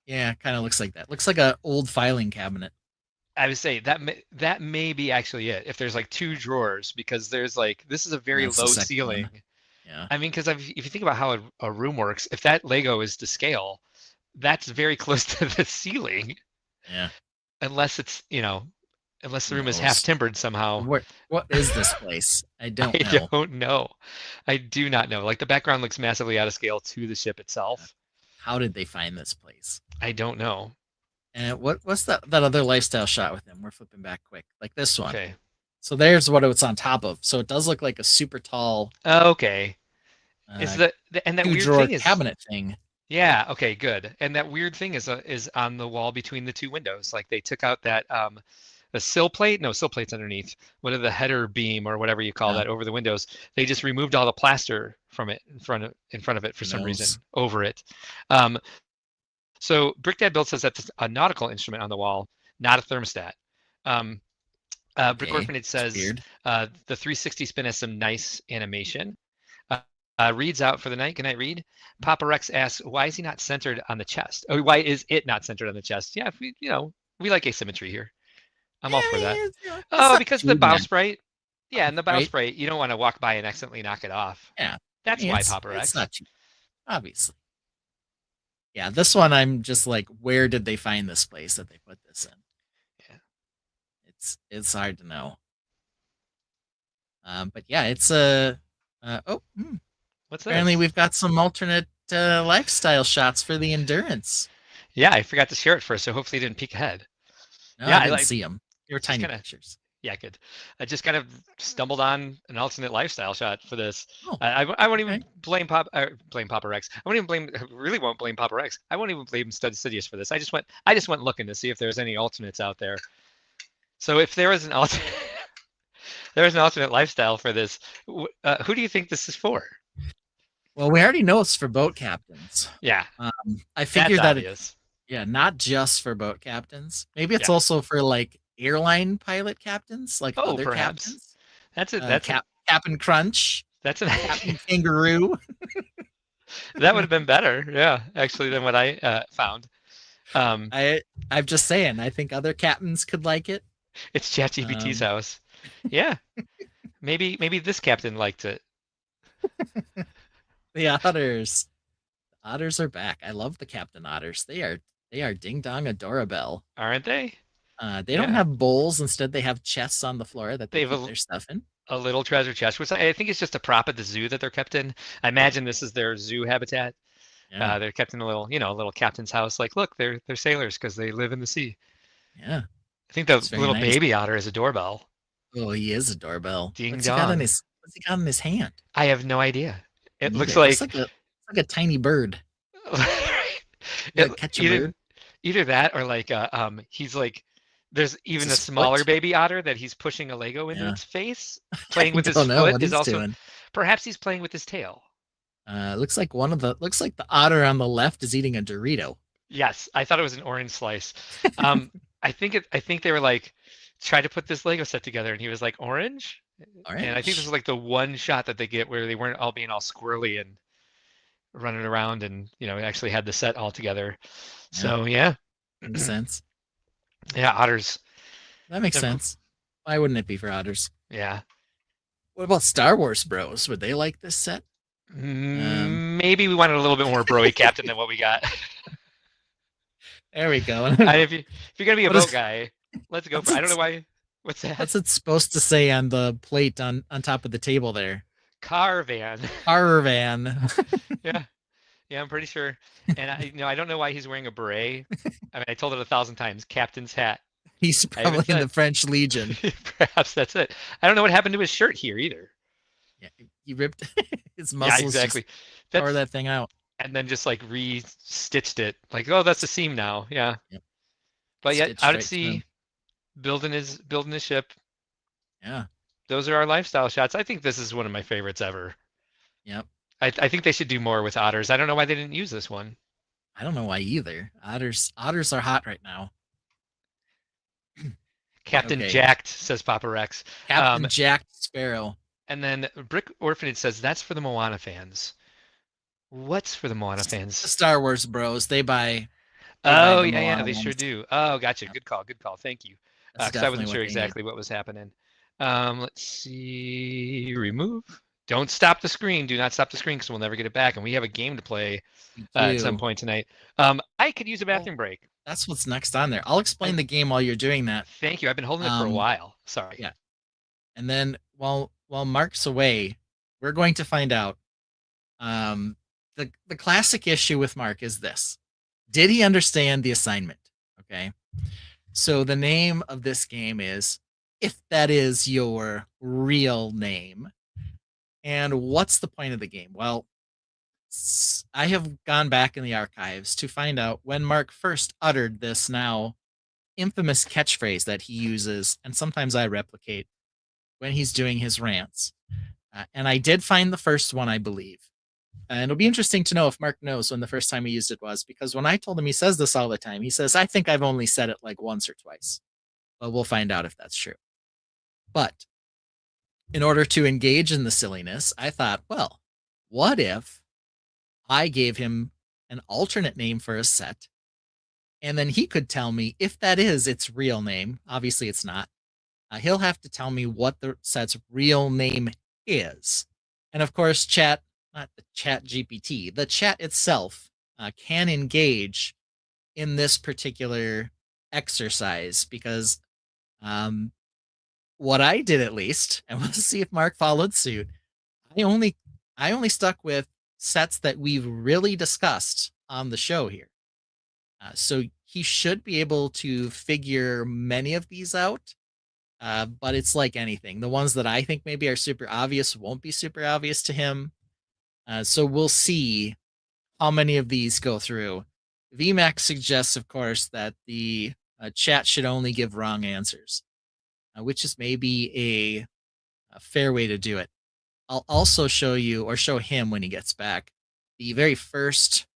Yeah, kind of looks like that. Looks like a old filing cabinet. I would say that may be actually it. If there's like two drawers, because there's like this is a very That's the low second ceiling. one. Yeah. I mean, because if you think about how a room works, if that Lego is to scale, that's very close to the ceiling, Yeah. unless it's unless the Who room is half knows? timbered somehow. What is this place? I don't I know. don't know. I do not know. Like the background looks massively out of scale to the ship Yeah. itself. How did they find this place? I don't know. And what's that other lifestyle shot with him? We're flipping back quick. Like this one. Okay. So there's what it's on top of. So it does look like a super tall Okay. Is and that two weird drawer thing is cabinet thing. yeah, okay, good. And that weird thing is on the wall between the two windows. Like they took out that the sill plate. No, sill plate's underneath. What are the header beam or whatever you call Yeah. that over the windows? They just removed all the plaster from it in front of it for Who some knows? reason over it. So Brick Dad Build says that's a nautical instrument on the wall, not a thermostat. Brick Okay, Orphanage that's says weird. the 360 spin has some nice animation. Reed's out for the night. Good night, Reed. Papa Rex asks, why is he not centered on the chest? Oh, why is it not centered on the chest? Yeah, if we like asymmetry here. I'm all for that. Yeah, it's Oh, not because too the bow bad, sprite. Yeah, and the bow right? sprite, you don't want to walk by and accidentally knock it off. Yeah. That's I mean, why, it's Papa Rex. not too obviously. Yeah, this one I'm just like, where did they find this place that they put this in? Yeah. It's hard to know. But yeah, it's a What's apparently this? we've got some alternate lifestyle shots for the endurance. Yeah, I forgot to share it first, so hopefully you didn't peek ahead. No, Yeah, I I didn't like- see them. They were just tiny kinda- pictures. Yeah, good. I just kind of stumbled on an alternate lifestyle shot for this. Oh, I won't even okay. blame Papa Rex. I won't even blame. Really won't blame Papa Rex. I won't even blame Stud Sidious for this. I just went looking to see if there's any alternates out there. So if there was an alternate, there was an alternate lifestyle for this. Who do you think this is for? Well, we already know it's for boat captains. Yeah, I that's figured that obvious. yeah, not just for boat captains. Maybe it's Yeah. also for like airline pilot captains, like Oh, other perhaps. captains. That's it. Captain Crunch, That's an Captain Kangaroo. that would have been better. Yeah, actually, than what I found. I'm just saying. I think other captains could like it. It's ChatGPT's house. Yeah, maybe this captain liked it. The otters. Otters are back. I love the Captain Otters. They are ding dong adorable. Aren't they? They don't Yeah. have bowls. Instead, they have chests on the floor that they They have keep a- their stuff in. A little treasure chest, which I think is just a prop at the zoo that they're kept in. I imagine this is their zoo habitat. Yeah, They're kept in a little captain's house. Like, look, they're sailors because they live in the sea. yeah. I think the It's very little nice. baby otter is a doorbell. Oh, he is a doorbell. Ding What's he got in dong. What's he got in his hand? I have no idea. It looks Neither. like, It's like a tiny bird. Yeah, catch a bird. either that or like he's like there's even a his smaller foot? baby otter that he's pushing a Lego into Yeah. its face, playing with his don't know foot what is he's also doing. perhaps he's playing with his tail. Looks like the otter on the left is eating a Dorito. Yes, I thought it was an orange slice. I think they were like try to put this Lego set together, and he was like orange. And I think this is like the one shot that they get where they weren't all being all squirrely and running around, and actually had the set all together. So yeah, Makes sense. yeah, otters. That makes Yeah. sense. Why wouldn't it be for otters? Yeah, What about Star Wars Bros? Would they like this set? maybe we wanted a little bit more broy captain than what we got. There we go. If you're gonna be a What is- boat guy, let's go for. I don't know why. What's that? What's it supposed to say on the plate on top of the table there? Car van. Caravan. Yeah. Yeah, I'm pretty sure. And I don't know why he's wearing a beret. I mean, I told it 1,000 times. Captain's hat. He's I haven't probably in the said. French Legion. Perhaps that's it. I don't know what happened to his shirt here either. Yeah, he ripped his Yeah, muscles. exactly. Just tore That's that thing out. and then just like re-stitched it. Like, oh, that's a seam now. Yeah. Yep. But yet Stitched out at right to him. sea, building his ship. Yeah. Those are our lifestyle shots. I think this is one of my favorites ever. Yep. I think they should do more with otters. I don't know why they didn't use this one. I don't know why either. Otters are hot right now. Captain Okay. Jacked, says Papa Rex. Captain Jack Sparrow. And then Brick Orphanage says that's for the Moana fans. What's for the Moana The fans? Star Wars bros. They buy Oh, the yeah, Moana they sure ones. do. Oh, gotcha. Yep. Good call. Good call. Thank you. That's Because I definitely wasn't what sure they need. exactly what was happening. Let's see. Remove. Don't stop the screen. Do not stop the screen because we'll never get it back. And we have a game to play We at some do. point tonight. I could use a bathroom break. That's what's next on there. I'll explain the game while you're doing that. Thank you. I've been holding it for a while. Sorry. Yeah. And then while Mark's away, we're going to find out. The classic issue with Mark is this: did he understand the assignment? Okay. So the name of this game is If That Is Your Real Name. And what's the point of the game? Well, I have gone back in the archives to find out when Mark first uttered this now infamous catchphrase that he uses, and sometimes I replicate when he's doing his rants. And I did find the first one, I believe. And it'll be interesting to know if Mark knows when the first time he used it was, because when I told him he says this all the time, he says, I think I've only said it like once or twice. But we'll find out if that's true. But in order to engage in the silliness, I thought, well, what if I gave him an alternate name for a set, and then he could tell me if that is its real name. Obviously, it's not. He'll have to tell me what the set's real name is. And of course, not the chat GPT, the chat itself can engage in this particular exercise because what I did, at least, and we'll see if Mark followed suit, I only stuck with sets that we've really discussed on the show here. So he should be able to figure many of these out. But it's like anything. The ones that I think maybe are super obvious won't be super obvious to him. So we'll see how many of these go through. VMAX suggests, of course, that the chat should only give wrong answers, which is maybe a fair way to do it. I'll also show you, or show him when he gets back, the very first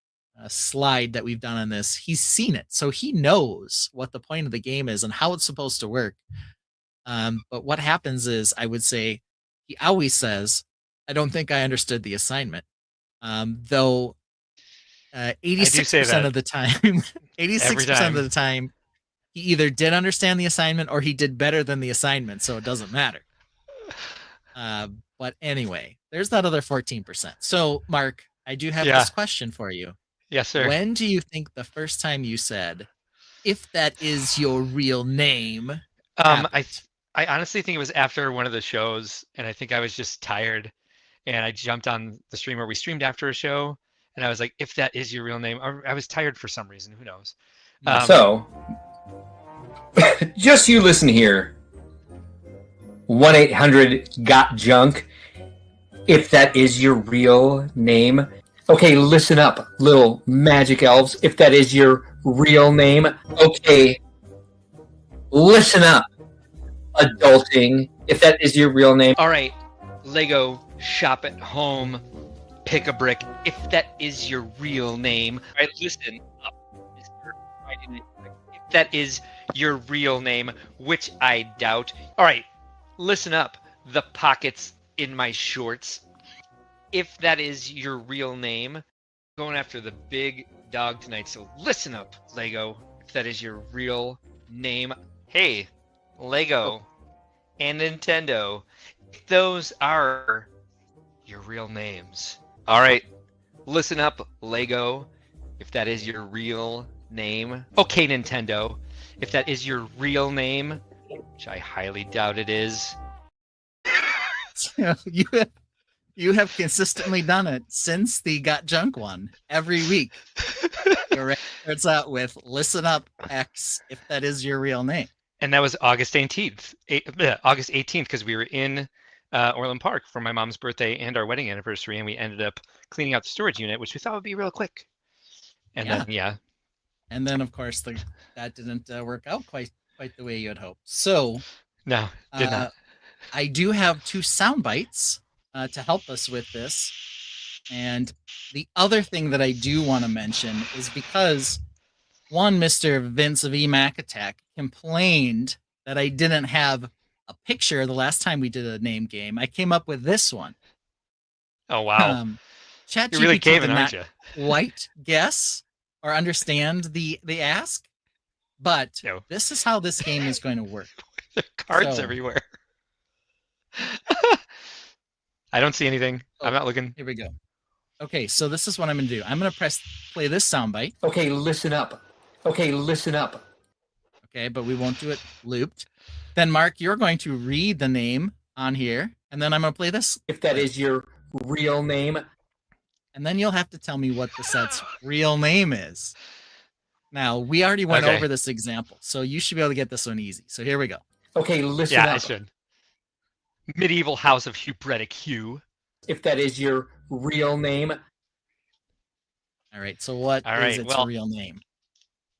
slide that we've done on this. He's seen it, so he knows what the point of the game is and how it's supposed to work. But what happens is, I would say, he always says, I don't think I understood the assignment. Though 86% of the time, 86% of the time, he either did understand the assignment or he did better than the assignment, so it doesn't matter. But anyway, there's that other 14%. So, Mark, I do have this question for you. Yes, sir. When do you think the first time you said, if that is your real name? I honestly think it was after one of the shows, and I think I was just tired, and I jumped on the stream where we streamed after a show, and I was like, if that is your real name, or I was tired for some reason, who knows? So, just you listen here. 1-800-GOT-JUNK. If that is your real name. Okay, listen up, little magic elves. If that is your real name. Okay, listen up, adulting. If that is your real name. All right, Lego shop at home, pick a brick. If that is your real name. All right, listen up, Mr. Friday Night Brick. If that is your real name, which I doubt. All right, listen up, the pockets in my shorts. If that is your real name, going after the big dog tonight. So listen up, Lego. If that is your real name. Hey, Lego and Nintendo, if those are your real names. All right, listen up, Lego. If that is your real name. Okay, Nintendo. If that is your real name, which I highly doubt it is. You have consistently done it since the Got Junk one. Every week, your starts out with "Listen up, X." If that is your real name. And that was August 18th, August 18th, because we were in Orland Park for my mom's birthday and our wedding anniversary, and we ended up cleaning out the storage unit, which we thought would be real quick. And Yeah. then, yeah, And then, of course, that didn't work out quite the way you had hoped. So no, did not. I do have 2 sound bites to help us with this. And the other thing that I do want to mention is because one Mr. Vince of EMAC Attack complained that I didn't have a picture the last time we did a name game. I came up with this one. Oh, wow. ChatGPT You're really caving, did aren't not you? quite guess or understand the ask, but No. this is how this game is going to work. There are cards So- everywhere. I don't see anything. I'm not looking. Here we go. Okay, so this is what I'm going to do. I'm going to play this soundbite. Okay, listen up. Okay, listen up. Okay, but we won't do it looped. Then, Mark, you're going to read the name on here, and then I'm going to play this, If that is your real name, and then you'll have to tell me what the set's real name is. Now, we already went Okay. over this example, so you should be able to get this one easy. So here we go. okay, listen Yeah, I up. should. Medieval House of Hebraic Hugh. If that is your real name, All right, so what All is right, its well- real name?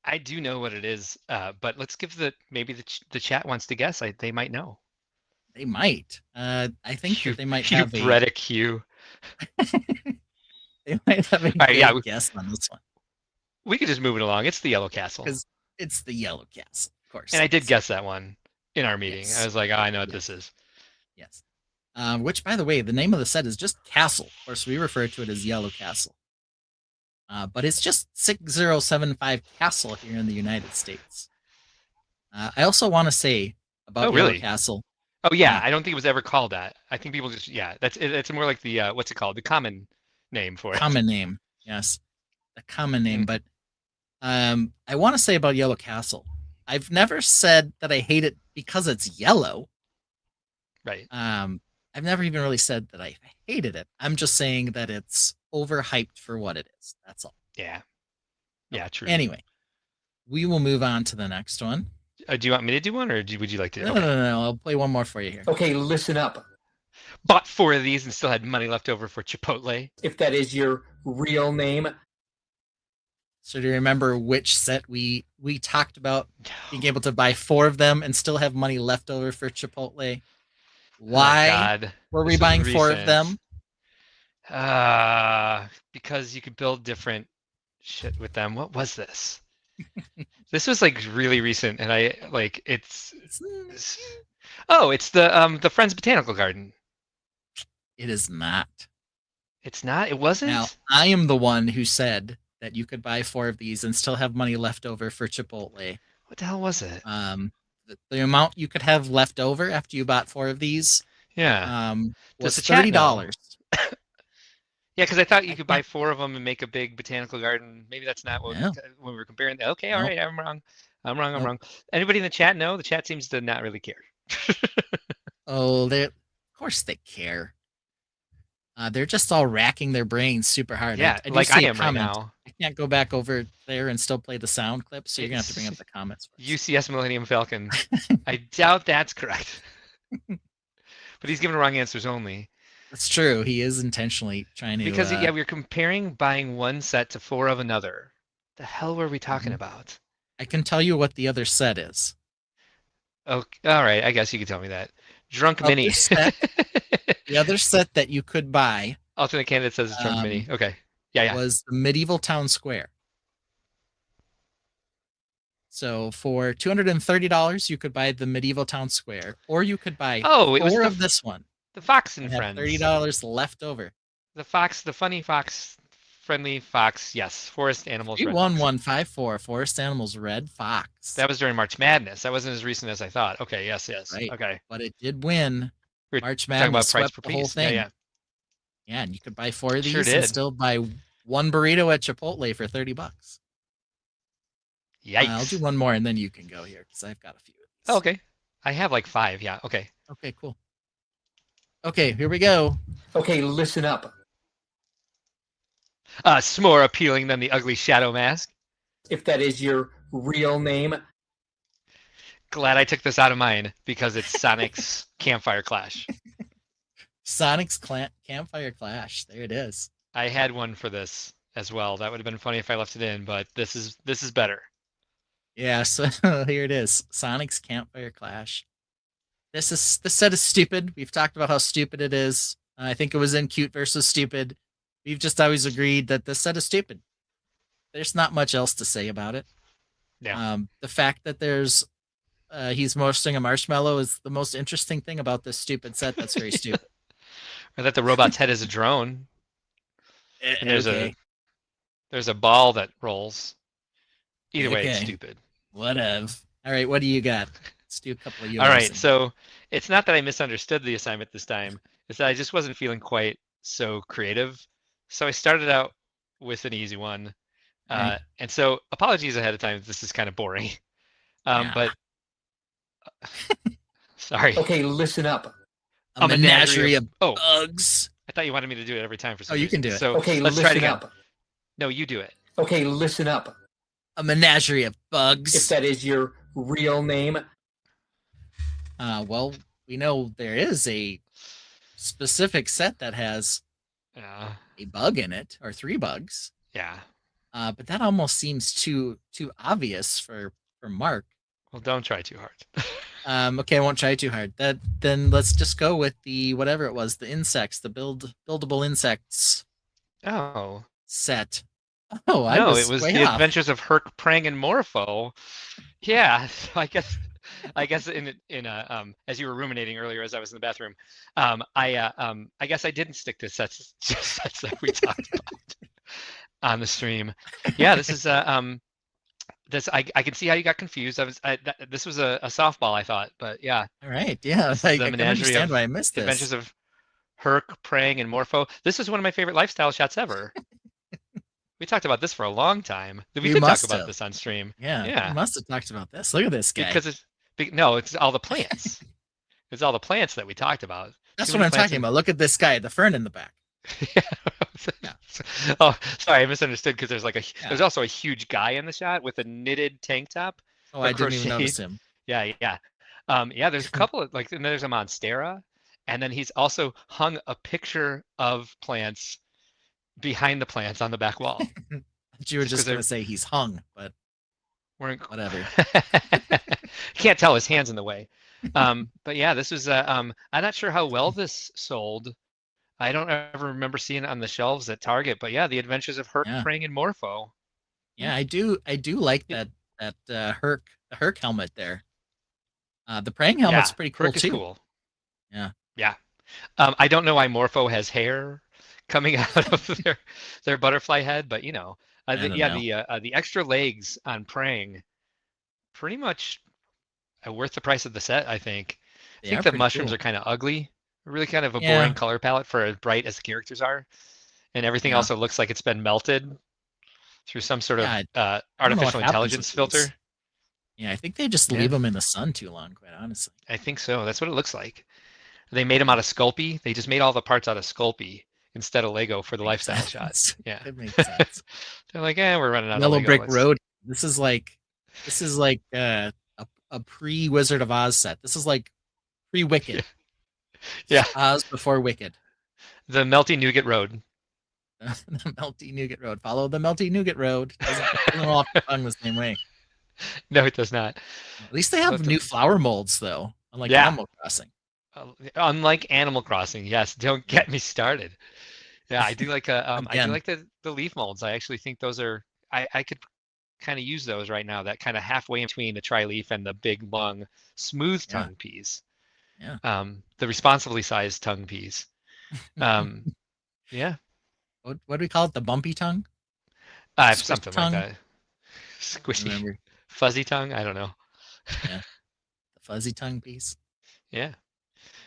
I do know what it is, but let's give maybe the chat wants to guess. They might know. They might. I think that they might have a, Hebraic Hugh. they might have a right, yeah, good guess on this one, We could just move it along. It's the Yellow Castle. 'Cause it's the Yellow Castle, of course. And I did So- guess that one in our meeting. Yes. I was like, oh, I know what Yeah. this is. Yes. Which, by the way, the name of the set is just Castle. Of course, we refer to it as Yellow Castle. But it's just 6075 Castle here in the United States. I also want to say about Oh, Yellow really? Castle. Oh yeah, Yeah. I don't think it was ever called that. I think people just it's more like the what's it called? The common name for it. Common name. Yes. The common name. Mm. But I want to say about Yellow Castle. I've never said that I hate it because it's yellow. Right. I've never even really said that I hated it. I'm just saying that it's overhyped for what it is. That's all. Yeah. Yeah, true. Anyway, we will move on to the next one. Do you want me to do one or would you like to? No, Okay. no. I'll play one more for you here. okay, listen up. Bought 4 of these and still had money left over for Chipotle. If that is your real name, So do you remember which set we talked about being able to buy 4 of them and still have money left over for Chipotle? Why Oh, God. were we This was buying 4 of recent. them? Because you could build different shit with them. What was this? This was like really recent, and I like it's. Oh, it's the Friends Botanical Garden. It is not. It's not. It wasn't. Now, I am the one who said that you could buy 4 of these and still have money left over for Chipotle. What the hell was it? The amount you could have left over after you bought 4 of these Yeah. was the chat know? $30. Yeah, because I thought you I could buy 4 of them and make a big botanical garden. Maybe that's not what No. when we were comparing. Okay, all Nope. right, I'm wrong. I'm wrong. I'm Nope. wrong. Anybody in the chat know? The chat seems to not really care. Oh, of course they care. They're just all racking their brains super hard. Yeah, do like see I a am right comment. now. I can't go back over there and still play the sound clip, so you're gonna have to bring up the comments first. UCS Millennium Falcon. I doubt that's correct. But he's giving wrong answers only. That's true. He is intentionally trying to Because yeah, we were comparing buying one set to 4 of another. The hell were we talking Mhm. about? I can tell you what the other set is. Oh, all right. I guess you could tell me that. Drunk Other Mini. set. The other set that you could buy Alternate candidate says it's Drunk Mini. Okay. Yeah. was the Medieval Town Square. So for $230, you could buy the Medieval Town Square, or you could buy Oh, it was 4 the, of this one. the Fox and And have Friends. $30 left over. The fox, the funny fox, friendly fox. Yes, forest animals. Red Fox. 31154 Forest Animals Red Fox. That was during March Madness. That wasn't as recent as I thought. Okay, yes. Right. Okay. But it did win. We were March talking about Madness price swept per the whole piece. thing. Yeah. Yeah, and you could buy 4 of these Sure and did. still buy 1 burrito at Chipotle for $30. Yikes. I'll do one more and then you can go here because I've got a few. Of these. Oh, okay. I have like 5. Yeah. Okay. Okay, cool. Okay, here we go. okay, listen up. More appealing than the ugly shadow mask. If that is your real name, Glad I took this out of mine because it's Sonic's Campfire Clash. Sonic's Campfire Clash. There it is. I had one for this as well. That would have been funny if I left it in, but this is better. Yeah, so here it is. Sonic's Campfire Clash. This set is stupid. We've talked about how stupid it is. I think it was in Cute versus Stupid. We've just always agreed that this set is stupid. There's not much else to say about it. Yeah. The fact that he's roasting a marshmallow is the most interesting thing about this stupid set. That's very stupid. Or that the robot's head is a drone. And there's Okay. a ball that rolls. Either way, it's Okay. stupid. Whatever. All right, what do you got? Let's do a couple of yours. All right, so it's not that I misunderstood the assignment this time. It's that I just wasn't feeling quite so creative. So I started out with an easy one. Right. And so apologies ahead of time if this is kind of boring. Yeah. But sorry. Okay, listen up. a menagerie of Oh, bugs. I thought you wanted me to do it every time for some Oh, you reason. can do it. So Okay, let's try it listen again. up. No, you do it. Okay, listen up. A menagerie of bugs. If that is your real name, Well, we know there is a specific set that has Yeah. a bug in it, or 3 bugs. Yeah. But that almost seems too obvious for Mark. Well, don't try too hard. Okay, I won't try too hard. Then let's just go with the whatever it was, the insects, the buildable insects Oh. set. Oh, I No, was it was way the off. Adventures of Herc, Prang, and Morpho. Yeah, so I guess as you were ruminating earlier as I was in the bathroom, I guess I didn't stick to sets that we talked about on the stream. Yeah, this is this I can see how you got confused. This was a softball, I thought, but yeah, All right, yeah, This is I the can menagerie understand of why I missed the this. Adventures of Herc, Prang, and Morpho. This is one of my favorite lifestyle shots ever. We talked about this for a long time. We We did talk must about have. this on stream. Yeah, Yeah. we must have talked about this. Look at this guy. Because it's all the plants. It's all the plants that we talked about. That's Too what many I'm plants talking in- about. Look at this guy, the fern in the back. Yeah. Oh, sorry, I misunderstood because Yeah. there's also a huge guy in the shot with a knitted tank top. Oh, Or I didn't even crocheted. notice him. Yeah, yeah. Yeah, there's a couple of and there's a monstera, and then he's also hung a picture of plants behind the plants on the back wall. But you were Just 'cause just they're- gonna say he's hung, but We're whatever. Can't tell his hands in the way. But yeah, this was I'm not sure how well this sold. I don't ever remember seeing it on the shelves at Target, but yeah, The Adventures of Herc, Yeah. Prang, and Morpho. Yeah, I do like Yeah. that the Herc helmet there. The praying helmet's Yeah, pretty cool Herc is too. cool. Yeah. Yeah. I don't know why Morpho has hair coming out of their butterfly head, but I don't know. the extra legs on Prang, pretty much worth the price of the set, I think. They I think are the pretty mushrooms cool. are kind of ugly, really kind of a Yeah. boring color palette for as bright as the characters are, and everything Yeah. also looks like it's been melted through some sort Yeah, of I don't know what artificial happens intelligence with these. filter. Yeah, I think they just Yeah. leave them in the sun too long, quite honestly. I think so. That's what it looks like. They made them out of Sculpey. They just made all the parts out of Sculpey instead of Lego for the Makes lifestyle shot. sense. Yeah. It makes sense. They're like, we're running out Yellow of Lego. Brick Let's- Road. This is like a pre Wizard of Oz set. This is like pre Wicked. Yeah. Oz before Wicked. The Melty Nougat Road. The Melty Nougat Road. Follow the Melty Nougat Road. Doesn't roll off the tongue the same way. No, it does not. At least they have But the- new flower molds though, unlike Yeah. Animal Crossing. Unlike Animal Crossing, yes. Don't get me started. Yeah, I do like I do Again. like the leaf molds. I actually think those are I could kind of use those right now. That kind of halfway in between the tri-leaf and the big long smooth Yeah. tongue peas. Yeah. The responsibly sized tongue peas. Yeah. What do we call it? The bumpy tongue? Squish Something tongue? like that. Squishy, Remember fuzzy tongue. I don't know. the fuzzy tongue piece? Yeah.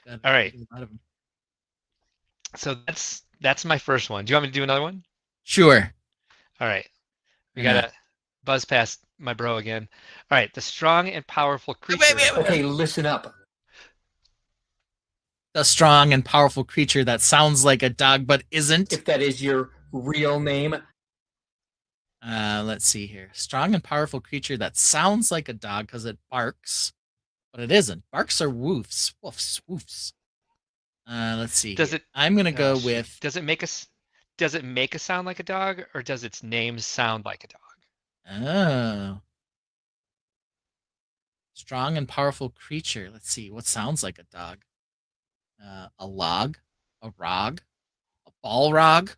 God, All right. there's a lot of 'em. So that's my first one. Do you want me to do another one? Sure. All right. We Yeah. gotta buzz past my bro again. All right. The strong and powerful creature. okay, listen up. The strong and powerful creature that sounds like a dog but isn't. If that is your real name, Let's see here. Strong and powerful creature that sounds like a dog because it barks. but it isn't. Barks are woofs. Woofs. Woofs. Let's see. Does here. it? I'm gonna go shoot. with. Does it make us? Does it make a sound like a dog, or does its name sound like a dog? Oh. Strong and powerful creature. Let's see. What sounds like a dog? A log, a rog, a balrog.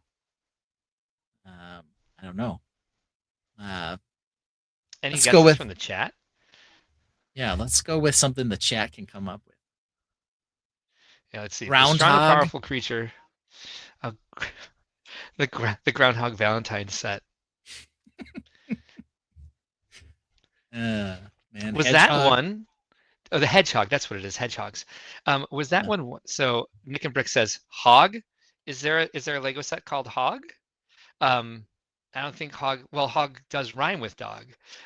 I don't know. Any Let's go guesses with- from the chat? Yeah, let's go with something the chat can come up with. Yeah, let's see. The strong and Groundhog. powerful creature. Uh, the Groundhog Valentine set. Man, Was hedgehog. that one? Oh, the hedgehog. That's what it is. Hedgehogs. Was that Yeah. one? So Nick and Brick says hog. Is there a Lego set called hog? I don't think hog. Well, hog does rhyme with dog,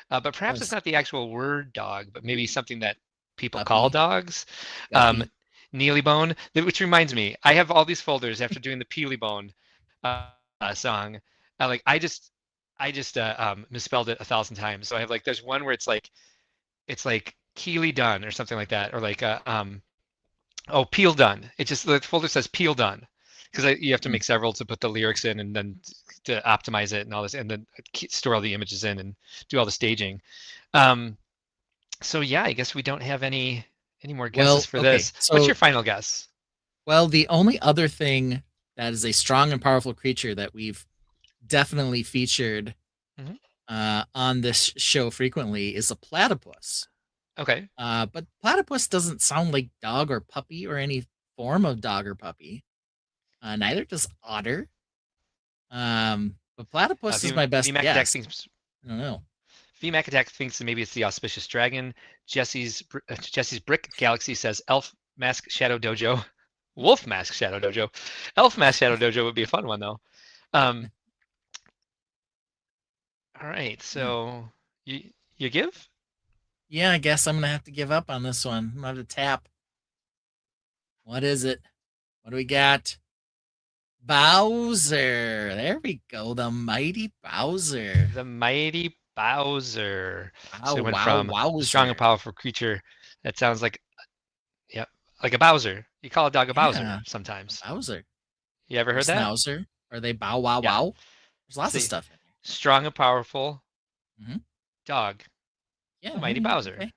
but perhaps it's Does. not the actual word dog, but maybe something that people Guppy. call dogs. Guppy. Neelybone. Which reminds me, I have all these folders after doing the Peelybone song. I just misspelled it 1,000 times. So I have like there's one where it's like Keely Done or something like that, or like Peel Done. It just the folder says Peel Done because you have to make several to put the lyrics in and then to optimize it and all this, and then store all the images in and do all the staging. So yeah, I guess we don't have any more guesses for okay, this. so- What's your final guess? Well, the only other thing that is a strong and powerful creature that we've definitely featured Mhm. On this show frequently is a platypus. Okay. But platypus doesn't sound like dog or puppy or any form of dog or puppy. Neither does otter. But platypus is my best VMAC guess. thinks, I don't know. VMAC Attack thinks that maybe it's the auspicious dragon. Jesse's Brick Galaxy says Elf Mask Shadow Dojo. Wolf Mask Shadow Dojo. Elf Mask Shadow Dojo would be a fun one though. All right, so you give? Yeah, I guess I'm gonna have to give up on this one. I'm gonna have to tap. What is it? What do we got? Bowser. There we go. The mighty Bowser. The mighty Bowser. Wow, So it went wow, from wowzer. strong and powerful creature that sounds like like a Bowser. You call a dog a Bowser Yeah. sometimes. Bowser. You ever heard that? Schnauzer. Are they bow wow Yeah. wow? There's lots of See, stuff in here. Strong and powerful Mhm. dog. Yeah, The mighty yeah, Bowser. okay.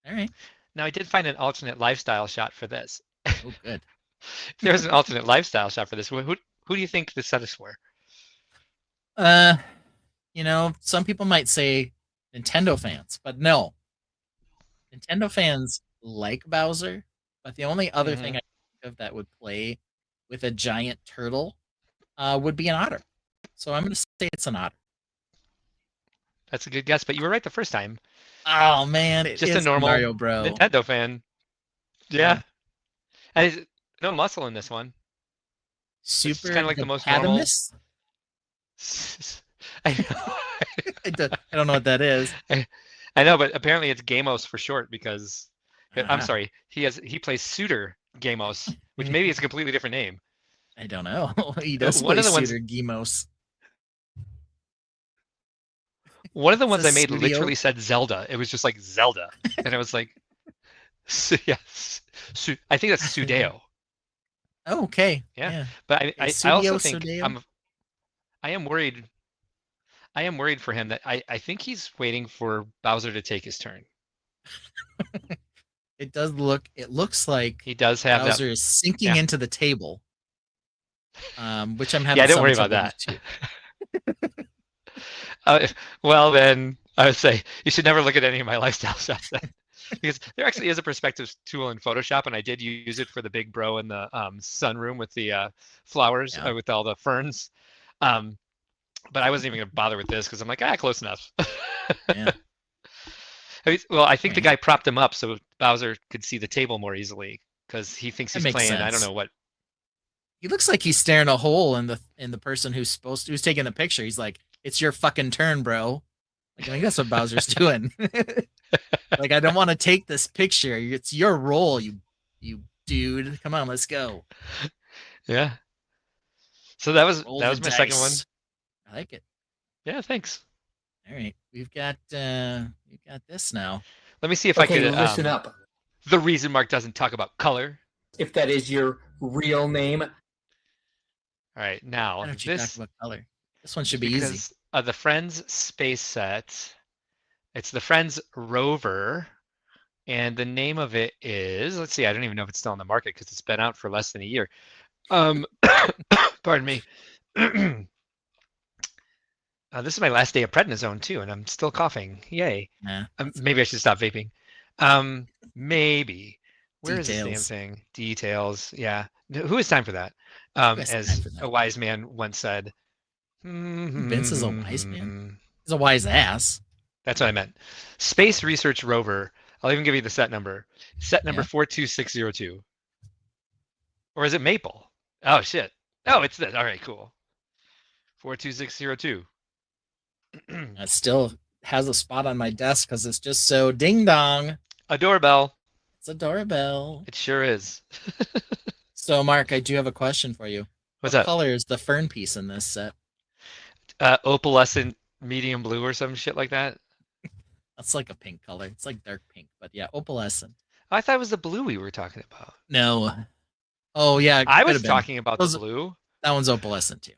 All right. Now I did find an alternate lifestyle shot for this. Oh, good. If there was an alternate lifestyle shot for this, who do you think this set is for? Some people might say Nintendo fans, but no. Nintendo fans like Bowser, but the only other thing I think of that would play with a giant turtle would be an otter. So I'm going to say it's an otter. That's a good guess, but you were right the first time. Oh man, it Just is a normal Mario Bro. Nintendo fan. Yeah. And there's no muscle in this one. Super kinda like the most normal- hippopotamus? I know. I don't know what that is. I know, but apparently it's Gamos for short because I'm Uh-huh. sorry, he plays Suitor Gamos, which maybe it's a completely different name. I don't know. He does One play of the ones- Suitor Gemos. One of the It's ones a I made studio. literally said Zelda. It was just like Zelda, and I was like, yes, I think that's Sudeo. Oh, okay. Yeah. But I Is also Sudio think Sudeo? I am worried. I am worried for him that I think he's waiting for Bowser to take his turn. It looks like He does have that. Bowser is sinking Yeah. into the table. Which I'm having Yeah, don't some worry about trouble that. with, too. Well, then I would say you should never look at any of my lifestyle shots then. Because there actually is a perspective tool in Photoshop, and I did use it for the big bro in the sunroom with the flowers, Yeah. with all the ferns. But I wasn't even going to bother with this because I'm like, close enough. Yeah. I think the Right. guy propped him up so Bowser could see the table more easily because he thinks That he's makes playing. I don't sense. know what. He looks like he's staring a hole in the person who's taking the picture. He's like, "It's your fucking turn, bro." Like, I think that's what Bowser's doing. Like, I don't want to take this picture. It's your role, you dude. Come on, let's go. Yeah. So that was Roll my the second one. dice. I like it. Yeah, thanks. All right, we've got this now. Let me see if Okay, I could listen up. The reason Mark doesn't talk about color. If that is your real name. All right, now Why don't you talk this about color? This one should be easy. because of the Friends space set. It's the Friends rover, and the name of it is. Let's see. I don't even know if it's still on the market because it's been out for less than a year. Pardon me. This is my last day of prednisone too, and I'm still coughing. Yay. Nah, Maybe I should stop vaping. Maybe. Where is this damn Details. thing? Details. Yeah. Who has time for that? has As time for that? a wise man once said. Vince is a wise man. He's a wise ass. That's what I meant. Space Research Rover. I'll even give you the set number. Set number Yeah. 42602. Or is it Maple? Oh shit. Oh, it's this. All right, cool. 42602. It still has a spot on my desk because it's just so ding dong. A doorbell. It's a doorbell. It sure is. So, Mark, I do have a question for you. What's What up? color is the fern piece in this set? Opalescent medium blue or some shit like that. That's like a pink color. It's like dark pink, but yeah, opalescent. I thought it was the blue we were talking about. No. Oh yeah, it I could was have been. talking about Those- the blue. That one's opalescent too.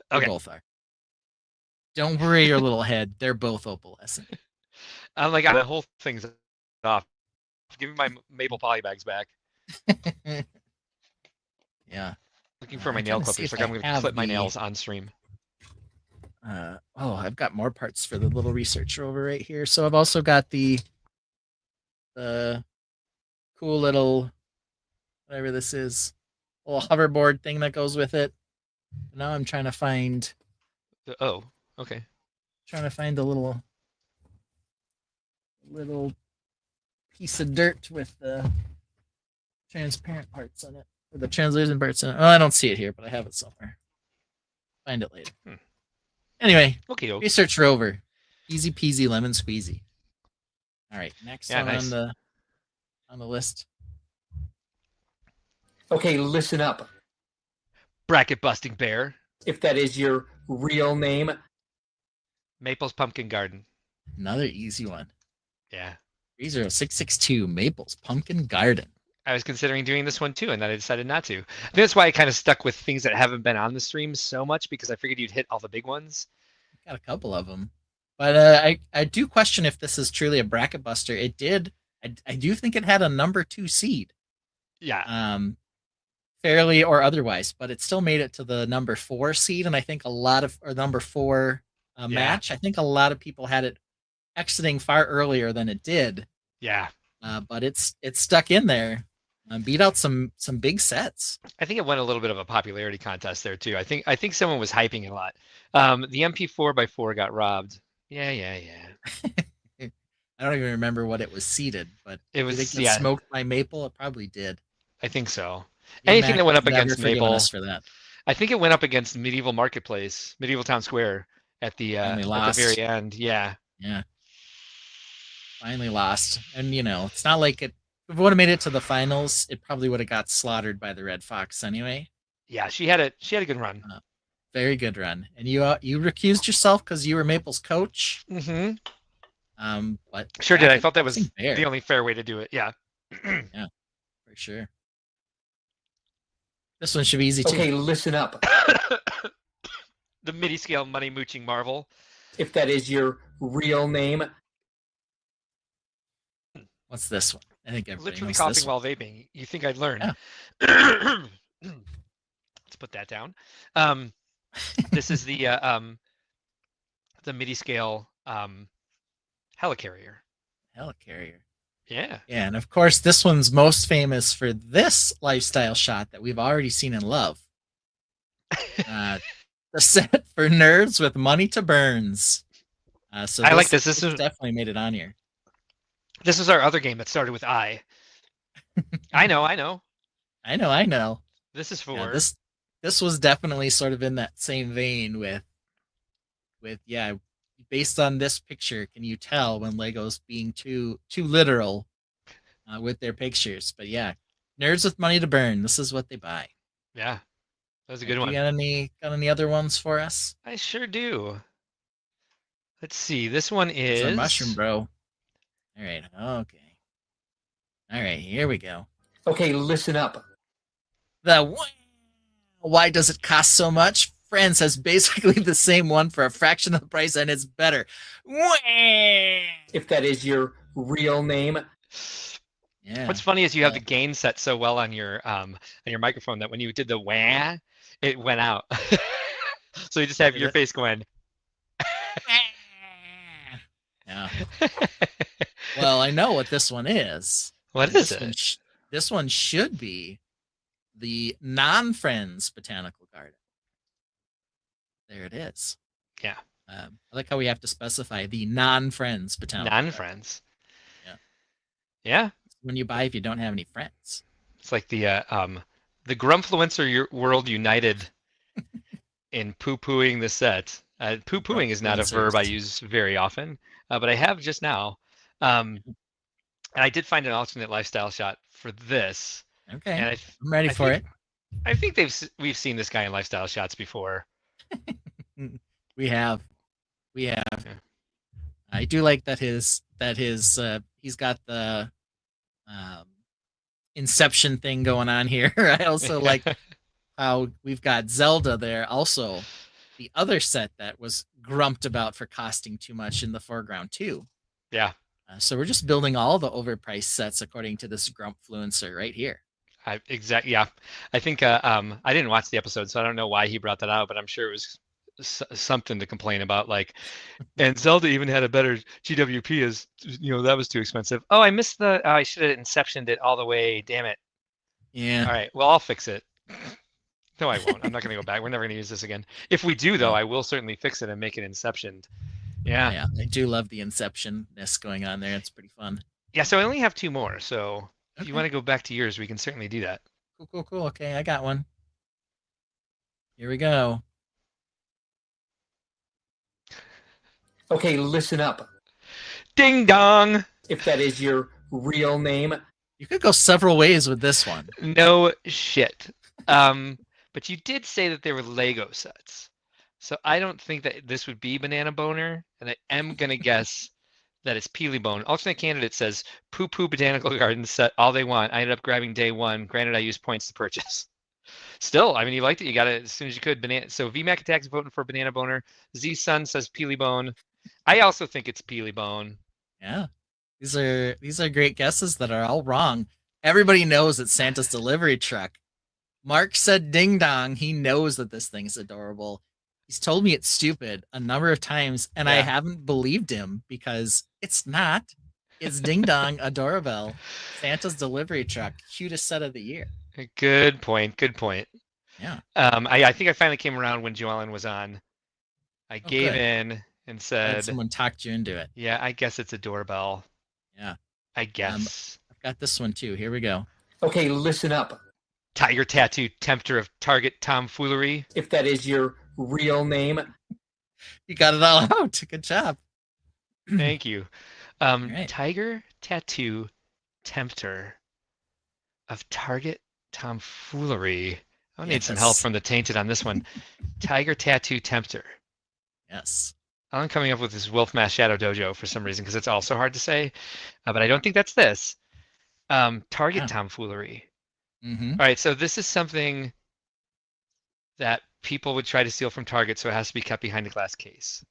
They Okay. both are. Don't worry your little head. They're both opalescent. I'm like, the whole thing's off. Give me my maple poly bags back. Yeah. Looking for I'm my nail trying to see clippers. if Like I I'm gonna have clip my the- nails on stream. I've got more parts for the little research rover right here. So I've also got the cool little whatever this is, little hoverboard thing that goes with it. Now I'm trying to find Oh, okay. the little piece of dirt with the transparent parts on it, or the translucent parts on it. Oh, I don't see it here, but I have it somewhere. Find it later. Hmm. Anyway, Okay. research rover, easy peasy lemon squeezy. All right, next Yeah, one nice. on the list. Okay, listen up. Bracket busting bear. If that is your real name. Maple's Pumpkin Garden. Another easy one. Yeah. 30662 Maples Pumpkin Garden. I was considering doing this one too, and then I decided not to. I think that's why I kind of stuck with things that haven't been on the stream so much, because I figured you'd hit all the big ones. Got a couple of them, but I do question if this is truly a bracket buster. It did. I do think it had a number 2 seed. Yeah. Fairly or otherwise, but it still made it to the number 4 seed, and I think number 4 match. I think a lot of people had it exiting far earlier than it did. Yeah. But it's stuck in there. Beat out some big sets. I think it won a little bit of a popularity contest there too. I think someone was hyping it a lot. The MP4x4 got robbed. Yeah. I don't even remember what it was seeded, but It you was think it smoked my Maple? It probably did. I think so. Yeah, Anything Mac that went has up never against forgiven Maple. us for that. I think it went up against Medieval Marketplace, Medieval Town Square at the very end. Yeah. Yeah. Finally lost. And it's not like if it would have made it to the finals, it probably would have got slaughtered by the Red Fox anyway. Yeah, she had a good run. Very good run. And you recused yourself because you were Maple's coach. Mm-hmm. But Sure did. I felt that was fair. the only fair way to do it. Yeah. Yeah, for sure. This one should be easy too. Okay, listen up. The MIDI scale money mooching marvel. If that is your real name. What's this one? I think everybody Literally knows coughing this one. while vaping. You think I'd learn? Yeah. Let's put that down. This is the MIDI scale helicarrier. Helicarrier. Yeah. Yeah, and of course, this one's most famous for this lifestyle shot that we've already seen and love. The set for nerds with money to burns. So I like this. This is definitely made it on here. This was our other game that started with I. I know. I know. This is for Yeah, this was definitely sort of in that same vein with based on this picture, can you tell when Lego's being too literal with their pictures? But yeah, nerds with money to burn. This is what they buy. Yeah. That was a good You one. got any other ones for us? I sure do. Let's see. This one It's a is mushroom bro. All right. Okay. All right, here we go. Okay, listen up. Why does it cost so much? Friends has basically the same one for a fraction of the price, and it's better. If that is your real name. Yeah. What's funny is you have the gain set so well on your microphone that when you did the wah, it went out. So you just have your face going. Yeah. Well, I know what this one is. What is it? This one should be the non-friends botanical garden. There it is. Yeah. I like how we have to specify the non-friends botanical Non-friends. Yeah. Yeah. When you buy if you don't have any friends. It's like the Grumpfluencer World United in poo-pooing the set. Poo-pooing is not a verb I use very often, but I have just now. And I did find an alternate lifestyle shot for this. Okay, and I'm ready for it. I think we've seen this guy in lifestyle shots before. We have. Yeah. I do like that his he's got the Inception thing going on here. I also like how we've got Zelda there. Also, the other set that was grumped about for costing too much in the foreground too. Yeah. So we're just building all the overpriced sets according to this Grumpfluencer right here. Exactly. Yeah. I think I didn't watch the episode, so I don't know why he brought that out, but I'm sure it was something to complain about. Like, and Zelda even had a better GWP. As that was too expensive. Oh, I missed I should have Inceptioned it all the way. Damn it. Yeah. All right. Well, I'll fix it. No, I won't. I'm not going to go back. We're never going to use this again. If we do, though, I will certainly fix it and make it Inceptioned. Yeah. Yeah. I do love the Inception-ness going on there. It's pretty fun. Yeah. So I only have 2 more. So if you want to go back to yours, we can certainly do that. Cool. Okay, I got one. Here we go. Okay, listen up. Ding dong. If that is your real name. You could go several ways with this one. No shit. But you did say that they were Lego sets. So I don't think that this would be Banana Boner, and I am going to guess that it's Peely Bone. Alternate candidate says, Poo Poo Botanical Garden set all they want. I ended up grabbing day 1. Granted, I used points to purchase. Still, I mean, you liked it. You got it as soon as you could. So VMAC Attack's voting for Banana Boner. Z-Sun says Peely Bone. I also think it's Peely Bone. Yeah. These are great guesses that are all wrong. Everybody knows it's Santa's delivery truck. Mark said ding dong. He knows that this thing is adorable. He's told me it's stupid a number of times, and I haven't believed him because it's not. It's ding dong, adorable. Santa's delivery truck, cutest set of the year. Good point. Yeah. I think I finally came around when Joellen was on. I gave in and said, someone talked you into it. Yeah, I guess it's a doorbell. Yeah. I guess. I've got this one too. Here we go. Okay, listen up. Tiger Tattoo Tempter of Target Tomfoolery. If that is your real name. You got it all out. Good job. Thank you. Right. Tiger Tattoo Tempter of Target Tomfoolery. I'll need some help from the Tainted on this one. Tiger Tattoo Tempter. Yes. I'm coming up with this Wolfmask Shadow Dojo for some reason because it's also hard to say, but I don't think that's this. Target Tomfoolery. Mm-hmm. All right, so this is something that people would try to steal from Target, so it has to be kept behind a glass case.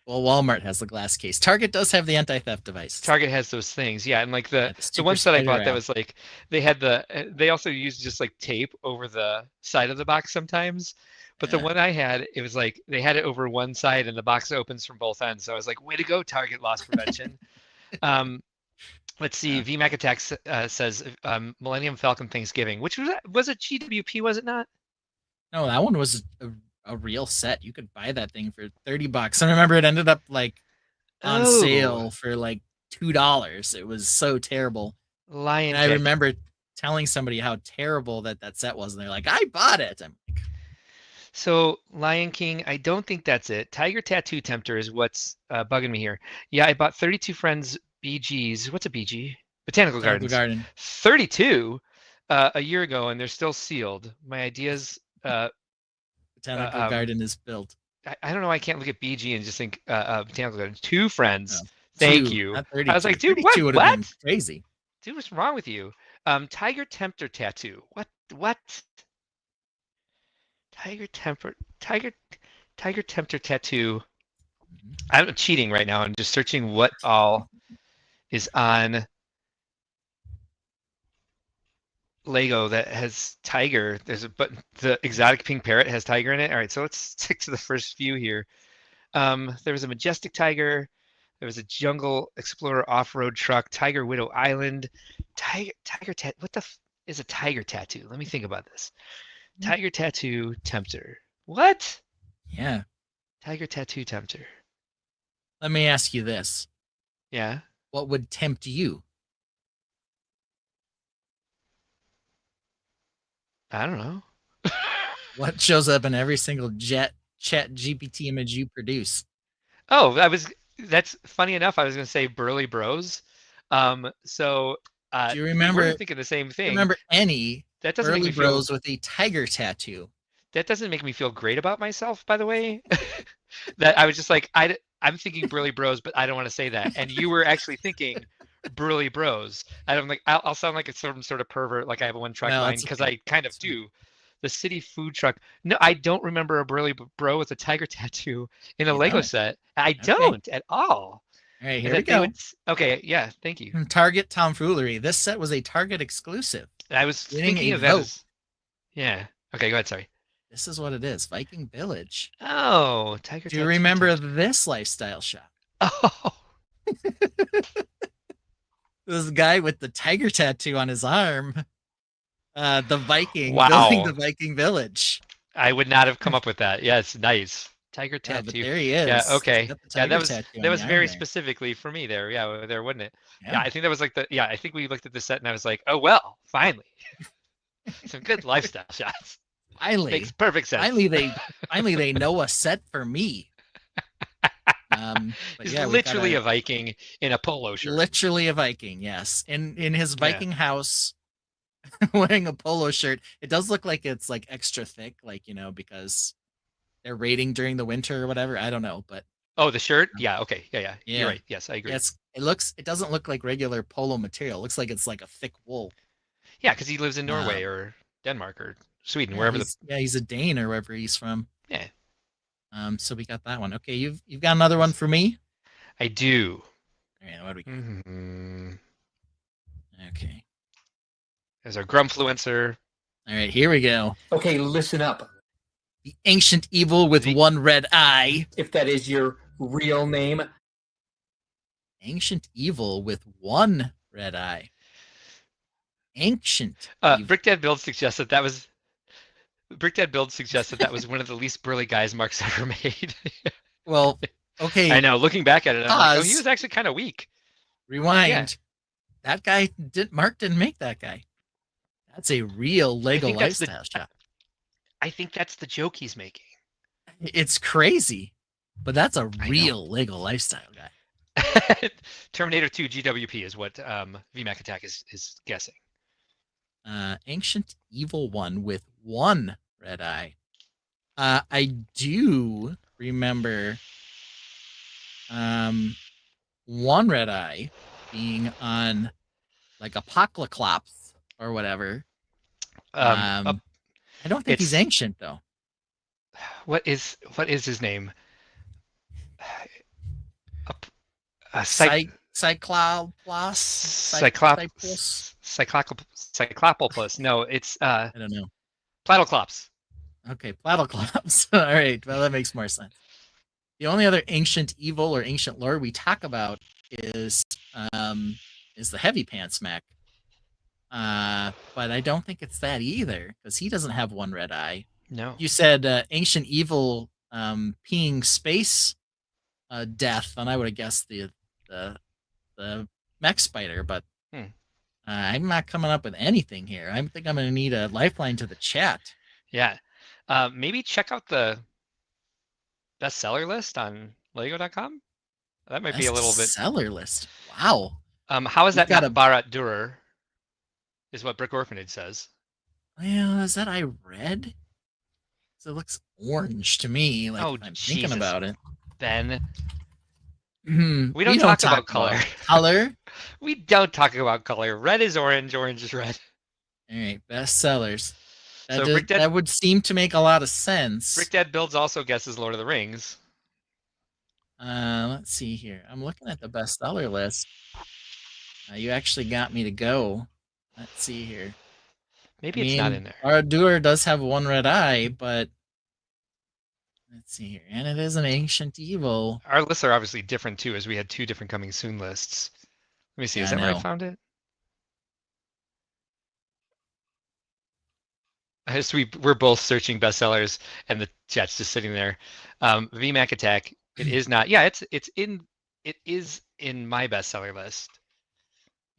Well, Walmart has the glass case. Target does have the anti-theft device. Target has those things, yeah, and like the ones that I bought, that was like they also used just like tape over the side of the box sometimes. But the one I had, it was like they had it over one side and the box opens from both ends. So I was like, way to go, Target loss prevention. Let's see. VMAC Attacks says Millennium Falcon Thanksgiving, which was a GWP, was it not? No, that one was a real set. You could buy that thing for $30. I remember it ended up like on sale for like $2. It was so terrible. Lion. And I remember telling somebody how terrible that set was, and they're like, "I bought it." I'm like, so Lion King, I don't think that's it. Tiger Tattoo Tempter is what's bugging me here. Yeah, I bought 32 Friends BGs. What's a BG? Botanical Garden. 32 a year ago, and they're still sealed. My ideas. Botanical Garden is built. I don't know. I can't look at BG and just think Botanical Garden. 2 friends. Thank you. I was like, dude, what? What? Crazy. Dude, what's wrong with you? Tiger Tempter tattoo. What? Tiger Temper Tiger Tempter tattoo. I'm cheating right now. I'm just searching what all is on Lego that has tiger. But the exotic pink parrot has tiger in it. All right, so let's stick to the first few here. There was a majestic tiger. There was a jungle explorer off-road truck. Tiger Widow Island. What the is a tiger tattoo? Let me think about this. Tiger tattoo tempter. What? Yeah. Tiger tattoo tempter. Let me ask you this. Yeah. What would tempt you? I don't know. What shows up in every single chat GPT image you produce? Oh, that's funny enough. I was going to say Burly Bros. So Do you remember? we were thinking the same thing. Remember any That doesn't make Burly me feel Bros with a tiger tattoo? that doesn't make me feel great about myself, by the way. That I was just like, I'm thinking Burly Bros, but I don't want to say that. And you were actually thinking Burly Bros. I'm like, I'll sound like some sort of pervert, like I have a one track No, mind, it's because okay. I kind of do. The city food truck. No, I don't remember a Burly Bro with a tiger tattoo in a You Lego don't? set. I Okay. don't at all. All right, And here we that they go. would okay, yeah, thank you. Target tomfoolery. This set was a Target exclusive. I was Winning thinking a of that vote. as, yeah. Okay, go ahead, sorry. This is what it is. Viking Village. Oh, tiger Do you tattoo remember tempter. this lifestyle shop? Oh, This guy with the tiger tattoo on his arm. The Viking Wow. building the Viking Village. I would not have come up with that. Yeah, it's nice. Tiger Yeah, but tattoo. there he is. Yeah, He's okay. got the Yeah, tiger tattoo on that was the very arm there. specifically for me there. Yeah, there wasn't it? Yeah, Yeah. I think that was like I think we looked at the set and I was like, oh well, finally. Some good lifestyle shots. Finally, Makes perfect sense. finally they know a set for me. But He's yeah, we literally got a Viking in a polo shirt. literally a Viking. Yes, in his Yeah. Viking house, wearing a polo shirt. It does look like it's like extra thick, like because they're raiding during the winter or whatever. I don't know, but Oh, the shirt? Yeah, okay. Yeah. Yeah. You're right. Yes, I agree. it doesn't look like regular polo material. It looks like it's like a thick wool. Yeah, because he lives in Norway or Denmark or Sweden, Yeah, wherever he's a Dane or wherever he's from. Yeah. So we got that one. Okay, you've got another one for me. I do. All right, what do we got? Mhm. Okay. There's our Grumfluencer. All right, here we go. Okay, listen up. The ancient evil with one red eye. If that is your real name, Ancient evil with one red eye. Ancient. evil. Brickdad Build suggests that was one of the least burly guys Mark's ever made. Well, okay. I know. Looking back at it, I'm like, oh, he Pause. was actually kind of weak. Rewind. Yeah. That guy Mark didn't make that guy. That's a real Lego think that's the- lifestyle shop. I think that's the joke he's making. It's crazy, but that's a I know. real Lego lifestyle guy. Terminator 2 GWP is what VMAC Attack is guessing. Ancient evil one with one red eye. I do remember one red eye being on like Apocalypse or whatever. I don't think he's it's- ancient though. What is his name? Cyclops. No, it's I don't know. Platoclops. Okay, Platyclops. All right, well that makes more sense. The only other ancient evil or ancient lore we talk about is the Heavy Pants Mac. But I don't think it's that either because he doesn't have one red eye. No. You said ancient evil peeing space death, and I would have guessed the mech spider, but I'm not coming up with anything here. I think I'm going to need a lifeline to the chat. Yeah. Maybe check out the bestseller list on Lego.com. That might be a little bit. Seller list. Wow. How is We've that got not Barat Durer? Is what Brick Orphanage says. Well, is that I red? So it looks orange to me. Like Oh, if I'm Jesus. thinking about it. Ben, We we don't talk about color. Color. We don't talk about color. Red is orange. Orange is red. All right, bestsellers. So Brick Dad, That would seem to make a lot of sense. Brick Dad Builds also guesses Lord of the Rings. Let's see here. I'm looking at the bestseller list. You actually got me to go. Let's see here. Maybe it's not in there. Barad-dûr does have one red eye, but let's see here. And it is an ancient evil. Our lists are obviously different too, as we had 2 different coming soon lists. Let me see. Yeah, Is that I where I know. found it? We're both searching bestsellers, and the chat's just sitting there. VMAC Attack. It is not. Yeah, it is in my bestseller list.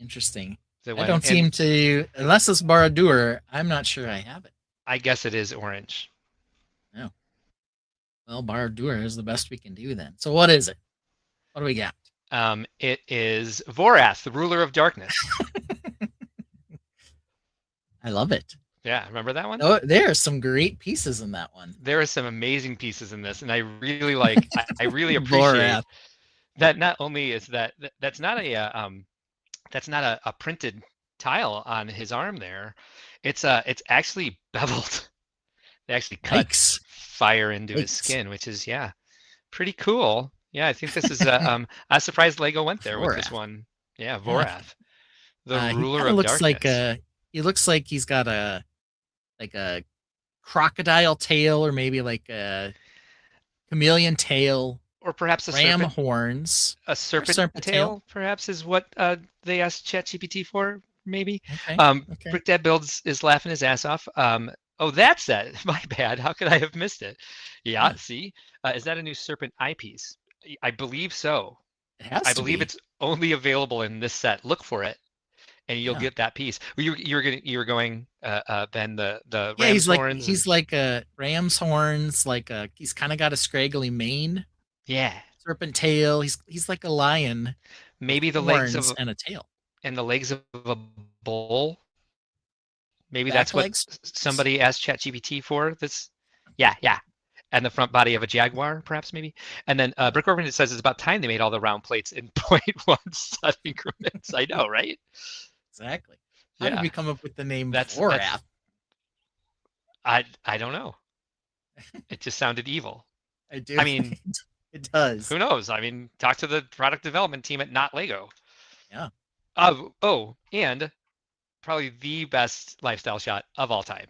Interesting. The I one- don't seem to, unless it's Barad-dûr, I'm not sure I have it. I guess it is orange. Well, Barad-dûr is the best we can do then. So what is it? What do we got? It is Vorath, the ruler of darkness. I love it. Yeah, remember that one? Oh, there are some great pieces in that one. There are some amazing pieces in this, and I really like. I really appreciate Vorath. that. Not only is that's not a printed tile on his arm there. It's actually beveled. They actually cut Yikes. fire into his Yikes. skin, which is pretty cool. Yeah, I think this is I'm surprised Lego went there with this Vorath. one. Yeah, Vorath, the He ruler kinda of looks darkness. he looks like he's got a crocodile tail, or maybe like a chameleon tail, Or perhaps a ram serpent, horns. serpent tail. tail, perhaps is what they asked ChatGPT for, maybe. Okay. Okay. Brick Dad Builds is laughing his ass off. Oh, that's that. My bad. How could I have missed it? Yeah, Yeah. see? Is that a new serpent eyepiece? I believe so. It has I to believe be. it's only available in this set. Look for it, and you'll Yeah. get that piece. You were going Ben, the Yeah, ram's horns. he's like a ram's horns, he's kind of got a scraggly mane, Yeah, serpent tail. He's like a lion, maybe the legs horns of and a tail. and the legs of a bull. Maybe Back that's what legs? somebody asked ChatGPT for. This, yeah. And the front body of a jaguar, perhaps, maybe. And then Brickworld, it says it's about time they made all the round plates in 0.1 stud increments. I know, right? Exactly. How did Yeah. we come up with the name That's- Vorath? I don't know. It just sounded evil. I do. I mean, it does. Who knows? I mean, talk to the product development team at Not Lego. Yeah. Oh, and probably the best lifestyle shot of all time.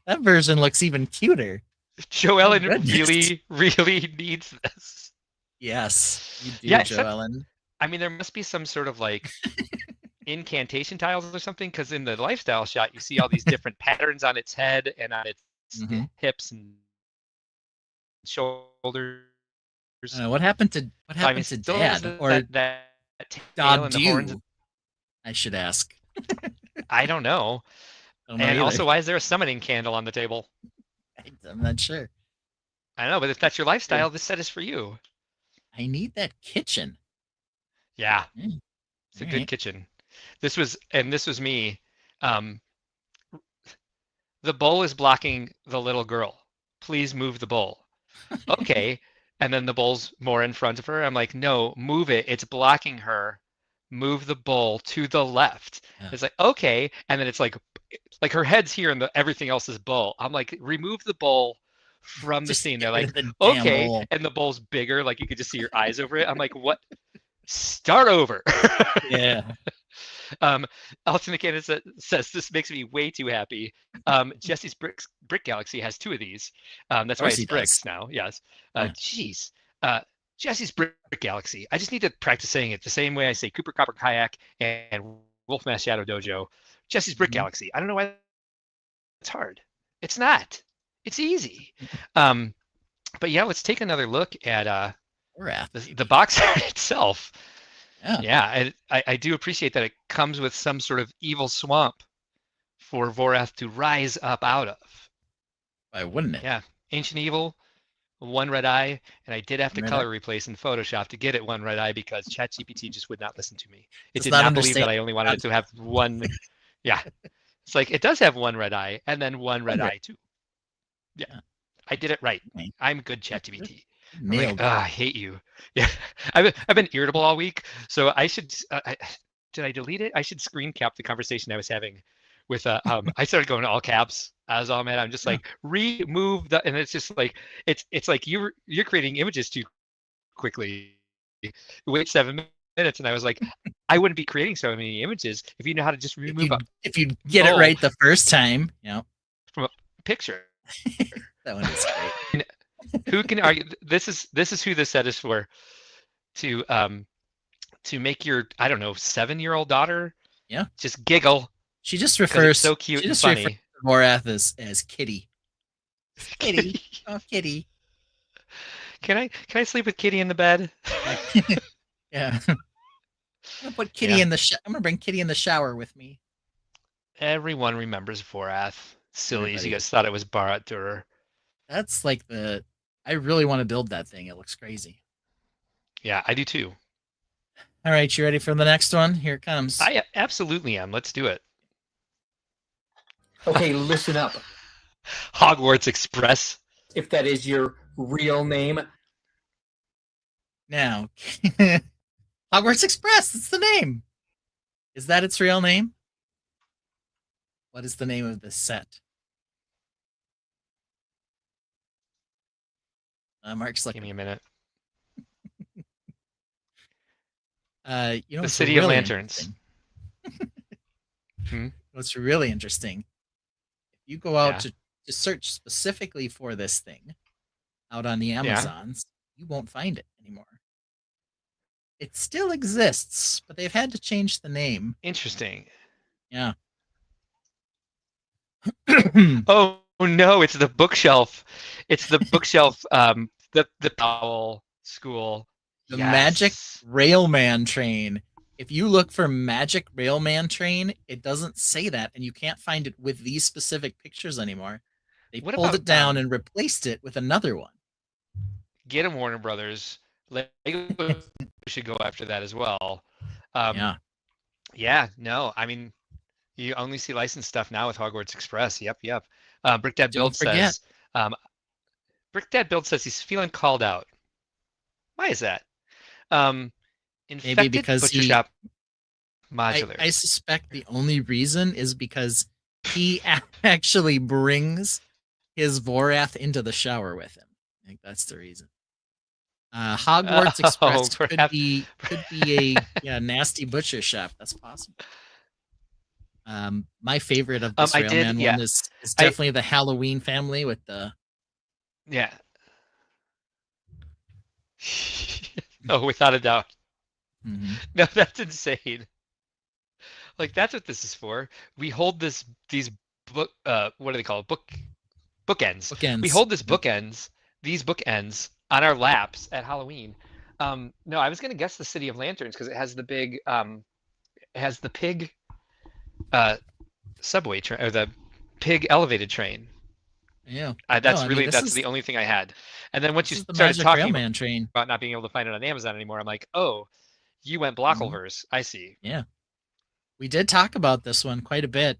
That version looks even cuter. Joellen goodness. really needs this. Yes, you do, Yeah, except- Joellen. I mean, there must be some sort of like incantation tiles or something, because in the lifestyle shot, you see all these different patterns on its head and on its Mhm. hips and shoulders. What happened to I mean, to still has Dad, the- or that tail and the horns. Dadu? I should ask. I don't know. Don't know And either. also, why is there a summoning candle on the table? I'm not sure. I don't know, but if that's your lifestyle, this set is for you. I need that kitchen. Yeah, Mm, it's a all good right. kitchen. This was me. The bowl is blocking the little girl. Please move the bowl. Okay. And then the bowl's more in front of her. I'm like, no, move it. It's blocking her. Move the bowl to the left. Yeah. It's like, okay. And then it's like her head's here and everything else is bowl. I'm like, remove the bowl from the Just scene. get They're rid like, of the damn okay. bowl. And the bowl's bigger. Like you could just see your eyes over it. I'm like, what? Start over. Yeah. Alternate candidate says this makes me way too happy. Jesse's Brick Galaxy has 2 of these. That's why course it's he bricks does. now. Yes. Yeah. Jeez. Jesse's Brick Galaxy. I just need to practice saying it the same way I say Cooper Copper Kayak and Wolfmass Shadow Dojo. Jesse's Brick Mhm. Galaxy. I don't know why it's hard. It's not. It's easy. But yeah, let's take another look at Vorath. the box art itself. Yeah. Yeah, I do appreciate that it comes with some sort of evil swamp for Vorath to rise up out of. Why wouldn't it? Yeah, ancient evil, 1 red eye, and I did have to One red color eye. replace in Photoshop to get it 1 red eye because ChatGPT just would not listen to me. It Does did not not believe that understand I only wanted it to have 1. Yeah, it's like it does have 1 red eye and then 1 red One red- eye too. Yeah, I did it right. Okay. I'm good, ChatGPT. I'm Nailed like, it. I hate you. Yeah, I've been irritable all week, so I should. Did I delete it? I should screen cap the conversation I was having with. I started going all caps. I was all mad. I'm just Yeah. like remove the, and it's just like it's like you're creating images too quickly. Wait 7 minutes, and I was like, I wouldn't be creating so many images if you know how to just remove a If you get it oh right the first time, from a picture. that one is great. Who can argue? This is who this set is for. To make your, I don't know, 7-year-old daughter Yeah. just giggle She just because refers it's so cute she and just refers funny. to Morath as Kitty. Kitty. Oh, Kitty. Can I sleep with Kitty in the bed? Yeah. I'm gonna put Kitty Yeah. in the I'm gonna bring Kitty in the shower with me. Everyone remembers Vorath. Sillies, Everybody. you guys thought it was Barat Dur. That's like I really want to build that thing. It looks crazy. Yeah, I do too. All right, you ready for the next one? Here it comes. I absolutely am. Let's do it. Okay, listen up. Hogwarts Express. If that is your real name, Now, Hogwarts Express. That's the name. Is that its real name? What is the name of this set? Mark's Give looking. me a minute. You know, The what's City of really Lanterns. What's really interesting? If you go out Yeah. to search specifically for this thing out on the Amazons, you won't find it anymore. It still exists, but they've had to change the name. Interesting. Yeah. Oh no, it's the bookshelf. It's the bookshelf. The Powell School. The Yes. Magic Railman Train. If you look for Magic Railman Train, it doesn't say that, and you can't find it with these specific pictures anymore. They What pulled about, it down and replaced it with another one. Get 'em, Warner Brothers. Lego should go after that as well. Yeah. Yeah. No, I mean, you only see licensed stuff now with Hogwarts Express. Yep. Brick Dad Don't Build forget. says. Brick Dad Build says he's feeling called out. Why is that? Infected because Butcher Shop Modular. I suspect the only reason is because he actually brings his Vorath into the shower with him. I think that's the reason. Hogwarts Express could be a nasty butcher shop. That's possible. My favorite of this Railman one is definitely the Halloween family with the yeah. Oh, without a doubt. Mhm. No, that's insane. Like that's what this is for. We hold these book what do they call it? Bookends. Bookends. We hold these bookends on our laps at Halloween. No, I was gonna guess the City of Lanterns because it has the big pig subway train or the pig elevated train. Yeah. That's the only thing I had. And then once you started talking Railman train about not being able to find it on Amazon anymore, I'm like, oh, you went Blockleverse. I see. Yeah. We did talk about this one quite a bit.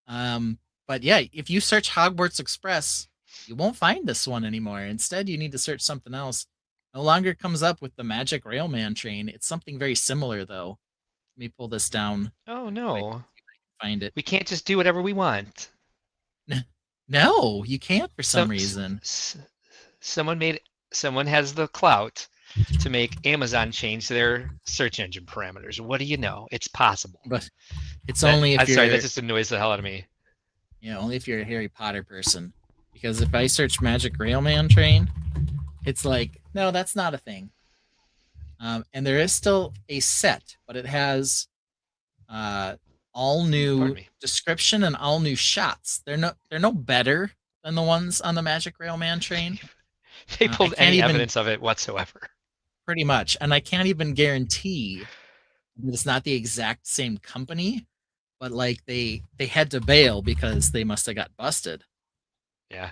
But yeah, if you search Hogwarts Express, you won't find this one anymore. Instead, you need to search something else. No longer comes up with the Magic Railman train. It's something very similar, though. Let me pull this down. Oh no. Find it. We can't just do whatever we want. No, you can't for some reason. Someone has the clout to make Amazon change their search engine parameters. What do you know? It's possible. But it's only if I'm you're sorry, that just annoys the hell out of me. Yeah, only if you're a Harry Potter person. Because if I search Magic Railman Train, it's like, no, that's not a thing. And there is still a set, but it has all new description and all new shots. They're no better than the ones on the Magic Railman Train. They pulled any evidence of it whatsoever. Pretty much. And I can't even guarantee that it's not the exact same company, but like they had to bail because they must have got busted. Yeah.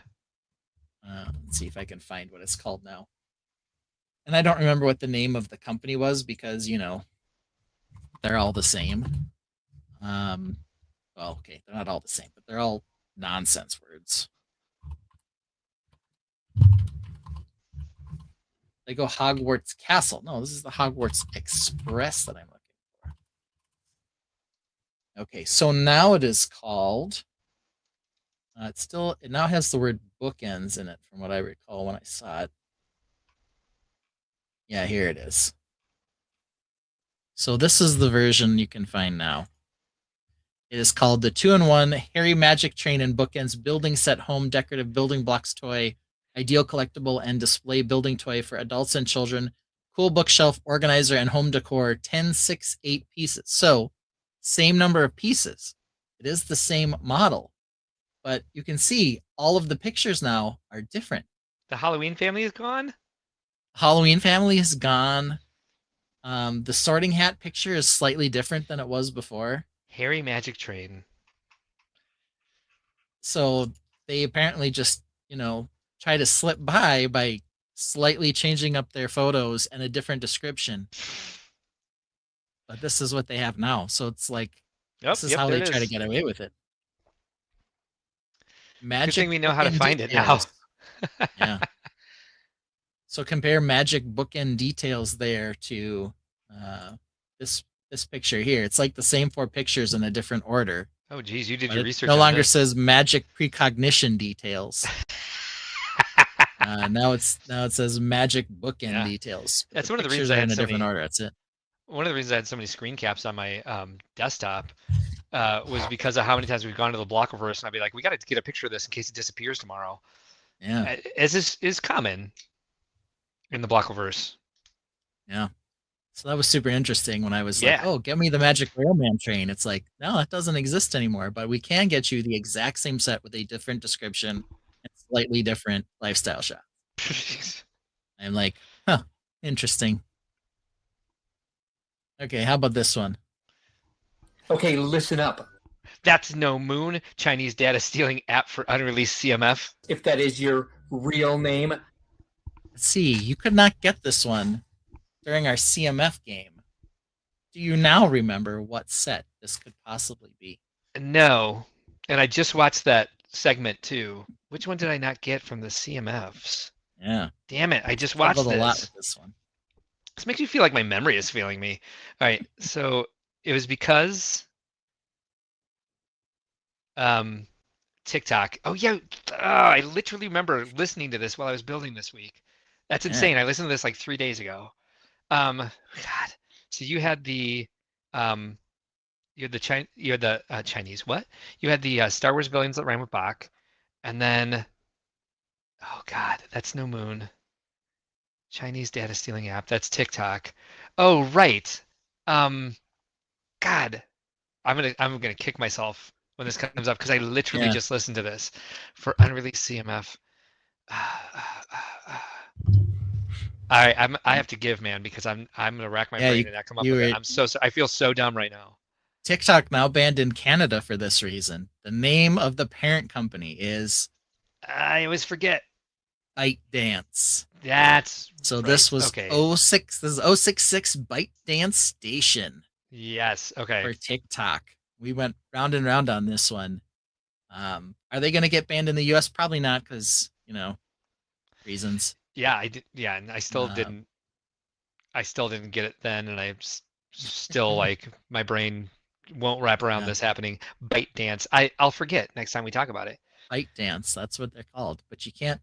Let's see if I can find what it's called now. And I don't remember what the name of the company was because, they're all the same. Well, okay, they're not all the same, but they're all nonsense words. They go Hogwarts Castle. No, this is the Hogwarts Express that I'm looking for. Okay, so now it is called. It now has the word bookends in it, from what I recall when I saw it. Yeah, here it is. So this is the version you can find now. It is called the 2-in-1 Harry Magic Train and Bookends Building Set Home Decorative Building Blocks Toy, Ideal Collectible and Display Building Toy for Adults and Children, Cool Bookshelf Organizer and Home Decor, 10, 6, 8 pieces. So, same number of pieces. It is the same model. But you can see all of the pictures now are different. The Halloween family is gone? Halloween family is gone. The Sorting Hat picture is slightly different than it was before. Harry Magic Train. So they apparently just, try to slip by slightly changing up their photos and a different description. But this is what they have now. So it's like, this is how they try to get away with it. Magic. Good thing we know how to find it now. Yeah. So compare Magic Bookend Details there to this picture here. It's like the same 4 pictures in a different order. Oh, geez, you did But your it research. no on longer this. says Magic Precognition Details. Now it says Magic Bookend Details. That's The one of the reasons pictures I are had in a so different many- order. That's it. One of the reasons I had so many screen caps on my desktop was because of how many times we've gone to the Blockiverse, and I'd be like, we got to get a picture of this in case it disappears tomorrow. Yeah. As this is common in the Blockiverse. Yeah. So that was super interesting when I was Yeah. like, oh, get me the Magic Railman train. It's like, no, that doesn't exist anymore, but we can get you the exact same set with a different description and slightly different lifestyle shot. I'm like, huh, interesting. Okay, how about this one? Okay, listen up. That's no moon. Chinese data stealing app for unreleased CMF. If that is your real name, Let's see, you could not get this one during our CMF game. Do you now remember what set this could possibly be? No. And I just watched that segment too. Which one did I not get from the CMFs? Yeah. Damn it. I just watched Struggled a lot this. with this one. This makes me feel like my memory is failing me. All right. So it was because TikTok. Oh yeah. I literally remember listening to this while I was building this week. That's insane. I listened to this like 3 days ago. God. So you had the Chinese what? You had the Star Wars villains that ran with Bach, and then oh God, that's no moon. Chinese data stealing app. That's TikTok. Oh right. God, I'm gonna kick myself when this comes up because I literally just listened to this for unreleased CMF. All right, I have to give, man, because I'm gonna rack my brain and not come up with it. I feel so dumb right now. TikTok now banned in Canada for this reason. The name of the parent company is I always forget. ByteDance. That's so right. This was okay. 06. This is 066 ByteDance Station. Yes. Okay. For TikTok. We went round and round on this one. Are they going to get banned in the US? Probably not, because reasons. Yeah, I did. Yeah, and I still didn't. I still didn't get it then, and I'm still like my brain won't wrap around this happening. ByteDance. I'll forget next time we talk about it. ByteDance. That's what they're called. But you can't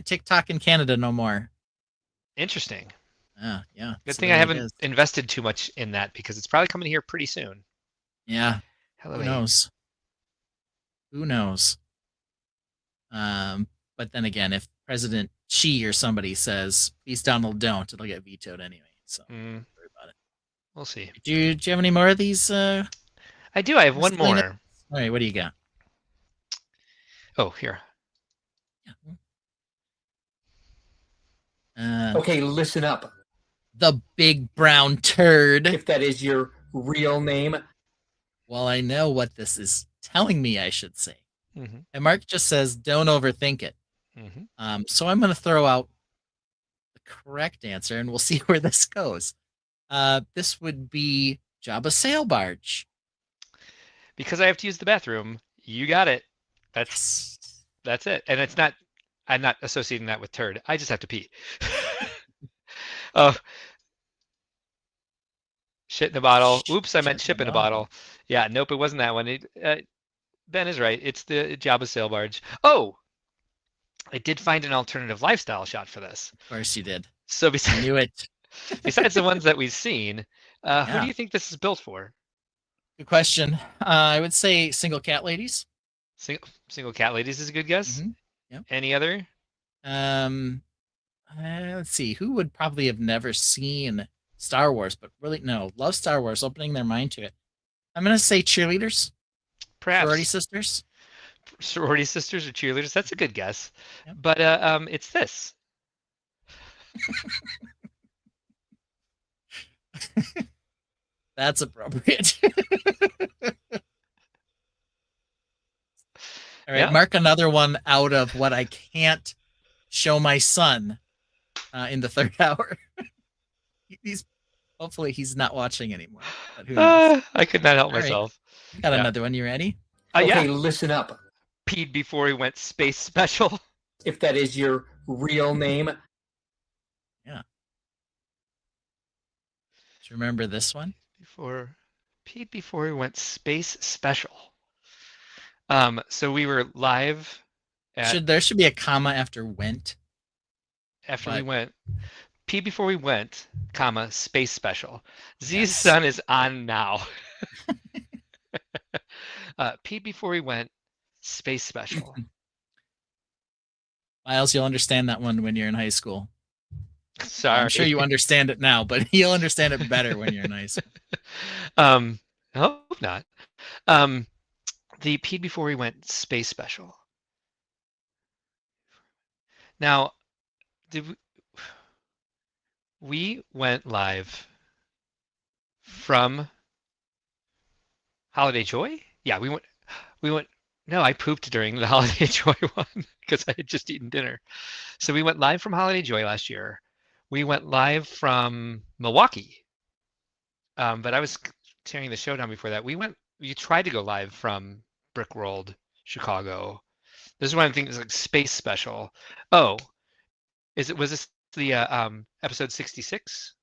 TikTok in Canada no more. Interesting. Yeah. Good thing I haven't invested too much in that because it's probably coming here pretty soon. Yeah. Hello. Who knows? Who knows? But then again, if President Xi or somebody says, please Donald don't, it'll get vetoed anyway. So don't worry about it. We'll see. Do you have any more of these? I do. I have one more. All right, what do you got? Oh, here. okay, listen up. The big brown turd. If that is your real name. Well, I know what this is telling me I should say. Mm-hmm. And Mark just says, don't overthink it. Mm-hmm. So I'm going to throw out the correct answer, and we'll see where this goes. This would be Jabba Sail Barge. Because I have to use the bathroom. You got it. That's it. And it's not. I'm not associating that with turd. I just have to pee. Oh, shit in a bottle. Oops, I meant Shit ship in a bottle. Yeah, nope, it wasn't that one. Ben is right. It's the Jabba sail barge. Oh, I did find an alternative lifestyle shot for this. Of course you did. So I besides, knew it. besides the ones that we've seen, who Yeah. do you think this is built for? Good question. I would say single cat ladies. Single cat ladies is a good guess. Mhm. Yep. Any other? Let's see. Who would probably have never seen Star Wars, but really love Star Wars, opening their mind to it? I'm gonna say cheerleaders, Perhaps sorority sisters. sorority sisters or cheerleaders. That's a good guess. Yep. But it's this. That's appropriate. All right, Yeah. mark another one out of what I can't show my son in the third hour. Hopefully he's not watching anymore. But who knows? I could not help All right. myself. Got yeah. another one. You ready? Okay, Yeah. listen up. Peed before he went space special. If that is your real name, Do you remember this one? Peed before he went space special. So we were live There should be a comma after went. after we but- went. Peed before we went, comma, space special. Z's Yes. son is on now. Peed before we went, space special. Miles, you'll understand that one when you're in high school. Sorry. I'm sure you understand it now, but you'll understand it better when you're in high school. I hope not. The peed before we went space special. Now, we went live from Holiday Joy? Yeah, we went. No, I pooped during the Holiday Joy one because I had just eaten dinner. So we went live from Holiday Joy last year. We went live from Milwaukee. But I was tearing the show down before that. We tried to go live from Brickworld, Chicago. This is one of the things like space special. Oh, was this the episode 66?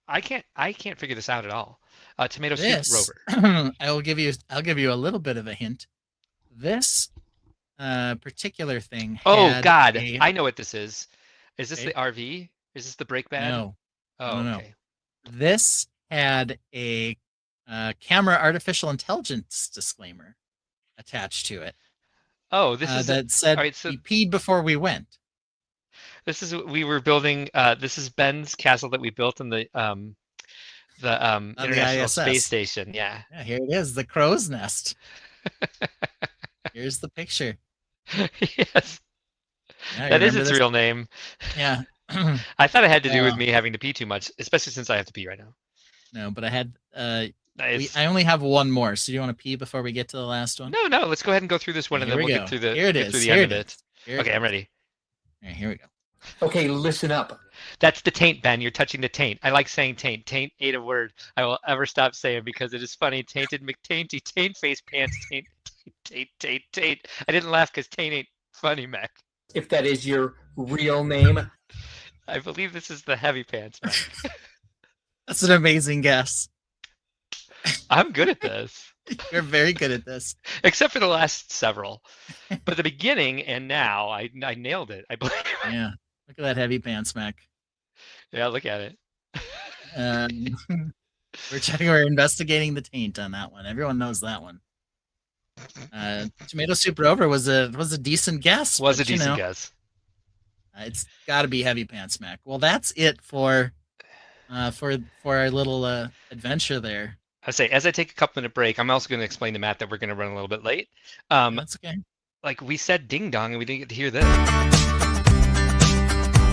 I can't figure this out at all. Tomato Soup Rover. I'll give you a little bit of a hint. This particular thing. Oh had God, a- I know what this is. Is this Okay. the RV? Is this the brake pad? No, Oh, no. okay. this had a camera artificial intelligence disclaimer attached to it Oh, this is that said all right, so- we peed before we went. we were building. This is Ben's castle that we built in the International ISS. Space Station. Yeah. Yeah, here it is, the crow's nest. Here's the picture. Yes, Yeah, that is remember its this? real name. Yeah. I thought it had to do with Yeah. me having to pee too much, especially since I have to pee right now. No, but I had It's- I only have one more. So do you want to pee before we get to the last one? No, let's go ahead and go through this one, and Here then we we'll go. get through the Here it get is. through the Here end it of it. is. Here it Okay, I'm is. ready. All right, here we go. okay, listen up. That's the taint, Ben. You're touching the taint. I like saying taint. Taint ain't a word I will ever stop saying because it is funny. Tainted McTainty, taint face pants, taint. I didn't laugh because taint ain't funny, Mac. If that is your real name, I believe this is the heavy pants, Mac. That's an amazing guess. I'm good at this, You're very good at this. except for the last several. But the beginning and now, I nailed it. I believe. Yeah. Look at that heavy pants, Mac. Yeah, look at it. We're investigating the taint on that one. Everyone knows that one. Tomato Soup Rover was a decent guess. Was a but, you decent know, guess. It's got to be heavy pants, Mac. Well, that's it for our little adventure there. I say, as I take a couple minute break, I'm also going to explain to Matt that we're going to run a little bit late. That's okay. Like we said, ding dong, and we didn't get to hear this.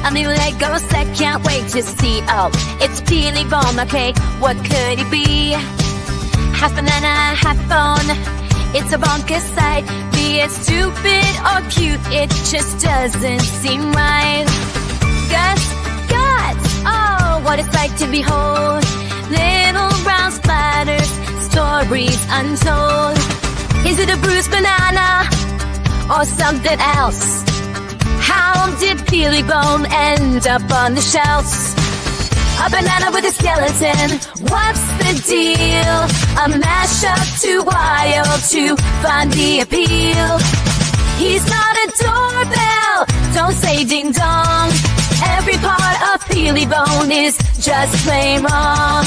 A new Lego set, can't wait to see. Oh, it's peely bomb, okay? What could it be? Half banana, half bone. It's a bonkers sight. Be it stupid or cute, it just doesn't seem right. Guts, oh, what it's like to behold. Little brown splatters, stories untold. Is it a bruised banana or something else? How did Peelybone end up on the shelves? A banana with a skeleton, what's the deal? A mashup too wild to find the appeal. He's not a doorbell, don't say ding dong. Every part of Peelybone is just plain wrong.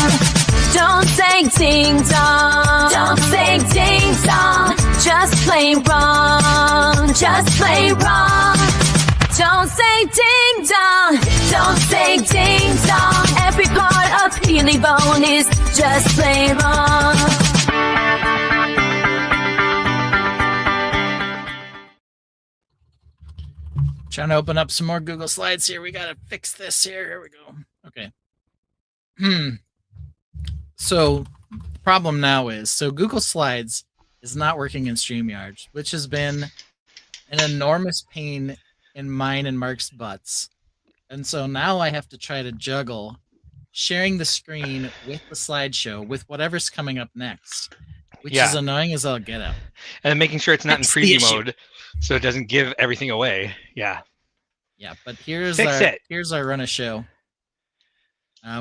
Don't say ding dong, don't say ding dong. Just plain wrong, just plain wrong. Don't say ding dong, don't say ding dong. Every part of Peelybone is just plain wrong. Trying to open up some more Google Slides here. We gotta fix this here. Here we go. Okay. So the problem now is, so Google Slides is not working in StreamYard, which has been an enormous pain in mine and Mark's butts. And so now I have to try to juggle sharing the screen with the slideshow with whatever's coming up next, which is annoying as all get out. And then making sure it's not That's in the preview issue. mode so it doesn't give everything away. Yeah. Yeah, but here's Fix it. here's our run of show.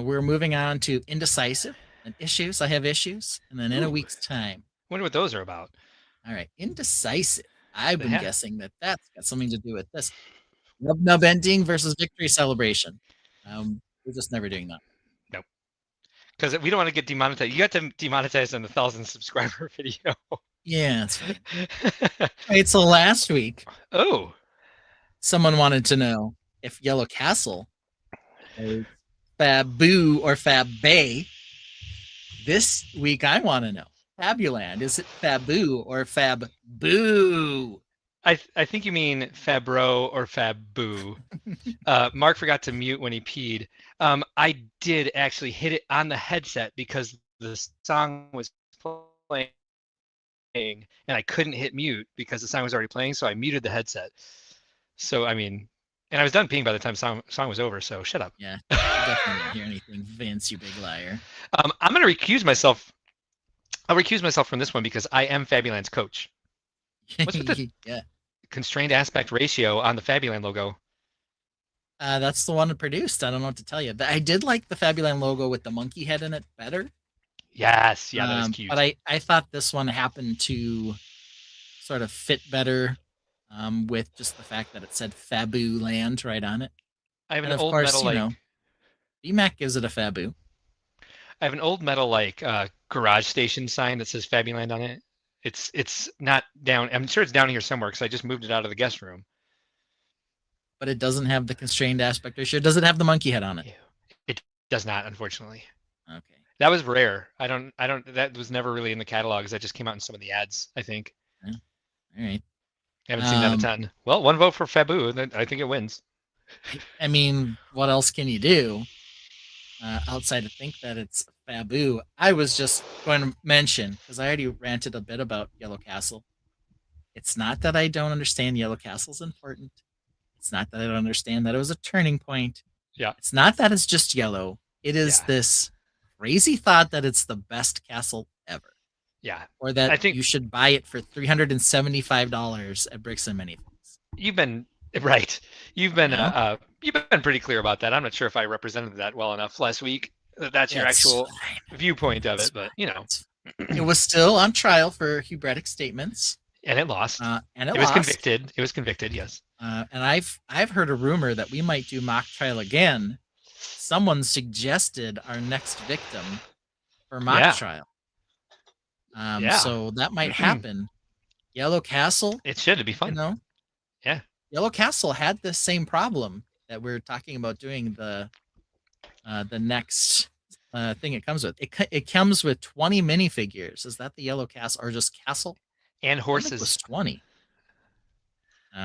We're moving on to indecisive and issues. I have issues, and then in a Ooh. week's time. Wonder what those are about. All right, indecisive. I've been Yeah. guessing that that's got something to do with this. Nub ending versus victory celebration. We're just never doing that. Because we don't want to get demonetized. You got to demonetize on the 1,000 subscriber video. Yeah, that's fine. All right, so last week, Oh, someone wanted to know if Yellow Castle is Faboo or Fab Bay. This week, I want to know. Fabuland, is it Faboo or Fab Boo? I think you mean Fabro or Fabboo. Mark forgot to mute when he peed. I did actually hit it on the headset because the song was playing and I couldn't hit mute because the song was already playing, so I muted the headset. So, I mean, and I was done peeing by the time the song was over, so shut up. Yeah, I definitely didn't hear anything. Vince, you big liar. I'm going to recuse myself. I'll recuse myself from this one because I am Fabuland's coach. What's with the Yeah, constrained aspect ratio on the Fabuland logo? that's the one that produced. I don't know what to tell you. I did like the Fabuland logo with the monkey head in it better. Yes, yeah, that is cute. But I thought this one happened to sort of fit better with just the fact that it said Faboo Land right on it. I have an And of old course, metal you know, like BMAC gives it a Faboo. I have an old metal like garage station sign that says Fabuland on it. It's not down. I'm sure it's down here somewhere because I just moved it out of the guest room. But it doesn't have the constrained aspect ratio. It doesn't have the monkey head on it. It does not, unfortunately. Okay. That was rare. I don't. That was never really in the catalogs. That just came out in some of the ads, I think. All right. I haven't seen that a ton. Well, one vote for Faboo. Then I think it wins. I mean, what else can you do outside of think that it's Faboo? I was just going to mention, because I already ranted a bit about Yellow Castle. It's not that I don't understand Yellow Castle's important. It's not that I don't understand that it was a turning point. Yeah. It's not that it's just yellow. It is this crazy thought that it's the best castle ever. Yeah. Or that I think you should buy it for $375 at Bricks and Manythings. you've been right. You've been pretty clear about that. I'm not sure if I represented that well enough last week. That's your actual viewpoint of it, but you know, it was still on trial for Hubretic statements, and it lost. and it was convicted. It was convicted. Yes. And I've heard a rumor that we might do mock trial again. Someone suggested our next victim for mock trial. So that might happen. Yellow Castle. It should be fun. You know? Yeah. Yellow Castle had the same problem that we're talking about doing the next thing it comes with. It comes with 20 minifigures. Is that the Yellow Castle or just Castle? And I think horses. it was 20.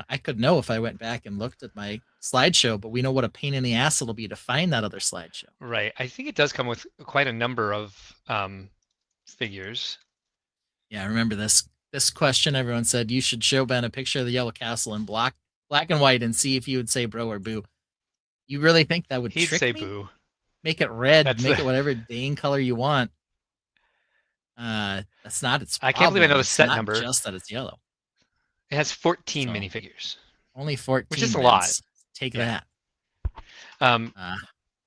I could know if I went back and looked at my slideshow, but we know what a pain in the ass it'll be to find that other slideshow. Right. I think it does come with quite a number of figures. Yeah, I remember this question. Everyone said you should show Ben a picture of the Yellow Castle in black and white and see if he would say bro or boo. You really think that would He'd trick say me? boo. Make it red, That's make it whatever Dane color you want. That's not its problem. I can't believe I know the It's set not number. just that it's yellow. It has 14 So- minifigures. Only 14. Which is a lot. Vince. Take Yeah. that. Um, How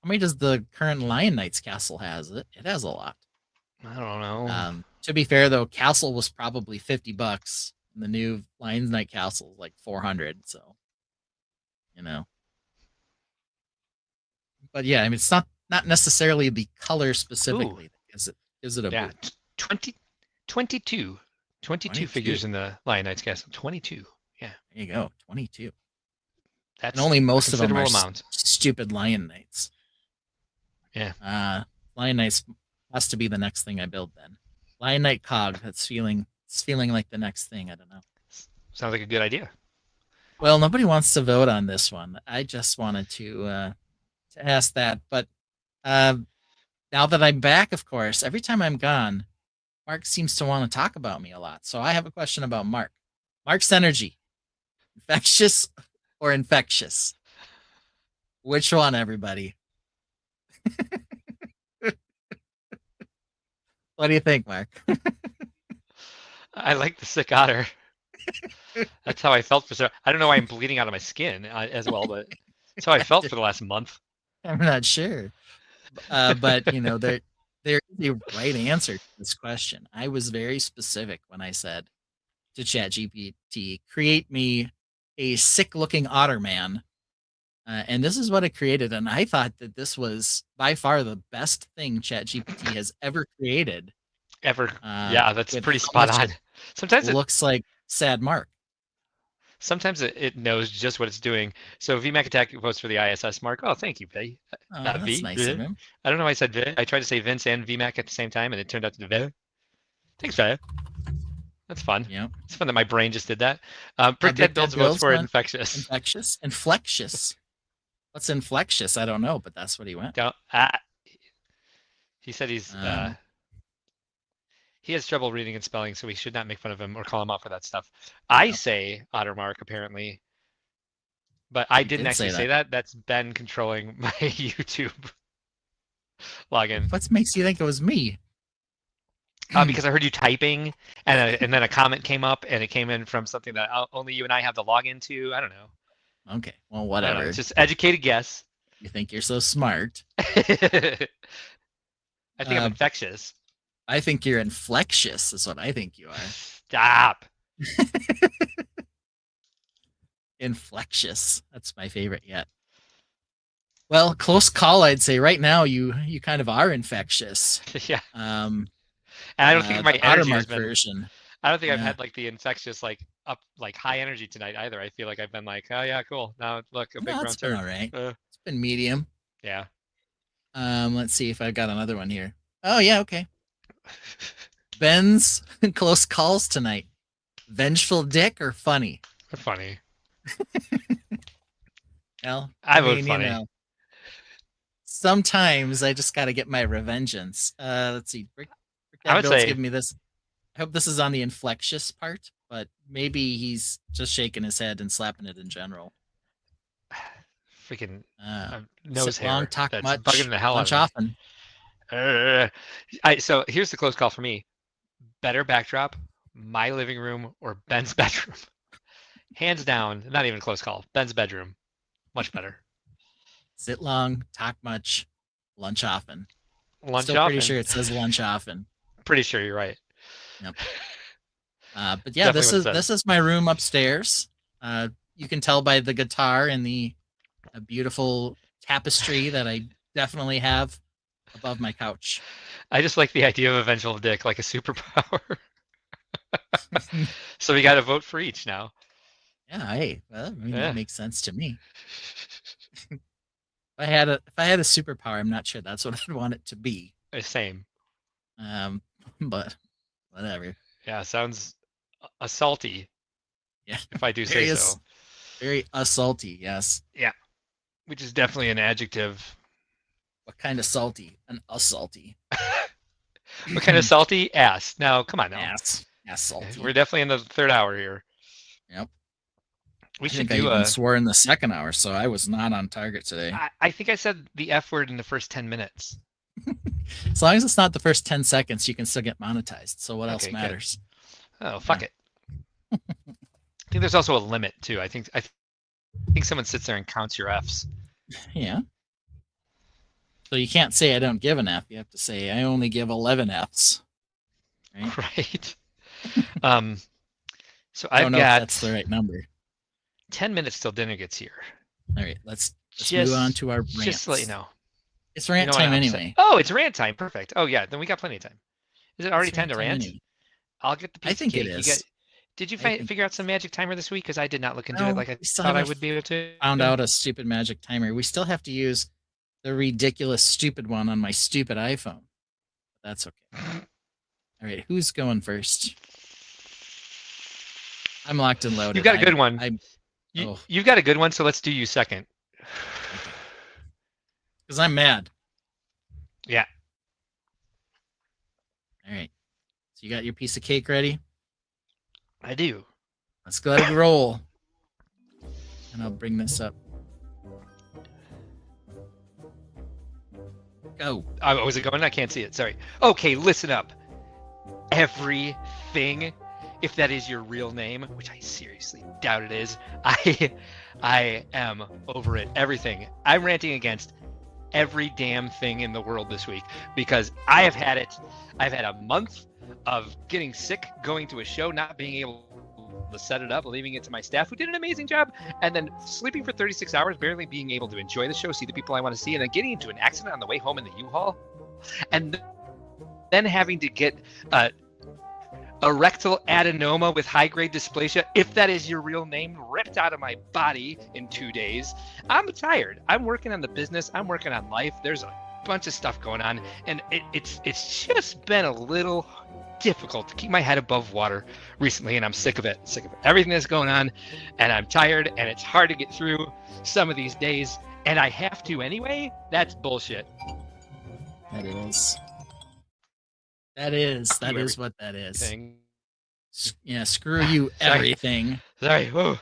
many does the current Lion Knights castle has? It has a lot. I don't know. To be fair though, castle was probably $50, and the new Lion's Knight castle is like 400. So, you know. But yeah, I mean, it's not necessarily the color specifically that gives it a Yeah, boost. 22 figures in the Lion Knights castle. 22. Yeah, There you go, 22. that's And only most a of them are considerable amount. stupid Lion Knights. Yeah. Lion Knights has to be the next thing I build then. Lion Knight Cog. It's feeling like the next thing. I don't know. Sounds like a good idea. Well, nobody wants to vote on this one. I just wanted to ask that. But now that I'm back, of course, every time I'm gone, Mark seems to want to talk about me a lot. So I have a question about Mark. Mark's energy, infectious or infectious? Which one, everybody? What do you think, Mark? I like the sick otter. That's how I felt for. I don't know why I'm bleeding out of my skin as well, but that's how I felt for the last month. I'm not sure. But you know, there is a right answer to this question. I was very specific when I said to ChatGPT, create me a sick-looking otter man. And this is what it created. And I thought that this was by far the best thing ChatGPT has ever created. Ever. Yeah, that's with pretty how spot much on. Sometimes It looks like sad Mark. Sometimes it knows just what it's doing. So VMAC Attack votes for the ISS mark. Oh, thank you, V. Oh, Not that's V. nice of him. I don't know why I said V. I tried to say Vince and VMAC at the same time, and it turned out to be V. Thanks, V. That's fun. Yeah. It's fun that my brain just did that. Brickdead builds votes for infectious. Infectious? Inflectious. What's inflectious? I don't know, but that's what he went. He said he has trouble reading and spelling, so we should not make fun of him or call him out for that stuff. I say Ottermark, apparently, but I didn't actually say that. That's Ben controlling my YouTube login. What makes you think it was me? Because I heard you typing, and then a comment came up, and it came in from something that only you and I have the login to. I don't know. Okay, well, whatever. Just educated guess. You think you're so smart. I think I'm infectious. I think you're inflectious is what I think you are. Stop. Inflectious. That's my favorite yet. Well, close call, I'd say. Right now, you kind of are infectious. Yeah. And I don't think my energy has been. Version. I don't think I've had like the infectious up high energy tonight either. I feel like I've been like, oh yeah, cool. Now look, a big brown It's been turd. all right. It's been medium. Yeah. Let's see if I've got another one here. Oh yeah, okay. Ben's close calls tonight. Vengeful dick or funny? Funny. Well, I vote funny. You know, sometimes I just got to get my revengeance. Let's see. I would say give me this. I hope this is on the inflectious part, but maybe he's just shaking his head and slapping it in general. Freaking nose hair. Long, talk that's much, bugging the hell out of me. Often. So here's the close call for me. Better backdrop, my living room or Ben's bedroom. Hands down, not even a close call. Ben's bedroom. Much better. Sit long, talk much, lunch often. Lunch Still often. pretty sure it says lunch often. Pretty sure you're right. Yep. But yeah, this is my room upstairs. You can tell by the guitar and the beautiful tapestry that I definitely have above my couch. I just like the idea of a vengeful dick like a superpower. So we got to vote for each now. Yeah, hey, that makes sense to me. If I had a superpower, I'm not sure that's what I'd want it to be. Same. But whatever. Yeah, sounds assaulty. Yeah, if I do say so. Very assaulty, yes. Yeah, which is definitely an adjective. What kind of salty? An assaulty. What kind of salty? Ass. Now, come on now. Ass salty. We're definitely in the third hour here. Yep. We should do. I even swore in the second hour, so I was not on target today. I think I said the F word in the first 10 minutes. As long as it's not the first 10 seconds, you can still get monetized. So what else matters? Good. Oh, fuck it. I think there's also a limit too. I think I think someone sits there and counts your Fs. Yeah. So you can't say I don't give an F. You have to say I only give 11 Fs. Right? Right. So I don't I've know if got that's the right number. 10 minutes till dinner gets here. All right, let's move on to our rants. Just to let you know. It's rant what, time I'm upset. anyway. Oh, it's rant time. Perfect. Oh yeah, then we got plenty of time. Is it already It's time to rant? anyway. I'll get the piece I think of cake. it You is. got, did you figure out some magic timer this week? Because I did not look into No, it like I we still thought I haven't would be able to. Found out a stupid magic timer. We still have to use the ridiculous stupid one on my stupid iPhone. That's okay. All right, who's going first? I'm locked and loaded. You've got a good one. Oh. You've got a good one, so let's do you second. Because I'm mad. Yeah. All right. So you got your piece of cake ready? I do. Let's go ahead and roll. And I'll bring this up. Go. Oh, was it going? I can't see it. Sorry. Okay, listen up. Everything, if that is your real name, which I seriously doubt it is, I am over it. Everything. I'm ranting against every damn thing in the world this week because I have had it. I've had a month of getting sick, going to a show, not being able to set it up, leaving it to my staff who did an amazing job, and then sleeping for 36 hours, barely being able to enjoy the show, see the people I want to see, and then getting into an accident on the way home in the U-Haul, and then having to get a rectal adenoma with high-grade dysplasia, if that is your real name, ripped out of my body in 2 days. I'm tired. I'm working on the business. I'm working on life. There's a bunch of stuff going on, and it's just been a little difficult to keep my head above water recently, and I'm sick of it. Everything that's going on, and I'm tired, and it's hard to get through some of these days, and I have to anyway. That's bullshit. That is. That is what that is. Yeah, screw you, everything. Sorry. Whoa.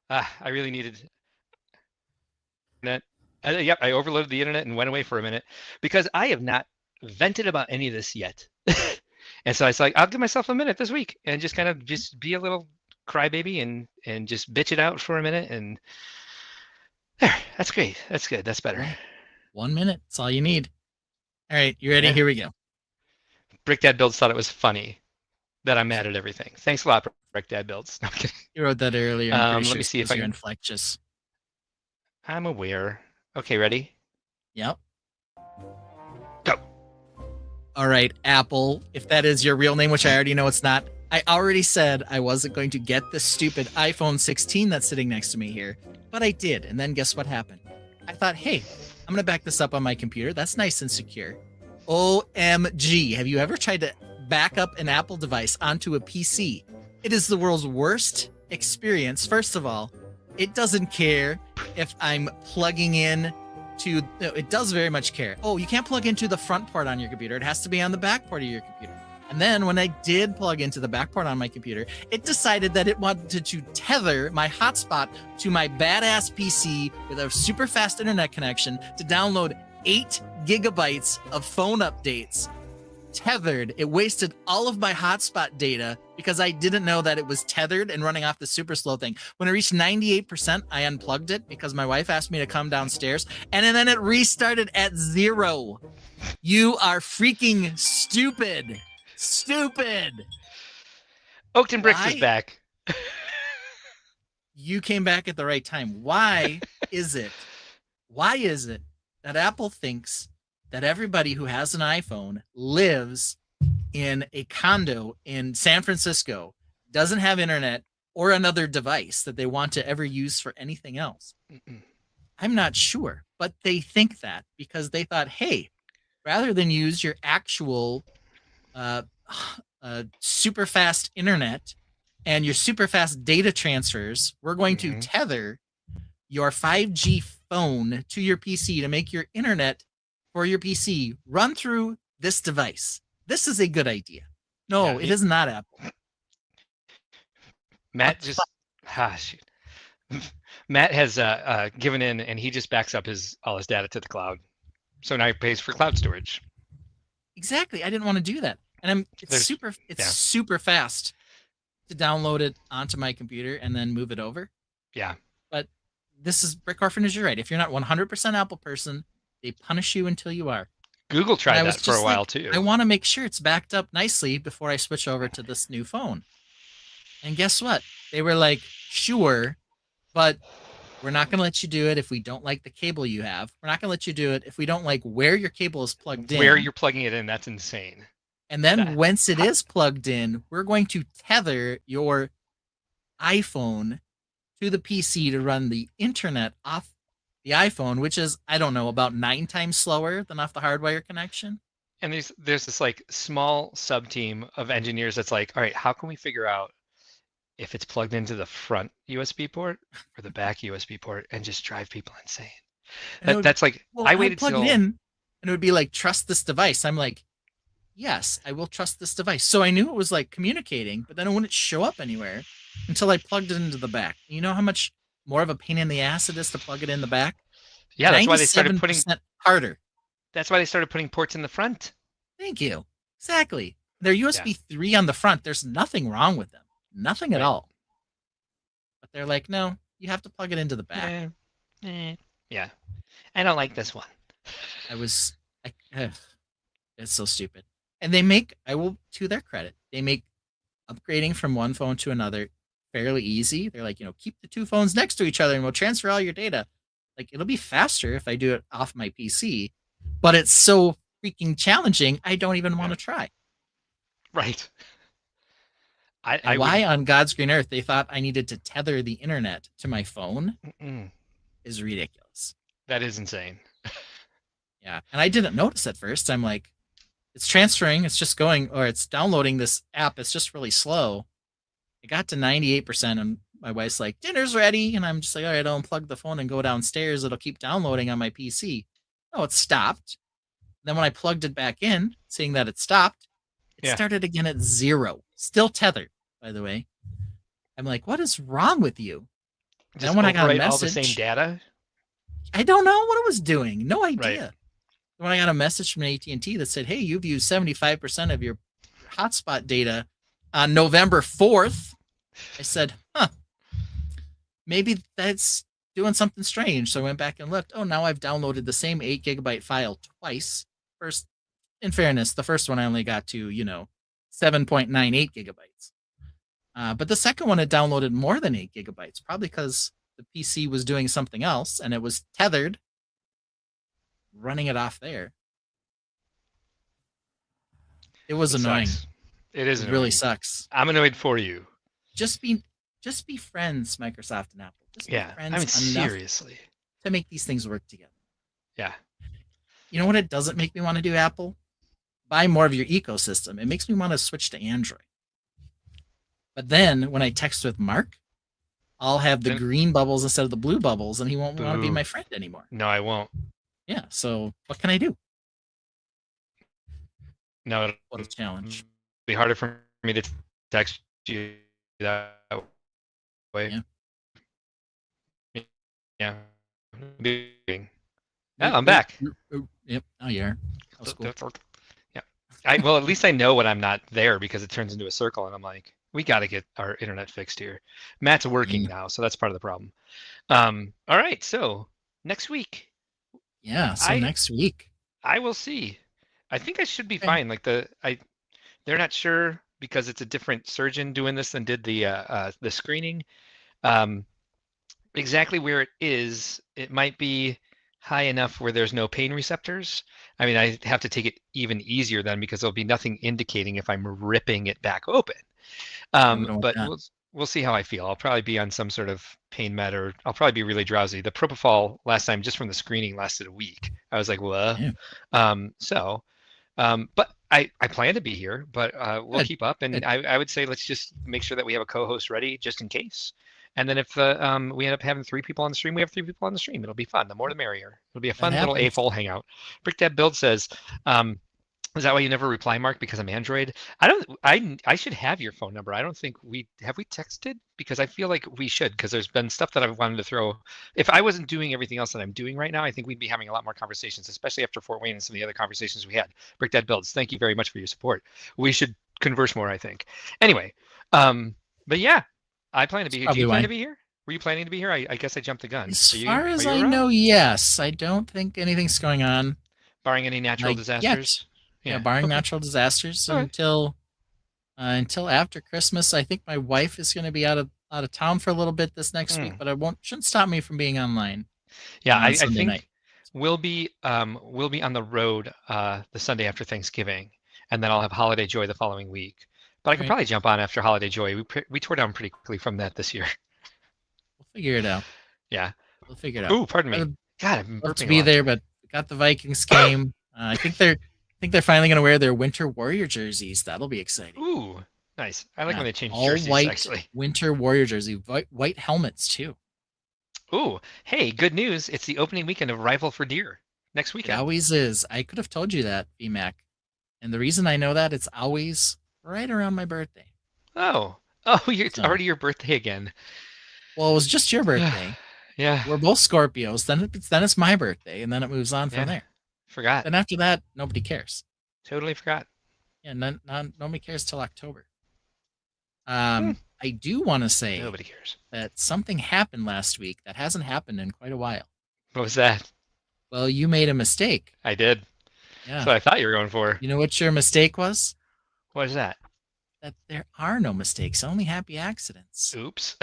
I really needed internet. Yep, I overloaded the internet and went away for a minute because I have not vented about any of this yet. And so I was like, I'll give myself a minute this week and just kind of just be a little crybaby and just bitch it out for a minute. And there, that's great. That's good. That's better. 1 minute. That's all you need. All right, you ready? Yeah. Here we go. Brick Dad Builds thought it was funny that I'm mad at everything. Thanks a lot, Brick Dad Builds. No, I'm kidding. You wrote that earlier. Let me see if I can. can. Inflectious. I'm aware. Okay, ready? Yep. Go. All right, Apple, if that is your real name, which I already know it's not, I already said I wasn't going to get the stupid iPhone 16 that's sitting next to me here, but I did. And then guess what happened? I thought, hey, I'm going to back this up on my computer. That's nice and secure. OMG. Have you ever tried to back up an Apple device onto a PC? It is the world's worst experience. First of all, it doesn't care if I'm plugging in to, no, it does very much care. Oh, you can't plug into the front part on your computer. It has to be on the back part of your computer. And then when I did plug into the back part on my computer, it decided that it wanted to tether my hotspot to my badass PC with a super fast internet connection to download 8 gigabytes of phone updates. Tethered. It wasted all of my hotspot data because I didn't know that it was tethered and running off the super slow thing. When it reached 98%, I unplugged it because my wife asked me to come downstairs, and then it restarted at 0. You are freaking stupid. Stupid. Oakton Bricks is back. You came back at the right time. Why is it that Apple thinks that everybody who has an iPhone lives in a condo in San Francisco, doesn't have internet or another device that they want to ever use for anything else? I'm not sure, but they think that because they thought, hey, rather than use your actual super fast internet and your super fast data transfers, we're going to tether your 5G phone to your PC to make your internet for your PC run through this device. This is a good idea. No, it is not Apple. Matt just, shoot. Matt has given in, and he just backs up all his data to the cloud. So now he pays for cloud storage. Exactly. I didn't want to do that, and it's super fast to download it onto my computer and then move it over. Yeah. But this is Brick Orphanage. You're right. If you're not 100% Apple person, they punish you until you are. Google And tried I was that for a just while like, too. I want to make sure it's backed up nicely before I switch over to this new phone. And guess what? They were like, sure, but we're not going to let you do it if we don't like the cable you have. We're not going to let you do it if we don't like where your cable is plugged in. Where you're plugging it in, that's insane. And then that- once it is plugged in, we're going to tether your iPhone to the PC to run the internet off the iPhone, which is, I don't know, about 9 times slower than off the hardwire connection. And there's this like small sub team of engineers that's like, all right, how can we figure out if it's plugged into the front USB port or the back USB port and just drive people insane? That's like, well, I waited plug till it in, and it would be like, trust this device. I'm like, yes, I will trust this device. So I knew it was like communicating, but then it wouldn't show up anywhere until I plugged it into the back. You know how much more of a pain in the ass it is to plug it in the back? yeah, that's why they started 97% harder. That's why they started putting ports in the front. Thank you. Exactly. They're USB 3 on the front. There's nothing wrong with them. Nothing at Right. all. But they're like, no, you have to plug it into the back. Yeah. I don't like this one. It's so stupid. And I will, to their credit, they make upgrading from one phone to another fairly easy. They're like, keep the 2 phones next to each other and we'll transfer all your data. Like, it'll be faster if I do it off my PC, but it's so freaking challenging, I don't even want to try. Right. Why on God's green earth they thought I needed to tether the internet to my phone is ridiculous. That is insane. Yeah. And I didn't notice at first. I'm like, it's transferring, it's just going, or it's downloading this app. It's just really slow. It got to 98%, and my wife's like, dinner's ready. And I'm just like, all right, I'll unplug the phone and go downstairs. It'll keep downloading on my PC. Oh, it stopped. Then when I plugged it back in, seeing that it stopped, it started again at 0. Still tethered, by the way. I'm like, what is wrong with you? Just then when I got a message, all the same data. I don't know what it was doing. No idea. Right. When I got a message from AT&T that said, hey, you've used 75% of your hotspot data on November 4th, I said, maybe that's doing something strange. So I went back and looked. Oh, now I've downloaded the same 8 gigabyte file twice. First, in fairness, the first one I only got to, 7.98 gigabytes. But the second one had downloaded more than 8 gigabytes, probably because the PC was doing something else and it was tethered, running it off there. It was annoying. Sucks. It is It annoying. really sucks. I'm annoyed for you. Just be friends, Microsoft and Apple. Just be friends I mean, enough seriously. to make these things work together. Yeah. You know what it doesn't make me want to do, Apple? Buy more of your ecosystem. It makes me want to switch to Android. But then when I text with Mark, I'll have the green bubbles instead of the blue bubbles, and he won't want to be Boo. my friend anymore. No, I won't. Yeah, so what can I do? No, it'll What a challenge. be harder for me to text you that way. Yeah. Yeah, I'm back. Yep. Oh, yeah. That was cool. Yeah. Well, at least I know when I'm not there because it turns into a circle, and I'm like, we got to get our internet fixed here. Matt's working now, so that's part of the problem. All right, so next week. Yeah, so next week. I will see. I think I should be Okay. fine. Like they're not sure because it's a different surgeon doing this than did the screening. Exactly where it is, it might be high enough where there's no pain receptors. I mean, I have to take it even easier then because there'll be nothing indicating if I'm ripping it back open. But we'll see how I feel. I'll probably be on some sort of pain med, or I'll probably be really drowsy. The propofol last time, just from the screening, lasted a week. I was like, what? Yeah. But I plan to be here, but we'll Good. keep up. And Good. I would say let's just make sure that we have a co-host ready just in case. And then if we end up having 3 people on the stream, we have 3 people on the stream. It'll be fun. The more the merrier. It'll be a fun little happens. AFOL hangout. Brick Dad Build says, is that why you never reply, Mark? Because I'm Android? I should have your phone number. I don't think we texted, because I feel like we should, because there's been stuff that I've wanted to throw. If I wasn't doing everything else that I'm doing right now, I think we'd be having a lot more conversations, especially after Fort Wayne and some of the other conversations we had. Brick Dad Builds, thank you very much for your support. We should converse more, I think. Anyway, but yeah, I plan to be here. Do you plan to be here? Were you planning to be here? I guess I jumped the gun. As Are you- far are as you I around? know, yes. I don't think anything's going on. Barring any natural Like, disasters. Yeah, barring okay. natural disasters All right. until after Christmas. I think my wife is going to be out of town for a little bit this next week, but shouldn't stop me from being online. Yeah, on I Sunday think night. we'll be on the road the Sunday after Thanksgiving, and then I'll have Holiday Joy the following week. But I could Right. probably jump on after Holiday Joy. We tore down pretty quickly from that this year. We'll figure it out. Yeah. We'll figure it out. Ooh, pardon me. I'd God, I've been love to burping a be lot. there, but we got the Vikings game. I think they're finally going to wear their Winter Warrior jerseys. That'll be exciting. Ooh, nice. I like Yeah, when they change all jerseys, white actually. Winter Warrior jersey, white helmets too. Ooh, hey, good news. It's the opening weekend of Rival for Deer next It weekend. always is. I could have told you that, VMAC. And the reason I know that, it's always right around my birthday. Oh, it's So- already your birthday again. Well, it was just your birthday. Yeah, We're both Scorpios. Then it's my birthday, and then it moves on from Yeah. there. forgot. Then after that, nobody cares. Totally forgot. Yeah, nobody cares till October. I do want to say Nobody cares. that something happened last week that hasn't happened in quite a while. What was that? Well, you made a mistake. I did. Yeah. That's what I thought you were going for. You know what your mistake was? What is that? That there are no mistakes, only happy accidents. Oops.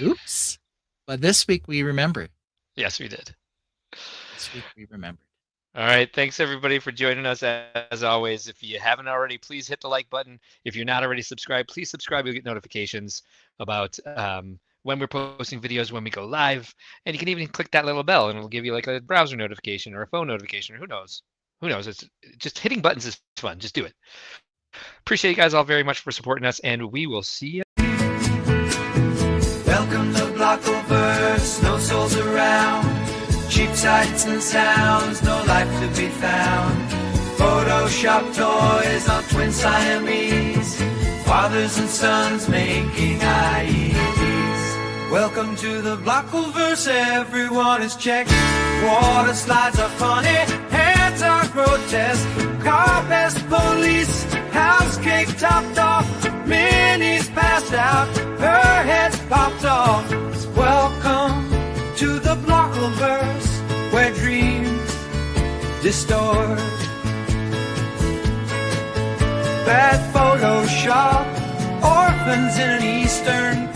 Oops. But this week we remembered. Yes, we did. This week we remembered. All right. Thanks, everybody, for joining us. As always, if you haven't already, please hit the like button. If you're not already subscribed, please subscribe. You'll get notifications about when we're posting videos, when we go live. And you can even click that little bell, and it'll give you like a browser notification or a phone notification, or who knows? Who knows? It's just hitting buttons is fun. Just do it. Appreciate you guys all very much for supporting us, and we will see you. Welcome to Blockleverse, no souls around. Cheap sights and sounds, no life to be found. Photoshop toys on twin Siamese. Fathers and sons making IEDs. Welcome to the Blockleverse, everyone is checked. Water slides are funny, hands are grotesque. Car pest police, house cake topped off. Minnie's passed out, her head's popped off. Welcome to the Blockleverse, where dreams distort. Bad Photoshop, orphans in an Eastern